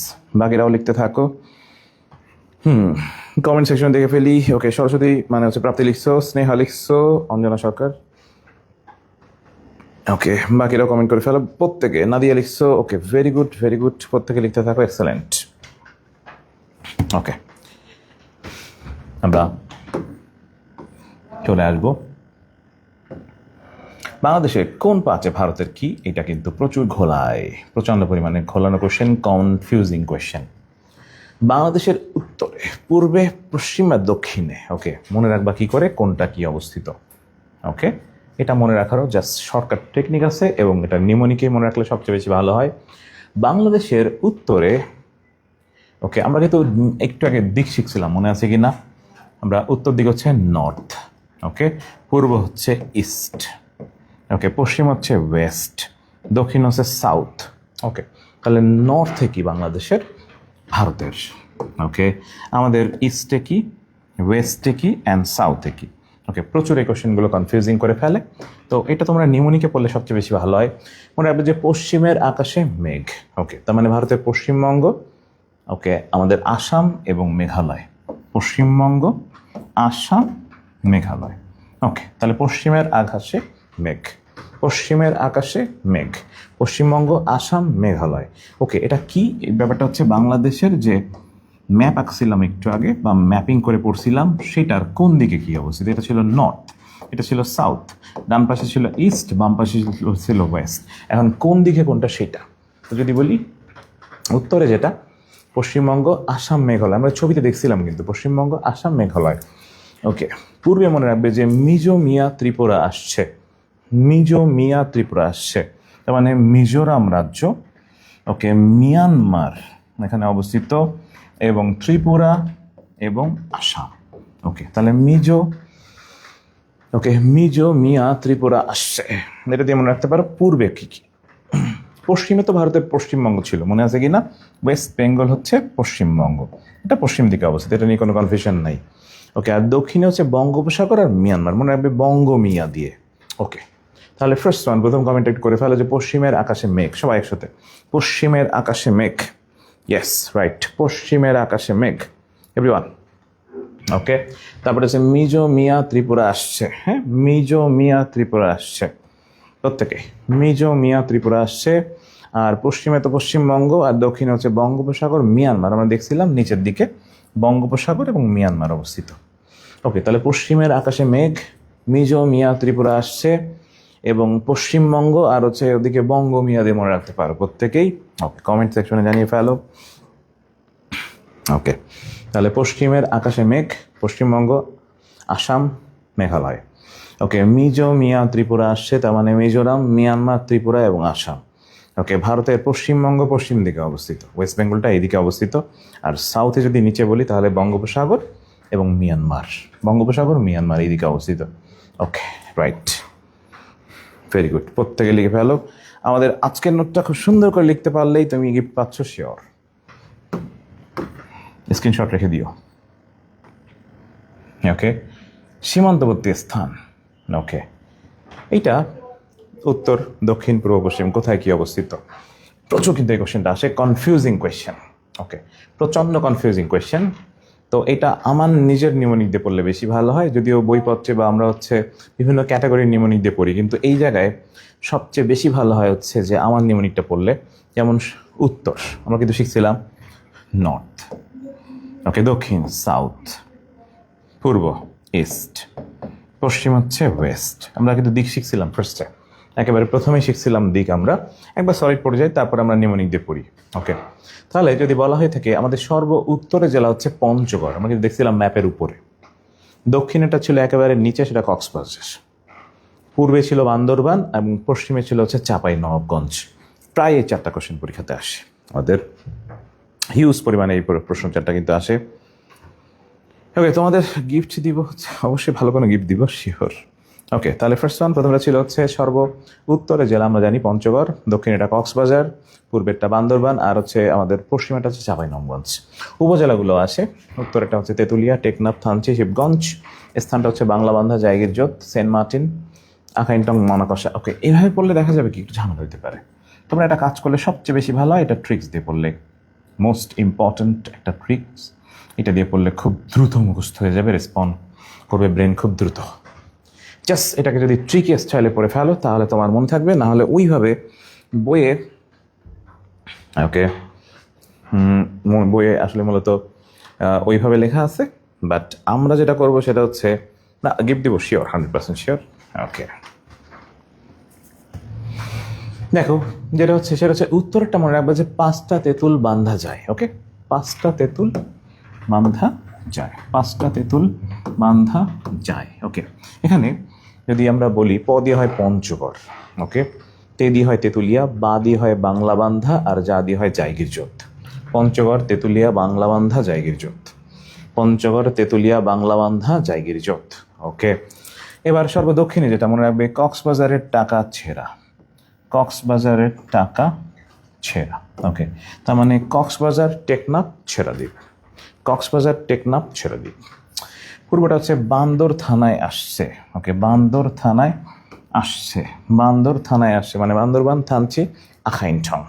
বাকিরাও লিখতে থাকো। কমেন্ট সেকশন দেখে ফেলি। ওকে, সরস্বতী মানে হচ্ছে প্রাপ্তি লিখছো, স্নেহা লিখছো, অঞ্জনা সরকার। ওকে, বাকিরাও কমেন্ট করে ফেলো প্রত্যেকে। নাদিয়া লিখছো, ওকে, ভেরি গুড, প্রত্যেকে লিখতে থাকো, এক্সেলেন্ট। ওকে, আমরা চলে আসবো বাংলাদেশের কোন পাঁচে ভারতের কি। এটা কিন্তু প্রচুর ঘোলায়, প্রচন্ড পরিমাণে ঘোলানো কোশ্চেন, কনফিউজিং কোশ্চেন। বাংলাদেশের উত্তরে, পূর্বে, পশ্চিমে, দক্ষিণে। ওকে, মনে রাখবা কি করে কোনটা কি অবস্থিত। ওকে, এটা মনে রাখারও জাস্ট শর্টকাট টেকনিক আছে, এবং এটা নিমোনিকে মনে রাখলে সবচেয়ে বেশি ভালো হয়। বাংলাদেশের উত্তরে, ওকে, আমরা কিন্তু একটু আগে দিক শিখছিলাম, মনে আছে কি না, আমরা উত্তর দিক হচ্ছে নর্থ, ওকে, পূর্ব হচ্ছে ইস্ট, ওকে, পশ্চিম হচ্ছে ওয়েস্ট, দক্ষিণ হচ্ছে সাউথ। ওকে, তাহলে নর্থে কি বাংলাদেশের, ভারতের। ওকে, আমাদের ইস্টে কি, ওয়েস্টে কি, অ্যান্ড সাউথে কি। ওকে, প্রচুর এই কোশ্চেনগুলো কনফিউজিং করে ফেলে, তো এটা তোমরা নিমোনিকে পড়লে সবচেয়ে বেশি ভালো হয়। মনে রাখবে যে পশ্চিমের আকাশে মেঘ। ওকে, তার মানে ভারতের পশ্চিমবঙ্গ, ওকে, আমাদের আসাম এবং মেঘালয়, পশ্চিমবঙ্গ, আসাম, মেঘালয়। ওকে, তাহলে পশ্চিমের আকাশে মেঘ, পশ্চিমের আকাশে মেঘ, পশ্চিমবঙ্গ, আসাম, মেঘালয়। ওকে, এটা কি, এই ব্যাপারটা হচ্ছে বাংলাদেশের যে ম্যাপ আঁকছিলাম একটু আগে, বা ম্যাপিং করে পড়ছিলাম, সেটার কোন দিকে কি অবস্থিত। এটা ছিল নর্থ, এটা ছিল সাউথ, ডান পাশে ছিল ইস্ট, বাম পাশে ছিল ওয়েস্ট। এখন কোন দিকে কোনটা সেটা, তো যদি বলি উত্তরে যেটা পশ্চিমবঙ্গ, আসাম, মেঘালয়, আমরা ছবিতে দেখছিলাম কিন্তু পশ্চিমবঙ্গ, আসাম, মেঘালয়। ওকে, পূর্বে মনে রাখবে যে মিজো, মিয়া, ত্রিপুরা আসছে, মিজো, মিয়া, ত্রিপুরা আসছে, তার মানে মিজোরাম রাজ্য, ওকে, মিয়ানমার এখানে অবস্থিত, এবং ত্রিপুরা এবং আসাম। ওকে, তাহলে মিজো, ওকে, মিজো, মিয়া, ত্রিপুরা আসছে, এটা দিয়ে মনে রাখতে পারো। পূর্বে কি কি, পশ্চিমে তো ভারতের পশ্চিমবঙ্গ ছিল, মনে আছে কি না, ওয়েস্ট বেঙ্গল হচ্ছে পশ্চিমবঙ্গ, এটা পশ্চিম দিকে অবস্থিত, এটা নিয়ে কোনো কনফিউশন নাই। ওকে, আর দক্ষিণে হচ্ছে বঙ্গোপসাগর আর মিয়ানমার, মনে রাখবে বঙ্গ, মিয়া দিয়ে। ওকে, তাহলে ফার্স্ট ওয়ান, প্রথম কমেন্ট করে ফেলো যে পশ্চিমের আকাশে মেঘ, সবাই একসাথে, পশ্চিমের আকাশে মেঘ। ইয়েস, রাইট, পশ্চিমের আকাশে মেঘ, এভরিওয়ান। ওকে, তারপরে হচ্ছে মিজো, মিয়া, ত্রিপুরা আসছে। হ্যাঁ, মিজো, মিয়া, ত্রিপুরা আসছে, প্রত্যেকে মিজো, মিয়া, ত্রিপুরা আসছে। আর পশ্চিমে তো পশ্চিমবঙ্গ, আর দক্ষিণে হচ্ছে বঙ্গোপসাগর, মিয়ানমার, আমরা দেখছিলাম নিচের দিকে বঙ্গোপসাগর এবং মিয়ানমার অবস্থিত। ওকে, তাহলে পশ্চিমের আকাশে মেঘ, মিজো, মিয়া, ত্রিপুরা আসছে, এবং পশ্চিমবঙ্গ আর হচ্ছে ওদিকে বঙ্গ, মিয়া দিয়ে মনে রাখতে পারো প্রত্যেকেই। ওকে, কমেন্ট সেকশনে জানিয়ে ফেলো। ওকে, তাহলে পশ্চিমের আকাশে মেঘ, পশ্চিমবঙ্গ, আসাম, মেঘালয়। ওকে, মিজো, মিয়া, ত্রিপুরা আসছে, তার মানে মিজোরাম, মিয়ানমার, ত্রিপুরা এবং আসাম। ওকে, ভারতের পশ্চিমবঙ্গ পশ্চিম দিকে অবস্থিত, ওয়েস্ট বেঙ্গলটা এইদিকে অবস্থিত, আর সাউথে যদি নিচে বলি তাহলে বঙ্গোপসাগর এবং মিয়ানমার, বঙ্গোপসাগর, মিয়ানমার এইদিকে অবস্থিত। ওকে, রাইট, ভেরি গুড, প্রত্যেকে লিখে ফেলো। আমাদের আজকের নোটটা খুব সুন্দর করে লিখতে পারলেই তুমি গিফট পাচ্ছ শিওর, স্ক্রিনশট রেখে দিও। ওকে, সীমান্তবর্তী স্থান। ওকে, এইটা উত্তর, দক্ষিণ, পূর্ব, পশ্চিম কোথায় কি অবস্থিত, প্রচুর কিন্তু এই কোয়েশ্চেনটা আসে, কনফিউজিং কোয়েশ্চেন। ওকে, প্রচণ্ড কনফিউজিং কোয়েশ্চেন। তো এটা আমার নিজের নিমোনিক দিয়ে পড়লে বেশি ভালো হয়, যদিও বইপত্রে বা আমরা হচ্ছে বিভিন্ন ক্যাটাগরির নিমোনিক দিয়ে পড়ি, কিন্তু এই জায়গায় সবচেয়ে বেশি ভালো হয় হচ্ছে যে আমার নিমোনিকটা পড়লে। যেমন উত্তর আমরা কিন্তু শিখছিলাম নর্থ, ওকে, দক্ষিণ সাউথ, পূর্ব ইস্ট, পশ্চিম হচ্ছে ওয়েস্ট। আমরা কিন্তু দিক শিখছিলাম ফার্স্টে, একেবারে প্রথমেই শিখছিলাম দিক। আমরা একবার সলিড পড়ে যাই, তারপর আমরা নিউমোনিক দিয়ে পড়ি। ওকে, তাহলে যদি বলা হয়ে থাকে আমাদের সর্ব উত্তরে জেলা হচ্ছে পঞ্চগড়, আমরা কিন্তু দেখছিলাম ম্যাপের উপরে। দক্ষিণেটা ছিল একেবারে নিচে, সেটা কক্সবাজার। পূর্বে ছিল বান্দরবান এবং পশ্চিমে ছিল হচ্ছে চাঁপাই নবাবগঞ্জ। প্রায় এই 4টা কোশ্চেন পরীক্ষাতে আসে আমাদের, হিউজ পরিমাণে এই প্রশ্ন 4টা কিন্তু আসে। ওকে, তোমাদের গিফট দিব হচ্ছে, অবশ্যই ভালো কোনো গিফট দিব শিওর। ওকে, তাহলে ফার্স্ট ওয়ান, প্রথমটা ছিল হচ্ছে সর্ব উত্তরে জেলা আমরা জানি পঞ্চগড়, দক্ষিণ এটা কক্সবাজার, পূর্বেরটা বান্দরবান, আর হচ্ছে আমাদের পশ্চিমেটা হচ্ছে চাঁপাইনবাবগঞ্জ। উপজেলাগুলো আসে, উত্তরেরটা হচ্ছে তেঁতুলিয়া, টেকনাফ, থানচি, শিবগঞ্জ। স্থানটা হচ্ছে বাংলাবান্ধা, জায়গিরজোত, সেন্ট মার্টিন, আখাইনটং, মনাকষা। ওকে, এইভাবে পড়লে দেখা যাবে কি একটু ঝামেলা হতে পারে। তোমরা একটা কাজ করলে সবচেয়ে বেশি ভালো হয় এটা ট্রিক্স দিয়ে পড়লে, মোস্ট ইম্পর্ট্যান্ট একটা ট্রিক্স। এটা দিয়ে পড়লে খুব দ্রুত মুখস্থ হয়ে যাবে, রেসপন্ড করবে ব্রেন খুব দ্রুত। জাস্ট এটাকে যদি ট্রিকি স্টাইলে পড়ে ফেলো তাহলে তোমার মনে থাকবে, না হলে ওইভাবে বইয়ে, ওকে, বইয়ে আসলে মূলত ওইভাবে লেখা আছে। বাট আমরা যেটা করব সেটা হচ্ছে, না গিফট দিব শিওর, 100% শিওর। ওকে, দেখো যেটা হচ্ছে সেটা হচ্ছে উত্তরটা মনে রাখবে যে 5টা তেঁতুল বান্ধা যায়। ওকে, 5টা তেঁতুল বান্ধা যায়, 5টা তেঁতুল বান্ধা যায়। ওকে, এখানে যদি আমরা বলি প দিয়ে হয় পঞ্চগড়, ওকে, তে দিয়ে হয় তেঁতুলিয়া, বা দিয়ে হয় বাংলাবান্ধা, আর যা দিয়ে হয় জায়গিরজোত। পঞ্চগড়, তেঁতুলিয়া, বাংলাবান্ধা, জায়গিরজোত। পঞ্চগড়, তেঁতুলিয়া, বাংলাবান্ধা, জায়গিরজোত। ওকে, এবার সর্বদক্ষিণে যেটা মনে রাখবে কক্সবাজারের টাকা ছেঁড়া, কক্সবাজারের টাকা ছেঁড়া। ওকে, তার মানে কক্সবাজার, টেকনাফ, ছেড়াদ্বীপ, কক্সবাজার, টেকনাফ, ছেড়াদ্বীপ। পূর্বটা হচ্ছে বান্দর থানায় আসছে। ওকে, বান্দর থানায় আসছে, বান্দর থানায় আসছে মানে বান্দরবান, থানচি, আখাইনঠং।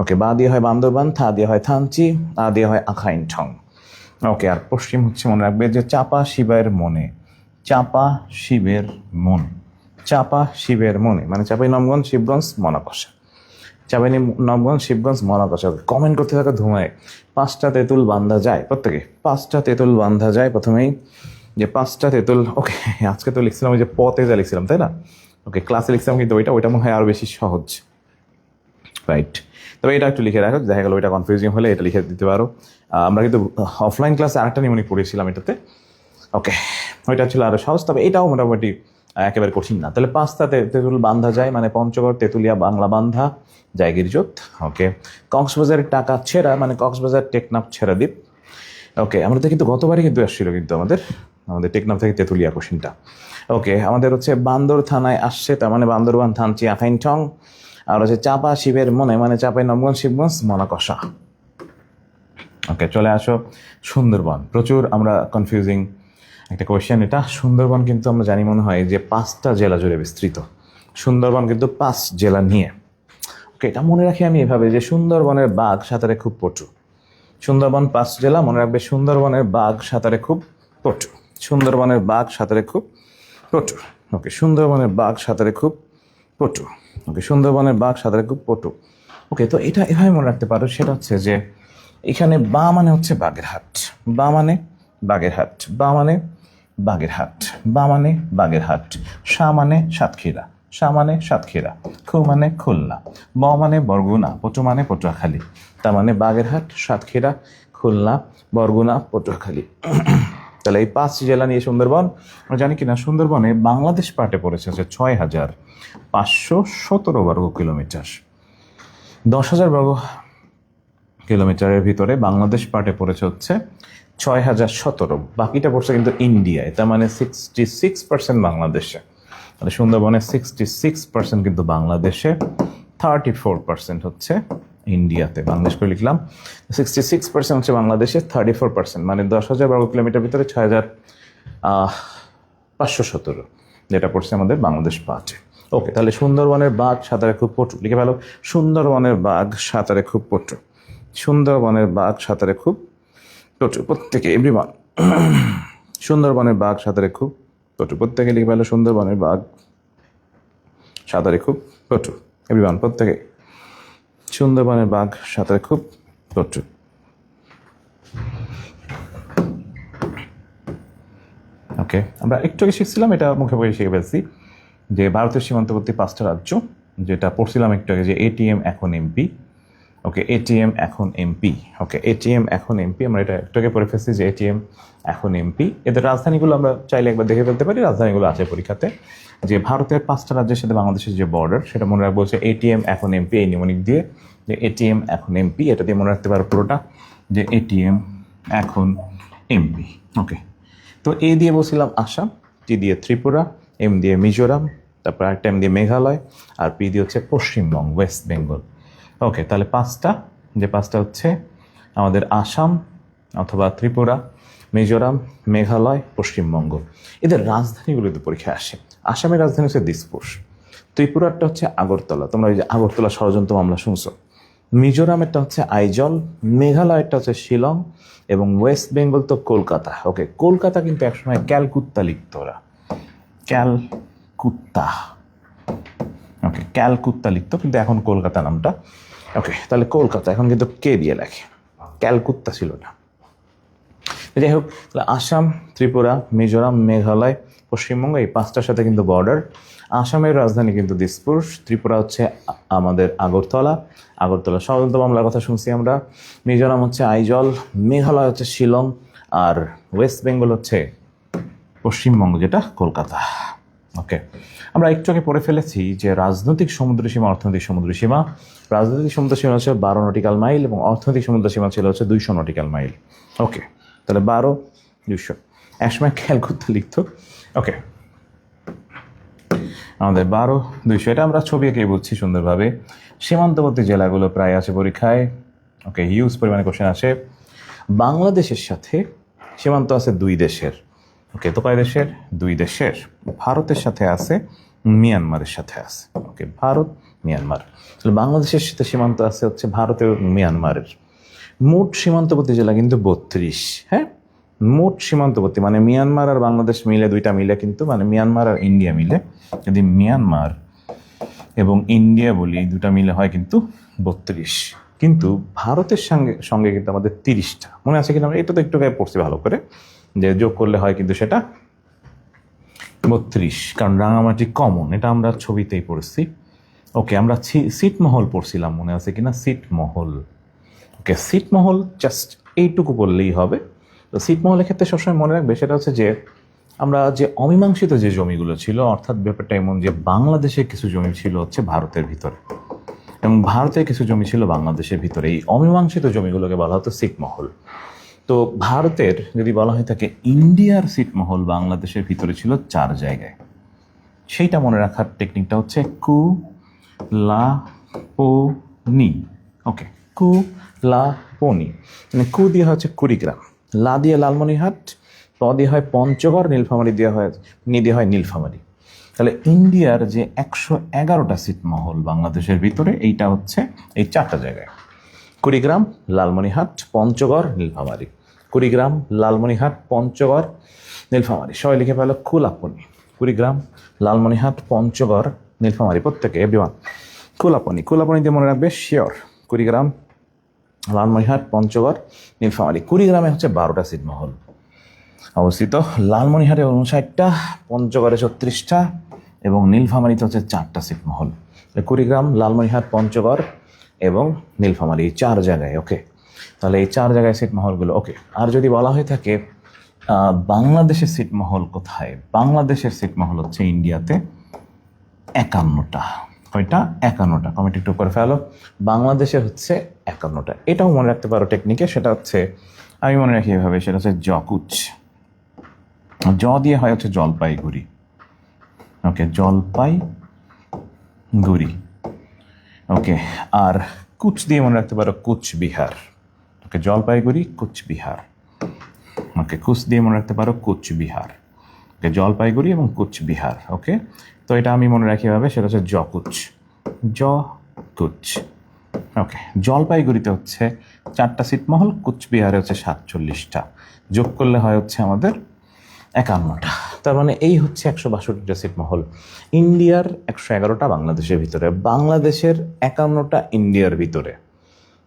ওকে, বা দিয়ে হয় বান্দরবান, থা দিয়ে হয় থানচি, আ দিয়ে হয় আখাইনঠং। ওকে, আর পশ্চিম হচ্ছে মনে রাখবে যে চাপা শিবের মনে, চাপা শিবের মনে, চাপা শিবের মনে মানে চাঁপাইনবাবগঞ্জ, শিবগঞ্জ, মনাকষা। চাঁপাইনবাবগঞ্জ, শিবগঞ্জ, মনাকষা। কমেন্ট করতে থাকা ধুমায় 5টা তেঁতুল বান্ধা যায়, প্রত্যেকে 5টা তেঁতুল বান্ধা যায়। প্রথমেই যে 5টা তেঁতুল, ওকে আজকে তো লিখছিলাম ওই যে পতে যা লিখছিলাম, তাই না? ওকে, ক্লাসে লিখছিলাম কিন্তু ওইটা মনে হয় আরও বেশি সহজ, রাইট? তবে এটা একটু লিখে রাখো, দেখা গেলো ওইটা কনফিউজিং হলে এটা লিখে দিতে পারো। আমরা কিন্তু অফলাইন ক্লাসে আরেকটা নিউমোনিক পড়েছিলাম এটাতে। ওকে, ওইটা ছিল আরও সহজ, তবে এটাও মোটামুটি একেবারে কঠিন না। তাহলে 5টা তেঁতুল বান্ধা যায় মানে পঞ্চগড়, তেঁতুলিয়া, বাংলাবান্ধা, জায়গিরজোত। ওকে, কক্সবাজারের টাকা ছেঁড়া মানে কক্সবাজার, টেকনাফ, ছেড়াদ্বীপ। ওকে, আমাদের কিন্তু গতবারই কিন্তু আসছিল কিন্তু আমাদের টেকনাফ থেকে তেঁতুলিয়া কোশ্চেনটা। ওকে, আমাদের হচ্ছে বান্দর থানায় আসছে, তার মানে বান্দরবান, থানচি, আখাইনঠং। আর হচ্ছে চাপা শিবের মনে মানে চাঁপাইনবাবগঞ্জ, শিবগঞ্জ, মনাকষা। ওকে, চলে আসো সুন্দরবন। প্রচুর আমরা কনফিউজিং একটা কোয়েশ্চেন এটা। সুন্দরবন কিন্তু আমরা জানি মনে হয় যে 5টা জেলা জুড়ে বিস্তৃত। সুন্দরবন কিন্তু 5 জেলা নিয়ে। ওকে, এটা মনে রাখি আমি এভাবে যে সুন্দরবনের বাঘ সাঁতারে খুব পটু। সুন্দরবন 5 জেলা, মনে রাখবে সুন্দরবনের বাঘ সাঁতারে খুব পটু, সুন্দরবনের বাঘ সাঁতারে খুব পটু। ওকে, সুন্দরবনের বাঘ সাঁতারে খুব পটু। ওকে, সুন্দরবনের বাঘ সাঁতারে খুব পটু। ওকে, তো এটা এভাবে মনে রাখতে পারো, সেটা হচ্ছে যে এখানে বা মানে হচ্ছে বাগেরহাট, বা মানে বাগেরহাট, বা মানে বাগেরহাট, বা মানে বাগেরহাট, সা মানে সাতক্ষীরা, সা মানে সাতক্ষীরা, খু মানে খুলনা, ব মানে বরগুনা, পটু মানে পটুয়াখালী। তার মানে বাগেরহাট, সাতক্ষীরা, খুলনা, বরগুনা, পটুয়াখালী। তাহলে এই 5 জেলা নিয়ে সুন্দরবন। আমরা জানি কিনা সুন্দরবনে বাংলাদেশ পার্টে পড়েছে হচ্ছে 6,517 বর্গ কিলোমিটার। 10,000 বর্গ কিলোমিটারের ভিতরে বাংলাদেশ পার্টে পড়েছে হচ্ছে 6,017, বাকিটা পড়ছে কিন্তু ইন্ডিয়ায়। তার মানে 66% বাংলাদেশে। মানে সুন্দরবনের 66% কিন্তু বাংলাদেশে, 34% হচ্ছে ইন্ডিয়াতে। বাংলাদেশ করে লিখলাম, 66% হচ্ছে বাংলাদেশে, 34% মানে 10,000 বর্গ কিলোমিটার ভিতরে 6,517 যেটা পড়ছে আমাদের বাংলাদেশ পার্টে। ওকে, তাহলে সুন্দরবনের বাঘ সাঁতারে খুব পটু লিখে ফেলো। সুন্দরবনের বাঘ সাঁতারে খুব পটু, সুন্দরবনের বাঘ সাঁতারে খুব পটু। প্রত্যেকে এভরিওয়ান, সুন্দরবনের বাঘ সাঁতারে খুব পটু। প্রত্যেকে লিখে ফেলো সুন্দরবনের বাঘ সাঁতারে খুব পটু। এভরিওয়ান, প্রত্যেকে সুন্দরবনের বাঘ সাঁতারে খুব পটু। ওকে, আমরা একটু আগে শিখছিলাম, এটা মুখে মুখে শিখে ফেলছি, যে ভারতের সীমান্তবর্তী 5টা রাজ্য, যেটা পড়ছিলাম একটু আগে, যে এটিএম এখন এমপি। ওকে, এটিএম এখন এমপি। ওকে, এটিএম এখন এমপি, আমরা এটা একটু আগে পড়ে ফেলছি যে এটিএম এখন এমপি। এদের রাজধানীগুলো আমরা চাইলে একবার দেখে ফেলতে পারি, রাজধানীগুলো আছে পরীক্ষাতে। যে ভারতের 5টা রাজ্যের সাথে বাংলাদেশের যে বর্ডার, সেটা মনে রাখবো হচ্ছে এটিএম এখন এমপি, এই নিমনিক দিয়ে, যে এটিএম এখন এমপি, এটা দিয়ে মনে রাখতে পারো পুরোটা, যে এটিএম এখন এমপি। ওকে, তো এ দিয়ে বলছিলাম আসাম, টি দিয়ে ত্রিপুরা, এম দিয়ে মিজোরাম, তারপর একটা এম দিয়ে মেঘালয়, আর পি দিয়ে হচ্ছে পশ্চিমবঙ্গ, ওয়েস্ট বেঙ্গল। ওকে, তাহলে 5টা, যে 5টা হচ্ছে আমাদের আসাম অথবা ত্রিপুরা, মিজোরাম, মেঘালয়, পশ্চিমবঙ্গ। এদের রাজধানীগুলোতে পরীক্ষায় আসে। আসামের রাজধানী হচ্ছে দিসপুর, ত্রিপুরারটা হচ্ছে আগরতলা, তোমরা ওই যে আগরতলা ষড়যন্ত্র মামলা শুনছো। মিজোরামেরটা হচ্ছে আইজল, মেঘালয়েরটা হচ্ছে শিলং, এবং ওয়েস্ট বেঙ্গল তো কলকাতা। ওকে, কলকাতা কিন্তু একসময় ক্যালকুত্তা লিখত ওরা, ক্যালকুত্তা। ওকে, ক্যালকুত্তা লিখতো, কিন্তু এখন কলকাতা নামটা। ওকে, তাহলে কলকাতা এখন কিন্তু কে দিয়ে লেখে, ক্যালকুত্তা ছিল না। যাই হোক, তাহলে আসাম, ত্রিপুরা, মিজোরাম, মেঘালয়, পশ্চিমবঙ্গ, এই 5টার সাথে কিন্তু বর্ডার। আসামের রাজধানী কিন্তু দিসপুর, ত্রিপুরা হচ্ছে আমাদের আগরতলা, আগরতলা ষড়যন্ত্র মামলার কথা শুনছি আমরা, মিজোরাম হচ্ছে আইজল, মেঘালয় হচ্ছে শিলং, আর ওয়েস্ট বেঙ্গল হচ্ছে পশ্চিমবঙ্গ, যেটা কলকাতা। ওকে, আমরা একটু আগে পড়ে ফেলেছি যে রাজনৈতিক সমুদ্রসীমা, অর্থনৈতিক সমুদ্রসীমা। রাজনৈতিক সমুদ্রসীমা হচ্ছে 12 নটিক্যাল মাইল, এবং অর্থনৈতিক সমুদ্রসীমা ছিল হচ্ছে 200 নটিক্যাল মাইল। ওকে, তাহলে 12, 200, একসময় খেয়াল করতে লিখতো। ওকে, আমাদের 12, 200, এটা আমরা ছবি এঁকে বুঝছি সুন্দরভাবে। সীমান্তবর্তী জেলাগুলো প্রায় আছে পরীক্ষায়। ওকে, হিউজ পরিমাণে কোশ্চেন আসে। বাংলাদেশের সাথে সীমান্ত আছে 2 দেশের। ওকে, তো কয় দেশের? 2 দেশের। ভারতের সাথে আছে, মিয়ানমারের সাথে আছে। ওকে, ভারত, মিয়ানমার। তাহলে বাংলাদেশের সাথে সীমান্ত আছে হচ্ছে ভারতের, মিয়ানমারের। মোট সীমান্তবর্তী জেলা কিন্তু 32। হ্যাঁ, মোট সীমান্তবর্তী মানে মিয়ানমার আর বাংলাদেশ মিলে, 2টা মিলে কিন্তু, মানে মিয়ানমার আর ইন্ডিয়া মিলে, যদি মিয়ানমার এবং ইন্ডিয়া বলি, এই 2টা মিলে হয় কিন্তু 32। কিন্তু ভারতের সঙ্গে সঙ্গে কিন্তু আমাদের 30টা, মনে আছে কিনা? আমরা এটা তো একটু গায়ে পড়ছি ভালো করে, যে যোগ করলে হয় কিন্তু সেটা 32, কারণ রাঙামাটি কমন, এটা আমরা ছবিতেই পড়ছি। ওকে, আমরা ছিটমহল পড়ছিলাম, মনে আছে কিনা? ছিটমহল। ওকে, ছিটমহল জাস্ট এইটুকু বললেই হবে। তো ছিটমহলের ক্ষেত্রে সবসময় মনে রাখবে, সেটা হচ্ছে যে আমরা যে অমীমাংসিত যে জমিগুলো ছিল, অর্থাৎ ব্যাপারটা এমন যে বাংলাদেশের কিছু জমি ছিল হচ্ছে ভারতের ভিতরে, এবং ভারতের কিছু জমি ছিল বাংলাদেশের ভিতরে। এই অমীমাংসিত জমিগুলোকে বলা হতো ছিটমহল। তো ভারতের যদি বলা হয় থাকে ইন্ডিয়ার ছিটমহল বাংলাদেশের ভিতরে ছিল 4 জায়গায়। সেইটা মনে রাখার টেকনিকটা হচ্ছে কু লা পো নি। ওকে, কু লা পো নি, মানে কু দিয়ে হচ্ছে কুড়িগ্রাম, লা দিয়ে লালমনিরহাট, প দিয়ে হয় পঞ্চগড়, নীলফামারী দিয়ে হয়, নি দিয়ে হয় নীলফামারী। তাহলে ইন্ডিয়ার যে 111টা ছিটমহল বাংলাদেশের ভিতরে, এইটা হচ্ছে এই 4টা জায়গায়: কুড়িগ্রাম, লালমনিরহাট, পঞ্চগড়, নীলফামারী। কুড়িগ্রাম, লালমনিরহাট, পঞ্চগড়, নীলফামারী। সবাই লিখে পেল কুলাপনি। কুড়িগ্রাম, লালমনিরহাট, পঞ্চগড়, নীলফামারী, প্রত্যেকে এভরিওয়ান কুলাপনি। কুলাপনি দিয়ে মনে রাখবে শিওর। কুড়িগ্রাম, লালমনিরহাট, পঞ্চগড়, নীলফামারী। কুড়িগ্রামে হচ্ছে 12টা ছিটমহল অবস্থিত, লালমনিরহাটে 59টা, পঞ্চগড়ে 36টা, এবং নীলফামারীতে হচ্ছে 4টা ছিটমহল। কুড়িগ্রাম, লালমনিরহাট, পঞ্চগড় এবং নীলফামারী, এই 4 জায়গায়। ওকে, তাহলে এই 4 জায়গায় ছিটমহলগুলো। ওকে, আর যদি বলা হয়ে থাকে বাংলাদেশের ছিটমহল কোথায়, বাংলাদেশের ছিটমহল হচ্ছে ইন্ডিয়াতে 51টা। কয়টা? 51টা। কমেন্ট একটু করে ফেলো। বাংলাদেশের হচ্ছে 51টা। এটাও মনে রাখতে পারো টেকনিকে, সেটা হচ্ছে, আমি মনে রাখি এভাবে, সেটা হচ্ছে জকুচ। জ দিয়ে হয় হচ্ছে জলপাইগুড়ি। ওকে, জলপাইগুড়ি। ওকে, আর কুচ দিয়ে মনে রাখতে পারো কুচবিহার। ওকে, জলপাইগুড়ি, কুচবিহার। ওকে, কুচ দিয়ে মনে রাখতে পারো কুচবিহার। ওকে, জলপাইগুড়ি এবং কুচবিহার। ওকে, তো এটা আমি মনে রাখি এভাবে, সেটা হচ্ছে জকুচ, জকুচ। ওকে, জলপাইগুড়িতে হচ্ছে 4টা ছিটমহল, কুচবিহারে হচ্ছে 47টা, যোগ করলে হয় হচ্ছে আমাদের 51টা। তার মানে এই হচ্ছে 162টা ছিটমহল। ইন্ডিয়ার 111টা বাংলাদেশের ভিতরে, বাংলাদেশের 51টা ইন্ডিয়ার ভিতরে।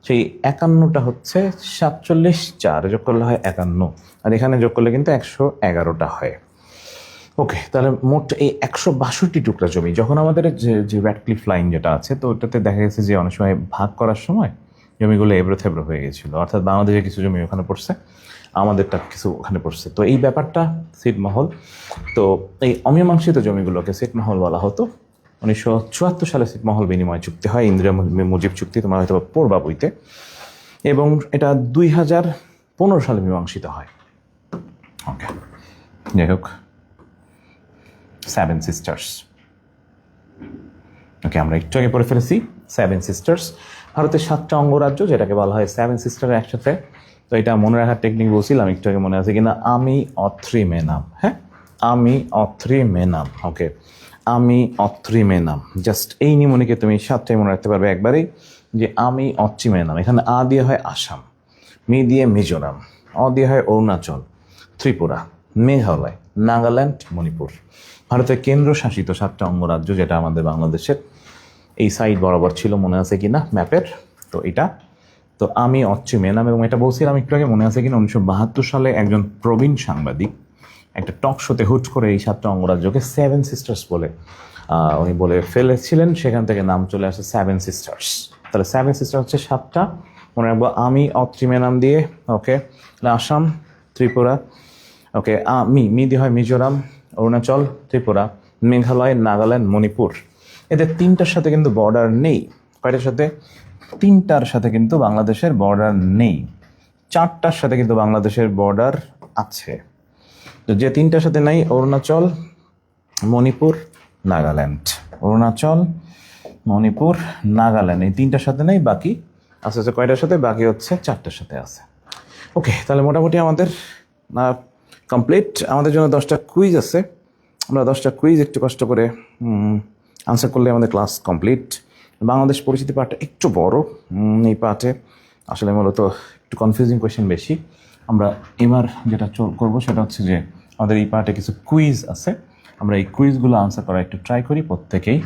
সেই 51টা হচ্ছে 47, 4 যোগ করলে হয় 51, আর এখানে যোগ করলে কিন্তু 111টা হয়। ওকে, তাহলে মোট এই 162 টুকরা জমি, যখন আমাদের যে র্যাডক্লিফ লাইন যেটা আছে, তো ওটাতে দেখা গেছে যে অনেক সময় ভাগ করার সময় জমিগুলো এবড়ো থেবড়ো হয়ে গেছিলো, অর্থাৎ বাংলাদেশে কিছু জমি ওখানে পড়ছে, আমাদেরটা কিছু ওখানে পড়ছে। তো এই ব্যাপারটা ছিটমহল, তো এই অমীমাংসিত জমিগুলোকে ছিটমহল বলা হতো। 1974 সালে ছিটমহল বিনিময় চুক্তি হয়, ইন্দিরা মুজিব চুক্তি, তোমরা হয়তো পড়বা বইতে, এবং এটা 2015 সালে মীমাংসিত হয়। ওকে, যাই হোক, 7 সিস্টার্স। ওকে, আমরা একটু আগে পড়ে ফেলেছি 7 সিস্টার্স, ভারতের 7টা অঙ্গরাজ্য, যেটাকে বলা হয় 7 সিস্টার একসাথে। তো এটা মনে রাখার টেকনিক বলছিলাম একটু আগে, মনে আছে কিনা? আমি অথ্রি মেনাম, হ্যাঁ, আমি অথ্রি মেনাম। ওকে, আমি অথ্রি মেনাম, জাস্ট এই নিমনিকে তুমি 7টাই মনে রাখতে পারবে একবারেই, যে আমি অথ্রি মেনাম। এখানে আ দিয়ে হয় আসাম, মি দিয়ে মিজোরাম, অ দিয়ে হয় অরুণাচল, ত্রিপুরা, মেঘালয়, নাগাল্যান্ড, মণিপুর। ভারতের কেন্দ্রশাসিত 7টা অঙ্গরাজ্য, যেটা আমাদের বাংলাদেশের এই সাইড বরাবর ছিল, মনে আছে কিনা ম্যাপের? তো এটা, তো আমি অথ্রি মেনাম, এবং এটা বলছিলাম একটু আগে, মনে আছে কিনা? 1972 সালে একজন প্রবীণ সাংবাদিক একটা টক শোতে হুট করে এই 7টা অঙ্গরাজ্যকে 7 সিস্টার্স বলে উনি বলে ফেলেছিলেন, সেখান থেকে নাম চলে আসে 7 সিস্টার্স। তাহলে 7 সিস্টার হচ্ছে 7টা, মনে রাখবো আমি অথ্রি মেনাম দিয়ে। ওকে, আসাম, ত্রিপুরা, ওকে, মি দিয়ে হয় মিজোরাম, অরুণাচল, ত্রিপুরা, মেঘালয়, নাগাল্যান্ড, মণিপুর। এদের 3টার সাথে কিন্তু বর্ডার নেই। কয়টার সাথে? 3টার সাথে কিন্তু বাংলাদেশের বর্ডার নেই। 4টার সাথে কিন্তু বাংলাদেশের বর্ডার আছে। তো যে 3টার সাথে নাই, অরুণাচল, মণিপুর, নাগাল্যান্ড। অরুণাচল, মণিপুর, নাগাল্যান্ড, এই 3টার সাথে নেই, বাকি আস্তে আস্তে কয়টার সাথে? বাকি হচ্ছে 4টার সাথে আছে। ওকে, তাহলে মোটামুটি আমাদের কমপ্লিট। আমাদের জন্য 10টা কুইজ আছে, আমরা 10টা কুইজ একটু কষ্ট করে আনসার করলে আমাদের ক্লাস কমপ্লিট। বাংলাদেশ পরিচিতি পার্টটা একটু বড়, এই পার্টে আসলে মূলত একটু কনফিউজিং কোয়েশ্চেন বেশি। আমরা এবার যেটা করবো সেটা হচ্ছে যে আমাদের এই পার্টে কিছু কুইজ আছে, আমরা এই কুইজগুলো আনসার করার একটু ট্রাই করি প্রত্যেকেই।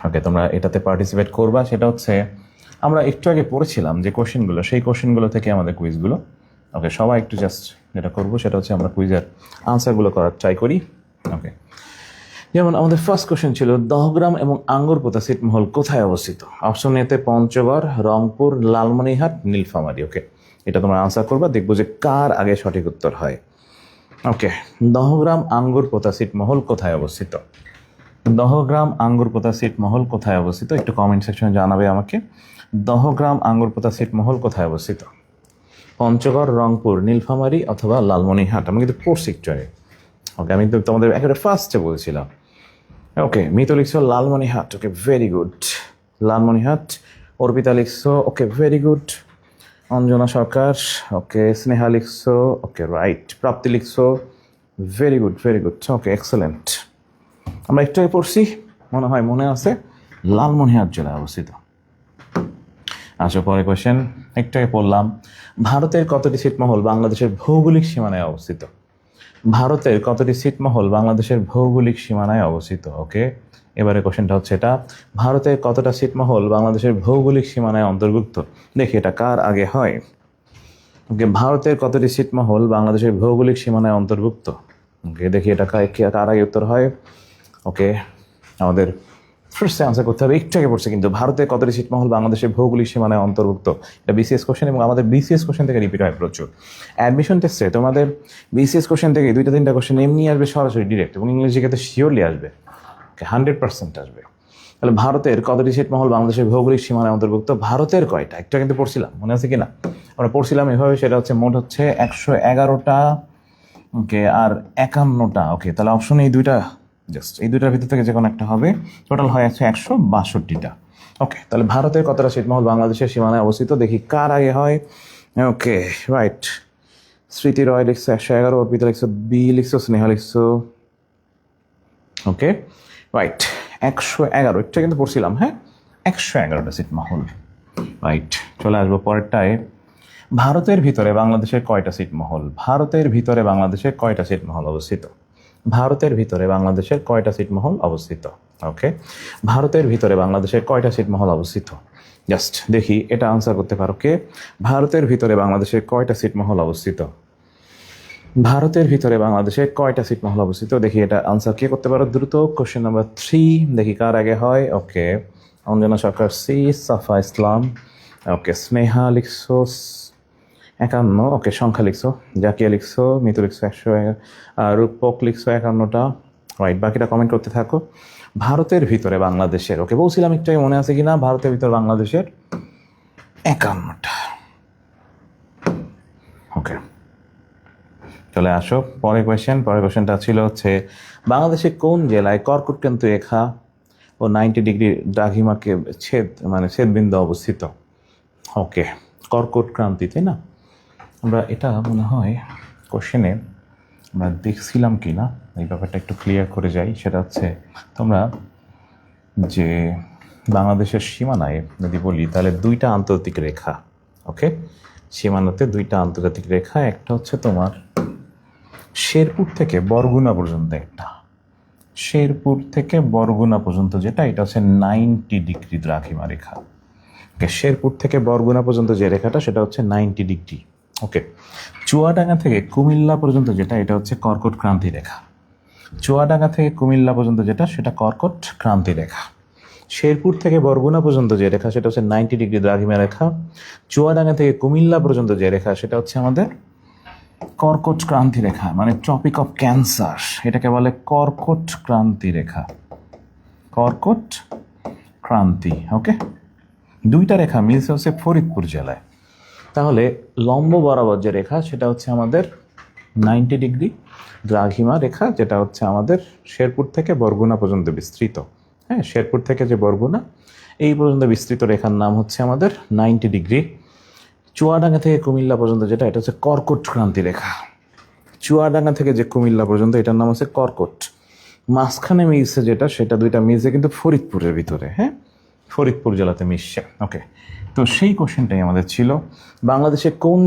ওকে, তোমরা এটাতে পার্টিসিপেট করবা। সেটা হচ্ছে আমরা একটু আগে পড়েছিলাম যে কোশ্চেনগুলো, সেই কোশ্চেনগুলো থেকে আমাদের কুইজগুলো। ওকে, সবাই একটু জাস্ট যেটা করবো সেটা হচ্ছে আমরা কুইজের আনসারগুলো করার ট্রাই করি। ওকে, যেমন আমাদের ফার্স্ট কোশ্চেন ছিল, দহগ্রাম এবং আঙ্গুরপোতা ছিটমহল কোথায় অবস্থিত? অপশন এতে পঞ্চগড়, রংপুর, লালমনিরহাট, নীলফামারী। ওকে, এটা তোমরা আনসার করবা, দেখবো যে কার আগে সঠিক উত্তর হয়। ওকে, দহগ্রাম আঙ্গুরপোতা ছিটমহল কোথায় অবস্থিত? দহগ্রাম আঙ্গুরপোতা ছিটমহল কোথায় অবস্থিত? একটু কমেন্ট সেকশনে জানাবে আমাকে। দহগ্রাম আঙ্গুরপোতা ছিটমহল কোথায় অবস্থিত? পঞ্চগড়, রংপুর, নীলফামারী অথবা লালমনিরহাট? আমি কিন্তু পড়ছি একটু আগে। ওকে, আমি তো তোমাদের একেবারে ফার্স্টে বলছিলাম। ওকে, মিতো লিখছো লালমনিরহাট। ওকে, ভেরি গুড, লালমনিরহাট। অর্পিতা লিখছো, ওকে, ভেরি গুড। অঞ্জনা সরকার, ওকে। স্নেহা লিখছো, ওকে, রাইট। প্রাপ্তি লিখছো, ভেরি গুড, ভেরি গুড। ওকে, এক্সেলেন্ট। আমরা একটু আগে পড়ছি, মনে হয় মনে আছে, লালমনিরহাট জেলায় অবস্থিত। আচ্ছা, পরে কোয়েশ্চেন একটু আগে পড়লাম, ভারতের কতটি ছিটমহল বাংলাদেশের ভৌগোলিক সীমানায় অবস্থিত? ভারতের কতটি ছিটমহল বাংলাদেশের ভৌগোলিক সীমানায় অবস্থিত? ওকে, এবারে কোশ্চেনটা হচ্ছে এটা, ভারতের কতটা ছিটমহল বাংলাদেশের ভৌগোলিক সীমানায় অন্তর্ভুক্ত? দেখি এটা কার আগে হয়। ওকে, ভারতের কতটি ছিটমহল বাংলাদেশের ভৌগোলিক সীমানায় অন্তর্ভুক্ত? ওকে, দেখি এটা কার আগে উত্তর হয়। ওকে, আমাদের ফার্স্টে আনসার করতে হবে। একটু আগে পড়ছে কিন্তু, ভারতের কতটি ছিটমহল বাংলাদেশের ভৌগোলিক সীমানায় অন্তর্ভুক্ত? এটা বিসিএস কোশ্চেন, এবং আমাদের বিসিএস কোশ্চেন থেকে রিপিট হয় প্রচুর। অ্যাডমিশন টেস্টে তোমাদের বিসিএস কোশ্চেন থেকে 2-3টা কোশ্চেন এমনি আসবে সরাসরি ডিরেক্ট, এবং ইংলিশ জিকেতে শিওরলি আসবে। ওকে, 100% আসবে। তাহলে ভারতের কতটি ছিটমহল বাংলাদেশের ভৌগোলিক সীমানায় অন্তর্ভুক্ত? ভারতের কয়টা? একটু কিন্তু পড়ছিলাম, মনে আছে কিনা? আমরা পড়ছিলাম এভাবে, সেটা হচ্ছে মোট হচ্ছে 111টা। ওকে, আর 51টা। ওকে, তাহলে অপশন এই দুইটা, জাস্ট এই দুইটার ভিতর থেকে যে কোনো একটা হবে। টোটাল হয় 162টা। ওকে, তাহলে ভারতের কতটা ছিটমহল বাংলাদেশের সীমানায় অবস্থিত? দেখি কার আগে হয়। ওকে, রাইট। স্মৃতি রয় লিখছো 111, অর্পিতা লিখছো, বি লিখছো, স্নেহা লিখছো। ওকে, রাইট, 111। এটা কিন্তু পড়ছিলাম, হ্যাঁ, 111টা ছিটমহল। রাইট, চলে আসবো পরেরটায়। ভারতের ভিতরে বাংলাদেশের কয়টা ছিটমহল? ভারতের ভিতরে বাংলাদেশের কয়টা ছিটমহল অবস্থিত? ভারতের ভিতরে বাংলাদেশের কয়টা ছিটমহল অবস্থিত? ওকে, ভারতের ভিতরে বাংলাদেশের কয়টা ছিটমহল অবস্থিত? জাস্ট দেখি এটা আনসার করতে পারো কে। ভারতের ভিতরে বাংলাদেশের কয়টা ছিটমহল অবস্থিত? ভারতের ভিতরে বাংলাদেশে কয়টা ছিটমহল অবস্থিত? দেখি এটা আনসার কে করতে পারো দ্রুত। কোশ্চেন নাম্বার 3, দেখি কার আগে হয়। ওকে, অঞ্জনা সরকার সি, সাফা ইসলাম, ওকে, স্নেহা লিখছো 51, ওকে, সংখ্যা লিখছো, জাকিয়া লিখছো, মিতু লিখছো 100, রূপক লিখছো 51টা, রাইট। বাকিটা কমেন্ট করতে থাকো। ভারতের ভিতরে বাংলাদেশের, ওকে, বলছিলাম একটু আগে, মনে আছে কিনা, ভারতের ভিতরে বাংলাদেশের 51টা। ওকে, চলে আসো পরের কোয়েশ্চেন। পরের কোয়েশ্চেনটা ছিল হচ্ছে বাংলাদেশের কোন জেলায় কর্কটক্রান্তি রেখা ও 90 ডিগ্রি দ্রাঘিমাকে ছেদবিন্দু অবস্থিত? ওকে, কর্কটক্রান্তি, তাই না? আমরা এটা মনে হয় কোশ্চেনে আমরা দেখছিলাম কি না, এই ব্যাপারটা একটু ক্লিয়ার করে যাই। সেটা হচ্ছে তোমরা যে বাংলাদেশের সীমানায় যদি বলি তাহলে দুইটা আন্তর্জাতিক রেখা, ওকে, সীমানাতে দুইটা আন্তর্জাতিক রেখা, একটা হচ্ছে তোমার শেরপুর থেকে বরগুনা পর্যন্ত, একটা শেরপুর থেকে বরগুনা পর্যন্ত যেটা, এটা হচ্ছে 90 ডিগ্রি দ্রাঘিমা রেখা। ওকে, শেরপুর থেকে বরগুনা পর্যন্ত যে রেখাটা সেটা হচ্ছে 90 ডিগ্রি। ওকে, চুয়াডাঙ্গা থেকে কুমিল্লা পর্যন্ত যেটা, এটা হচ্ছে কর্কট ক্রান্তি রেখা। চুয়াডাঙ্গা থেকে কুমিল্লা পর্যন্ত যেটা, সেটা কর্কট ক্রান্তি রেখা। শেরপুর থেকে বরগুনা পর্যন্ত যে রেখা সেটা হচ্ছে 90 ডিগ্রি দ্রাঘিমা রেখা। চুয়াডাঙ্গা থেকে কুমিল্লা পর্যন্ত যে রেখা সেটা হচ্ছে আমাদের কর্কট ক্রান্তি রেখা, মানে ট্রপিক অফ ক্যান্সার, এটাকে বলে কর্কট ক্রান্তি রেখা, কর্কট ক্রান্তি। ওকে, দুইটা রেখা মিলছে হচ্ছে ফরিদপুর জেলায়। তাহলে লম্ব বরাবর যে রেখা সেটা হচ্ছে আমাদের 90 ডিগ্রি দ্রাঘিমা রেখা, যেটা হচ্ছে আমাদের শেরপুর থেকে বরগুনা পর্যন্ত বিস্তৃত। হ্যাঁ, শেরপুর থেকে যে বরগুনা এই পর্যন্ত বিস্তৃত রেখার নাম হচ্ছে আমাদের 90 ডিগ্রি। চুয়াডাঙ্গা থেকে কুমিল্লা পর্যন্ত যেটা, এটা হচ্ছে কর্কট ক্রান্তি রেখা। চুয়াডাঙ্গা থেকে যে কুমিল্লা পর্যন্ত, এটার নাম হচ্ছে কর্কট। মাঝখানে মিলছে যেটা, সেটা দুইটা মিলছে কিন্তু ফরিদপুরের ভিতরে, হ্যাঁ, ফরিদপুর জেলাতে মিশছে। ওকে, তো সেই কোশ্চেনটাই আমাদের ছিল, বাংলাদেশের কোন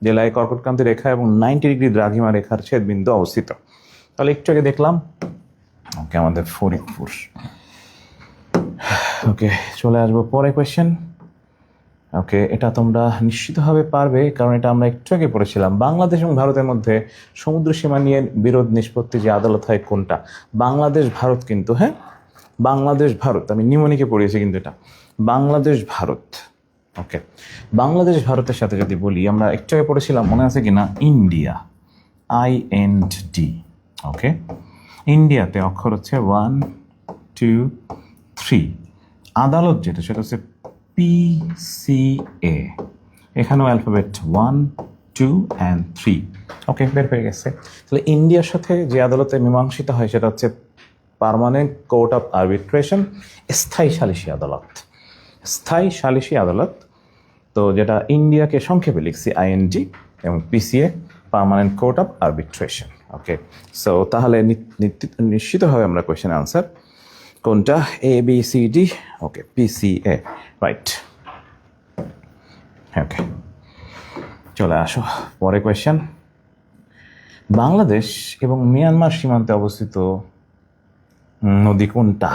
জেলায় কর্কটক্রান্তি রেখা এবং 90 ডিগ্রি দ্রাঘিমা রেখার ছেদবিন্দু অবস্থিত? তাহলে একটু আগে দেখলাম, ওকে, আমাদের ফরিদপুর। ওকে, চলে আসবো পরে কোয়েশ্চেন। ওকে, এটা তোমরা নিশ্চিতভাবে পারবে, কারণ এটা আমরা একটু আগে পড়েছিলাম। বাংলাদেশ এবং ভারতের মধ্যে সমুদ্র সীমা নিয়ে বিরোধ নিষ্পত্তি যে আদালত হয় কোনটা? বাংলাদেশ ভারত, কিন্তু হ্যাঁ, বাংলাদেশ ভারত, আমি নিমনিকে পড়িয়েছি কিন্তু এটা বাংলাদেশ ভারত। ওকে, বাংলাদেশ ভারতের সাথে যদি বলি, আমরা একটু আগে পড়েছিলাম, মনে আছে কিনা, ইন্ডিয়া, IND। ওকে, ইন্ডিয়াতে অক্ষর হচ্ছে 1 2 3, আদালত যেটা সেটা হচ্ছে PCA, এখানেও অ্যালফাবেট 1 2 and 3। ওকে, বের হয়ে গেছে। তাহলে ইন্ডিয়ার সাথে যে আদালতে মীমাংসিত হয় সেটা হচ্ছে পার্মানেন্ট কোর্ট অফ আরবিট্রেশন, স্থায়ী সালিসি আদালত, স্থায়ী সালিসি আদালত। তো যেটা ইন্ডিয়াকে সংক্ষেপে লিখছি IND, এবং PCA permanent court of arbitration. Okay, so তাহলে নিশ্চিতভাবে আমরা কোয়েশ্চেন আনসার কোনটা, ABCD। ওকে, PCA, রাইট। ওকে, চলে আসো পরে কোয়েশ্চেন। বাংলাদেশ এবং মিয়ানমার সীমান্তে অবস্থিত নদী কোনটা?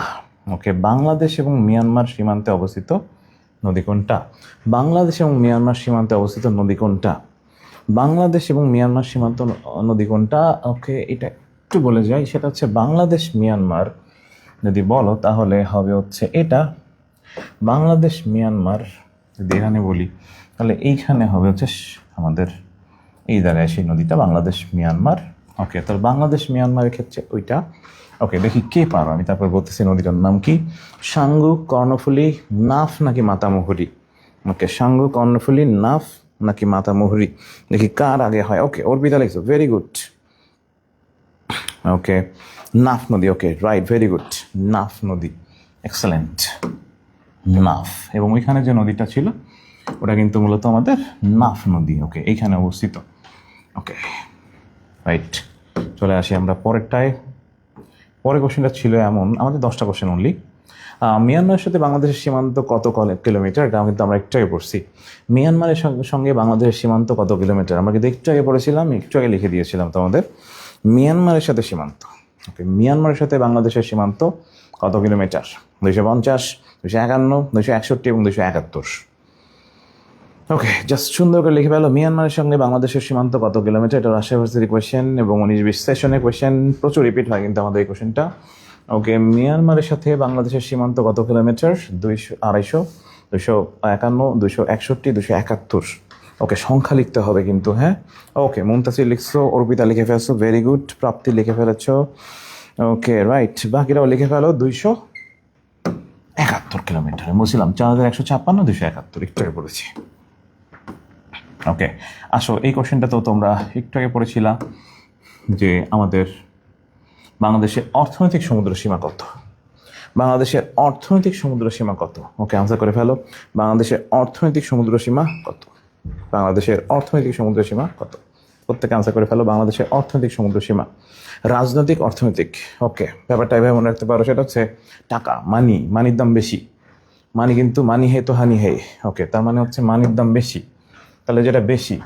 ওকে, বাংলাদেশ এবং মিয়ানমার সীমান্তে অবস্থিত নদী কোনটা? বাংলাদেশ এবং মিয়ানমার সীমান্তে অবস্থিত নদী কোনটা? বাংলাদেশ এবং মিয়ানমার সীমান্ত নদী কোনটা? ওকে, এটা একটু বলে যাই, সেটা হচ্ছে বাংলাদেশ মিয়ানমার যদি বলো তাহলে হবে হচ্ছে এটা, বাংলাদেশ মিয়ানমার যদি এখানে বলি তাহলে এইখানে হবে হচ্ছে আমাদের এই দ্বারা সেই নদীটা বাংলাদেশ মিয়ানমার। ওকে, তাহলে বাংলাদেশ মিয়ানমারের ক্ষেত্রে ওইটা। ওকে, দেখি কে পারো, আমি তারপর বলতেছি নদীটার নাম কি, সাঙ্গু, কর্ণফুলী, নাফ নাকি মাতামুহুরী? ওকে, সাঙ্গু, কর্ণফুলী, নাফ নাকি মাতামুহুরী, দেখি কার আগে হয়। ওকে, অর্পিতা লিখছো, ভেরি গুড। ওকে, নাফ নদী, ওকে, রাইট, ভেরি গুড, নাফ নদী, এক্সেলেন্ট, নাফ। এবং ওইখানে যে নদীটা ছিল ওটা কিন্তু মূলত আমাদের নাফ নদী। ওকে, এইখানে অবস্থিত। ওকে, রাইট, চলে আসি আমরা পরেরটায়। পরের কোশ্চেনটা ছিল এমন, আমাদের 10টা কোশ্চেন অনলি। মিয়ানমারের সাথে বাংলাদেশের সীমান্ত কত কিলোমিটার? এটা কিন্তু আমরা একটু আগে পড়ছি। মিয়ানমারের সঙ্গে বাংলাদেশের সীমান্ত কত কিলোমিটার? আমরা কিন্তু একটু আগে পড়েছিলাম, একটু আগে লিখে দিয়েছিলাম তোমাদের। মিয়ানমারের সাথে সীমান্ত, ওকে, মিয়ানমারের সাথে বাংলাদেশের সীমান্ত কত কিলোমিটার? 250, 251, 261 এবং 271। ওকে, জাস্ট সুন্দর করে লিখে ফেলো মিয়ানমারের সঙ্গে বাংলাদেশের সীমান্ত কত কিলোমিটার। এটা রাজশাহী ভার্সিটি কোয়েশ্চেন এবং 19-20 সেশনের কোয়েশ্চেন, প্রচুর রিপিট হয় কিন্তু আমাদের এই কোয়েশ্চেনটা। ওকে, মিয়ানমারের সাথে বাংলাদেশের সীমান্ত কত কিলোমিটার? 200, 250, 251, 261, 271। ওকে, সংখ্যা লিখতে হবে কিন্তু, হ্যাঁ। ওকে, মুনতাসির লিখছো, অর্পিতা লিখে ফেলছো, ভেরি গুড। প্রাপ্তি লিখে ফেলেছো, ওকে রাইট। বাকিরাও লিখে ফেলো 271 কিলোমিটার। বলছিলাম 4156, 271 একটু আগে পড়েছি। ওকে, আসো এই কোশ্চেনটা তো তোমরা একটু আগে পড়েছিলা যে আমাদের বাংলাদেশের অর্থনৈতিক সমুদ্র সীমা কত। বাংলাদেশের অর্থনৈতিক সমুদ্র সীমা কত? ওকে, আনসার করে ফেলো। বাংলাদেশের অর্থনৈতিক সমুদ্র সীমা কত? বাংলাদেশের অর্থনৈতিক সমুদ্র সীমা কত? প্রত্যেকে আনসার করে ফেলো। বাংলাদেশের অর্থনৈতিক সমুদ্র সীমা, রাজনৈতিক অর্থনৈতিক। ওকে, ব্যাপারটা এভাবে মনে রাখতে পারো, সেটা হচ্ছে টাকা, মানি, মানির দাম বেশি। মানি কিন্তু মানি হে তো হানি হে। ওকে, তার মানে হচ্ছে মানির দাম বেশি। তাহলে যেটা বেশি,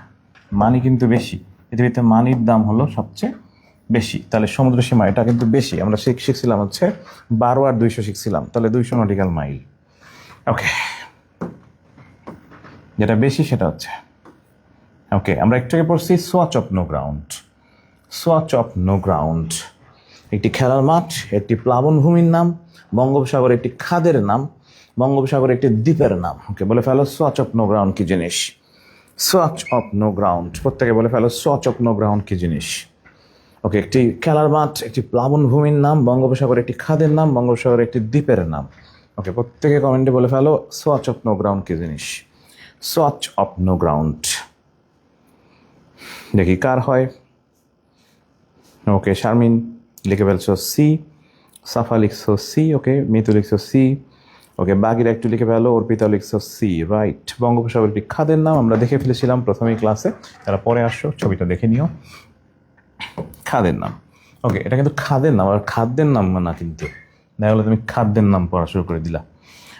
মানি কিন্তু বেশি, পৃথিবীতে মানির দাম হলো সবচেয়ে বেশি। তাহলে সমুদ্র সীমা এটা কিন্তু বেশি। আমরা শিখছিলাম হচ্ছে 12 আর 200 শিখছিলাম, তাহলে 200 নটিক্যাল মাইল। ওকে, যেটা বেশি সেটা হচ্ছে। ওকে, আমরা একটু আগে পড়ছি swatch of no ground. Swatch of no ground একটি খেলার মাঠ, একটি প্লাবনভূমির নাম, বঙ্গোপসাগর একটি খাদের নাম, বঙ্গোপসাগর একটি দ্বীপের নাম। ওকে, বলে ফেলো সোয়াচ অফ নো গ্রাউন্ড কি জিনিস? সোয়াচ অফ নো গ্রাউন্ড, প্রত্যেকে বলে ফেলো সোয়াচ অফ নো গ্রাউন্ড কি জিনিস? ওকে, একটি খেলার মাঠ, একটি প্লাবনভূমির নাম, বঙ্গোপসাগর একটি খাদের নাম, বঙ্গোপসাগর একটি দ্বীপের নাম। ওকে, প্রত্যেকে কমেন্টে বলে ফেলো সোয়াচ অফ নো গ্রাউন্ড কি জিনিস? Swatch of no ground. দেখি কার হয়। ওকে, শারমিন লিখে ফেলছো সি, সাফা লিখছো সি, ওকে, মিতু লিখছো সি। ওকে, বাকিরা একটু লিখে ফেলো, অর্পিতা লিখছো সি, রাইট। বঙ্গোপসাগর একটি খাদের নাম, আমরা দেখে ফেলেছিলাম প্রথমেই ক্লাসে, তারা পরে আসো ছবিটা দেখে নিও। খাদের নাম, ওকে, এটা কিন্তু খাদের নাম, আর খাদ্যের নাম না কিন্তু, দেখা হলে তুমি খাদ্যের নাম পড়া শুরু করে দিলা।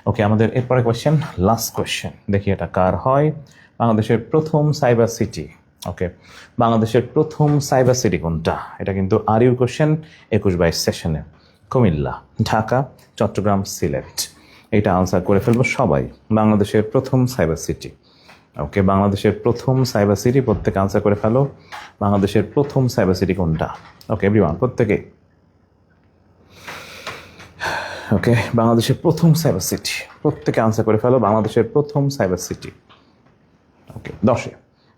ওকে, আমাদের এরপরে কোয়েশ্চেন, লাস্ট কোয়েশ্চেন, দেখি এটা কার হয়। বাংলাদেশের প্রথম সাইবার সিটি। ওকে, বাংলাদেশের প্রথম সাইবার সিটি কোনটা? এটা কিন্তু আরইউর কোয়েশ্চেন 21-22 সেশনে। কুমিল্লা, ঢাকা, চট্টগ্রাম, সিলেট। এটা আনসার করে ফেলবো সবাই। বাংলাদেশের প্রথম সাইবার সিটি। ওকে, বাংলাদেশের প্রথম সাইবার সিটি, প্রত্যেকে আনসার করে ফেলো। বাংলাদেশের প্রথম সাইবার সিটি কোনটা? ওকে এভরিওয়ান, প্রত্যেকে। ওকে, বাংলাদেশের প্রথম সাইবার সিটি, প্রত্যেকে আনসার করে ফেলো। বাংলাদেশের প্রথম সাইবার সিটি। ওকে,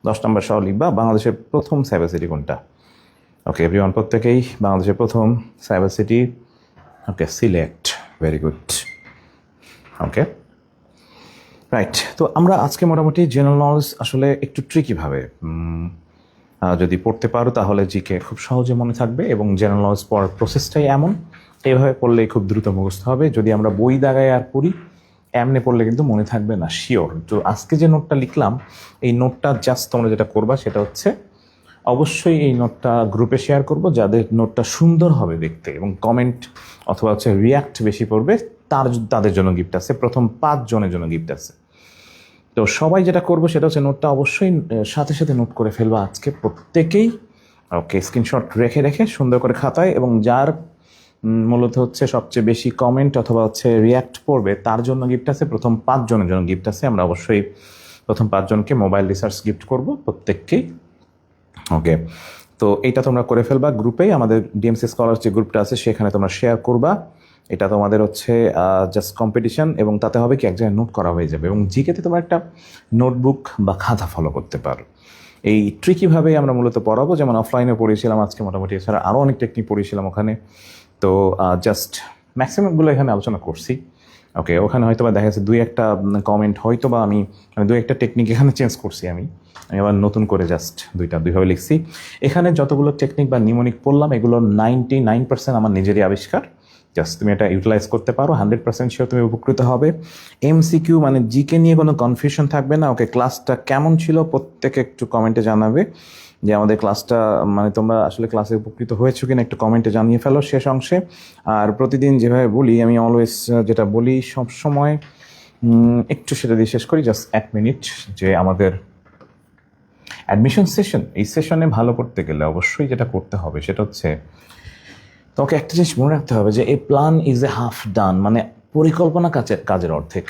10 নম্বর সহ লিখবা, বাংলাদেশের প্রথম সাইবার সিটি কোনটা? ওকে এভরিওয়ান, প্রত্যেকেই বাংলাদেশের প্রথম cyber city. Okay, Sylhet, very good. Okay right, তো আমরা আজকে মোটামুটি জেনারেল নলেজ আসলে একটু ট্রিকিভাবে যদি পড়তে পারো তাহলে জিকে খুব সহজে মনে থাকবে, এবং জেনারেল নলেজ পড়ার প্রসেসটাই এমন, এইভাবে পড়লেই খুব দ্রুত মুখস্থ হবে। যদি আমরা বই দাগায় আর পড়ি, এমনি পড়লে কিন্তু মনে থাকবে না, শিওর। তো আজকে যে নোটটা লিখলাম, এই নোটটা জাস্ট তোমরা যেটা করবা সেটা হচ্ছে অবশ্যই এই নোটটা গ্রুপে শেয়ার করব, যাদের নোটটা সুন্দর হবে দেখতে এবং কমেন্ট অথবা হচ্ছে রিয়াক্ট বেশি করবে, তাদের জন্য গিফট আছে। প্রথম 5 জনের জন্য গিফট আছে। তো সবাই যেটা করবো সেটা হচ্ছে নোটটা অবশ্যই সাথে সাথে নোট করে ফেলবা আজকে প্রত্যেকেই। ওকে, স্ক্রিনশট রেখে রেখে সুন্দর করে খাতায়, এবং যার মূলত হচ্ছে সবচেয়ে বেশি কমেন্ট অথবা হচ্ছে রিয়াক্ট করবে তার জন্য গিফট আছে। প্রথম 5 জনের জন্য গিফট আছে। আমরা অবশ্যই প্রথম 5 জনকে মোবাইল রিসার্চ গিফট করব প্রত্যেককেই। ওকে, তো এইটা তোমরা করে ফেলবা গ্রুপেই। আমাদের ডিএমসি স্কলার যে গ্রুপটা আছে সেখানে তোমরা শেয়ার করবা। এটা তোমাদের হচ্ছে জাস্ট কম্পিটিশন, এবং তাতে হবে কি এক জায়গায় নোট করা হয়ে যাবে, এবং জিকেতে তোমরা একটা নোটবুক বা খাতা ফলো করতে পারো। এই ট্রিকিভাবেই আমরা মূলত পড়াবো, যেমন অফলাইনে পড়িয়েছিলাম আজকে মোটামুটি, এছাড়া আরও অনেক টেকনিক পড়িয়েছিলাম ওখানে। তো জাস্ট ম্যাক্সিমামগুলো এখানে আলোচনা করছি। ওকে, ওখানে হয়তো বা দেখা যাচ্ছে 2-1টা কমেন্ট হয়তো বা আমি 2-1টা টেকনিক এখানে চেঞ্জ করছি। আমি আবার নতুন করে জাস্ট দুইভাবে লিখছি। এখানে যতগুলো টেকনিক বা নিমোনিক পড়লাম এগুলো 99% আমার নিজেরই আবিষ্কার। জাস্ট তুমি এটা ইউটিলাইজ করতে পারো, 100% শিওর তুমি উপকৃত হবে। এমসিকিউ মানে জিকে নিয়ে কোনো কনফিউশন থাকবে না। ওকে, ক্লাসটা কেমন ছিল প্রত্যেকে একটু কমেন্টে জানাবে, যে আমাদের ক্লাসটা মানে তোমরা আসলে ক্লাসে উপকৃত হয়েছো কিনা একটু কমেন্টে জানিয়ে ফেলো শেষ অংশে। আর প্রতিদিন যেভাবে বলি, আমি অলওয়েজ যেটা বলি সবসময় একটু সেটা দিয়ে শেষ করি, জাস্ট 1 মিনিট, যে আমাদের অ্যাডমিশন সেশন, এই সেশনে ভালো করতে গেলে অবশ্যই যেটা করতে হবে সেটা হচ্ছে তোমাকে একটা জিনিস মনে রাখতে হবে, যে a plan is a half done, মানে পরিকল্পনা কাজের অর্ধেক।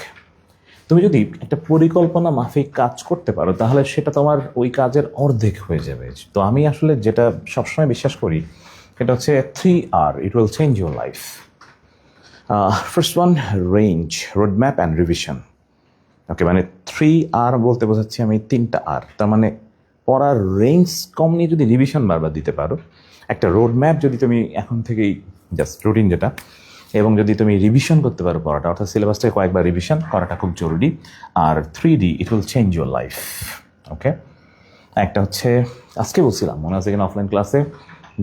তুমি যদি একটা পরিকল্পনা মাফিক কাজ করতে পারো তাহলে সেটা তোমার ওই কাজের অর্ধেক হয়ে যাবে। তো আমি আসলে যেটা সবসময় বিশ্বাস করি এটা হচ্ছে 3R, it will change your life. First one, range, roadmap and revision. Okay, মানে 3R বলতে বোঝাচ্ছি আমি 3টা R। তার মানে পড়ার রেঞ্জ কম নিয়ে যদি রিভিশন বারবার দিতে পারো, একটা রোডম্যাপ যদি তুমি এখন থেকেই জাস্ট রুটিন যেটা, এবং যদি তুমি রিভিশন করতে পারো পড়াটা, অর্থাৎ সিলেবাসটাকে কয়েকবার রিভিশন করাটা খুব জরুরি। আর 3D, it will change your life. Okay, একটা হচ্ছে আজকে বলছিলাম, মনে আছে কিনা অফলাইন ক্লাসে,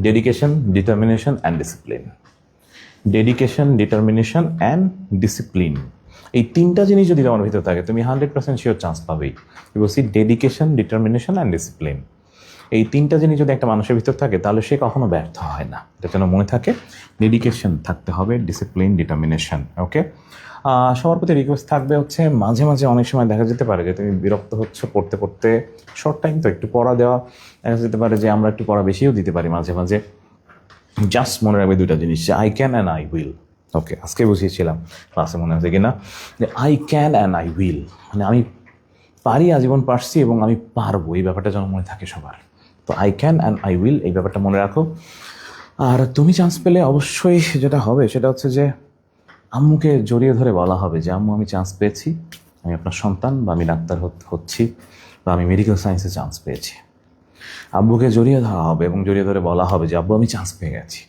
dedication, determination and discipline. Dedication, determination and discipline, এই 3টা জিনিস যদি তোমার ভিতরে থাকে তুমি 100% শিওর চান্স পাবেই। বলছি ডেডিকেশন, ডিটারমিনেশন অ্যান্ড ডিসিপ্লিন, এই 3টা জিনিস যদি একটা মানুষের ভিতর থাকে তাহলে সে কখনো ব্যর্থ হয় না। এটা যেন মনে থাকে, ডেডিকেশন থাকতে হবে, ডিসিপ্লিন, ডিটারমিনেশন। ওকে, সবার প্রতি রিকোয়েস্ট থাকবে হচ্ছে মাঝে মাঝে অনেক সময় দেখা যেতে পারে যে তুমি বিরক্ত হচ্ছ পড়তে পড়তে, শর্ট টাইম তো একটু পড়া দেওয়া, দেখা যেতে পারে যে আমরা একটু পড়া বেশিও দিতে পারি মাঝে মাঝে। জাস্ট মনে রাখবে 2টা জিনিস, যে I can and I will. Okay, আজকে বুঝিয়েছিলাম ক্লাসে, মনে আছে কিনা, যে I can and I will, মানে আমি পারি, আজীবন পারছি এবং আমি পারবো, এই ব্যাপারটা যেন মনে থাকে সবার। তো I can and I will, এই ব্যাপারটা মনে রাখো। আর তুমি চান্স পেলে অবশ্যই যেটা হবে সেটা হচ্ছে যে আম্মুকে জড়িয়ে ধরে বলা হবে যে আম্মু আমি চান্স পেয়েছি, আমি আপনার সন্তান, বা আমি ডাক্তার হচ্ছি, বা আমি মেডিকেল সায়েন্সে চান্স পেয়েছি। আব্বুকে জড়িয়ে ধরা হবে এবং জড়িয়ে ধরে বলা হবে যে আব্বু আমি চান্স পেয়ে গেছি।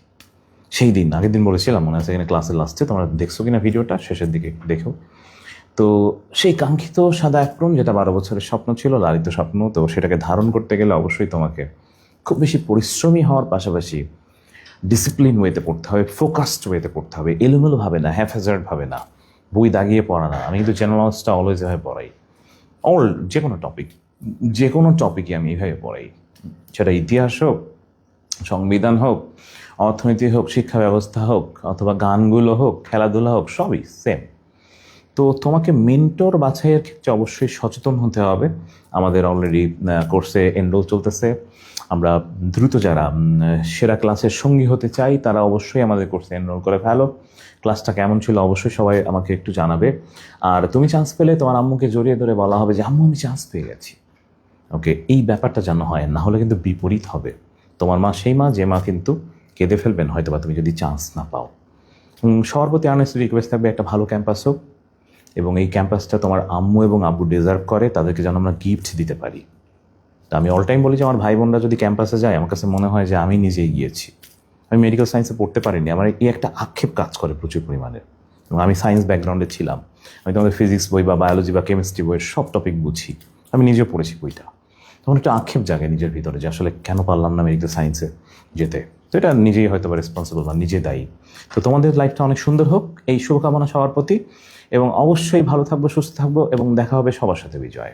সেই দিন, আগের দিন বলেছিলাম, মনে আছে এখানে ক্লাসের লাস্টে, তোমরা দেখছো কিনা ভিডিওটা, শেষের দিকে দেখো। তো সেই কাঙ্ক্ষিত সাদা অ্যাপ্রন, যেটা 12 বছরের স্বপ্ন ছিল, লালিত স্বপ্ন, তো সেটাকে ধারণ করতে গেলে অবশ্যই তোমাকে খুব বেশি পরিশ্রমী হওয়ার পাশাপাশি ডিসিপ্লিন ওয়েতে পড়তে হবে, ফোকাসড ওয়েতে পড়তে হবে, এলোমেলোভাবে না, হ্যাফেজার্ডভাবে না, বই দাগিয়ে পড়া না। আমি কিন্তু জেনারেল নলেজটা অলওয়েজ এভাবে পড়াই, যে কোনো টপিকই আমি এইভাবে পড়াই, সেটা ইতিহাস হোক, সংবিধান হোক, অর্থনীতি হোক, শিক্ষা ব্যবস্থা হোক, অথবা গানগুলো হোক, খেলাধুলা হোক, সবই সেম। তো তোমাকে মেন্টর বাছাইয়ের ক্ষেত্রে অবশ্যই সচেতন হতে হবে। আমাদের অলরেডি কোর্সে এনরোল চলতেছে। আমরা দ্রুত যারা সেরা ক্লাসের সঙ্গী হতে চাই তারা অবশ্যই আমাদের কোর্সে এনরোল করে ফেলো। ক্লাসটা কেমন ছিল অবশ্যই সবাই আমাকে একটু জানাবে। আর তুমি চান্স পেলে তোমার আম্মুকে জড়িয়ে ধরে বলা হবে যে আম্মু আমি চান্স পেয়ে গেছি। ওকে, এই ব্যাপারটা যেন হয়, না হলে কিন্তু বিপরীত হবে। তোমার মা সেই মা যে মা কিন্তু কেঁদে ফেলবেন হয়তো বা তুমি যদি চান্স না পাও। সবার প্রতি আর্নেস্ট রিকোয়েস্ট থাকবে একটা ভালো ক্যাম্পাস হোক, এবং এই ক্যাম্পাসটা তোমার আম্মু এবং আব্বু ডিজার্ভ করে, তাদেরকে যেন আমরা গিফট দিতে পারি। তো আমি অল টাইম বলি যে আমার ভাই বোনরা যদি ক্যাম্পাসে যায় আমার কাছে মনে হয় যে আমি নিজেই গিয়েছি। আমি মেডিকেল সায়েন্সে পড়তে পারিনি, আমার এই একটা আক্ষেপ কাজ করে প্রচুর পরিমাণে, এবং আমি সায়েন্স ব্যাকগ্রাউন্ডে ছিলাম। আমি তোমাদের ফিজিক্স বই বা বায়োলজি বা কেমিস্ট্রি বইয়ের সব টপিক বুঝি, আমি নিজেও পড়েছি বইটা। তখন একটা আক্ষেপ জাগে নিজের ভিতরে যে আসলে কেন পারলাম না মেডিকেল সায়েন্সে যেতে। তো এটা নিজেই হয়তো বা রেসপন্সিবল বা নিজে দায়ী। তো তোমাদের লাইফটা অনেক সুন্দর হোক, এই শুভকামনা সবার প্রতি, এবং অবশ্যই ভালো থাকবো, সুস্থ থাকবো, এবং দেখা হবে সবার সাথে বিজয়।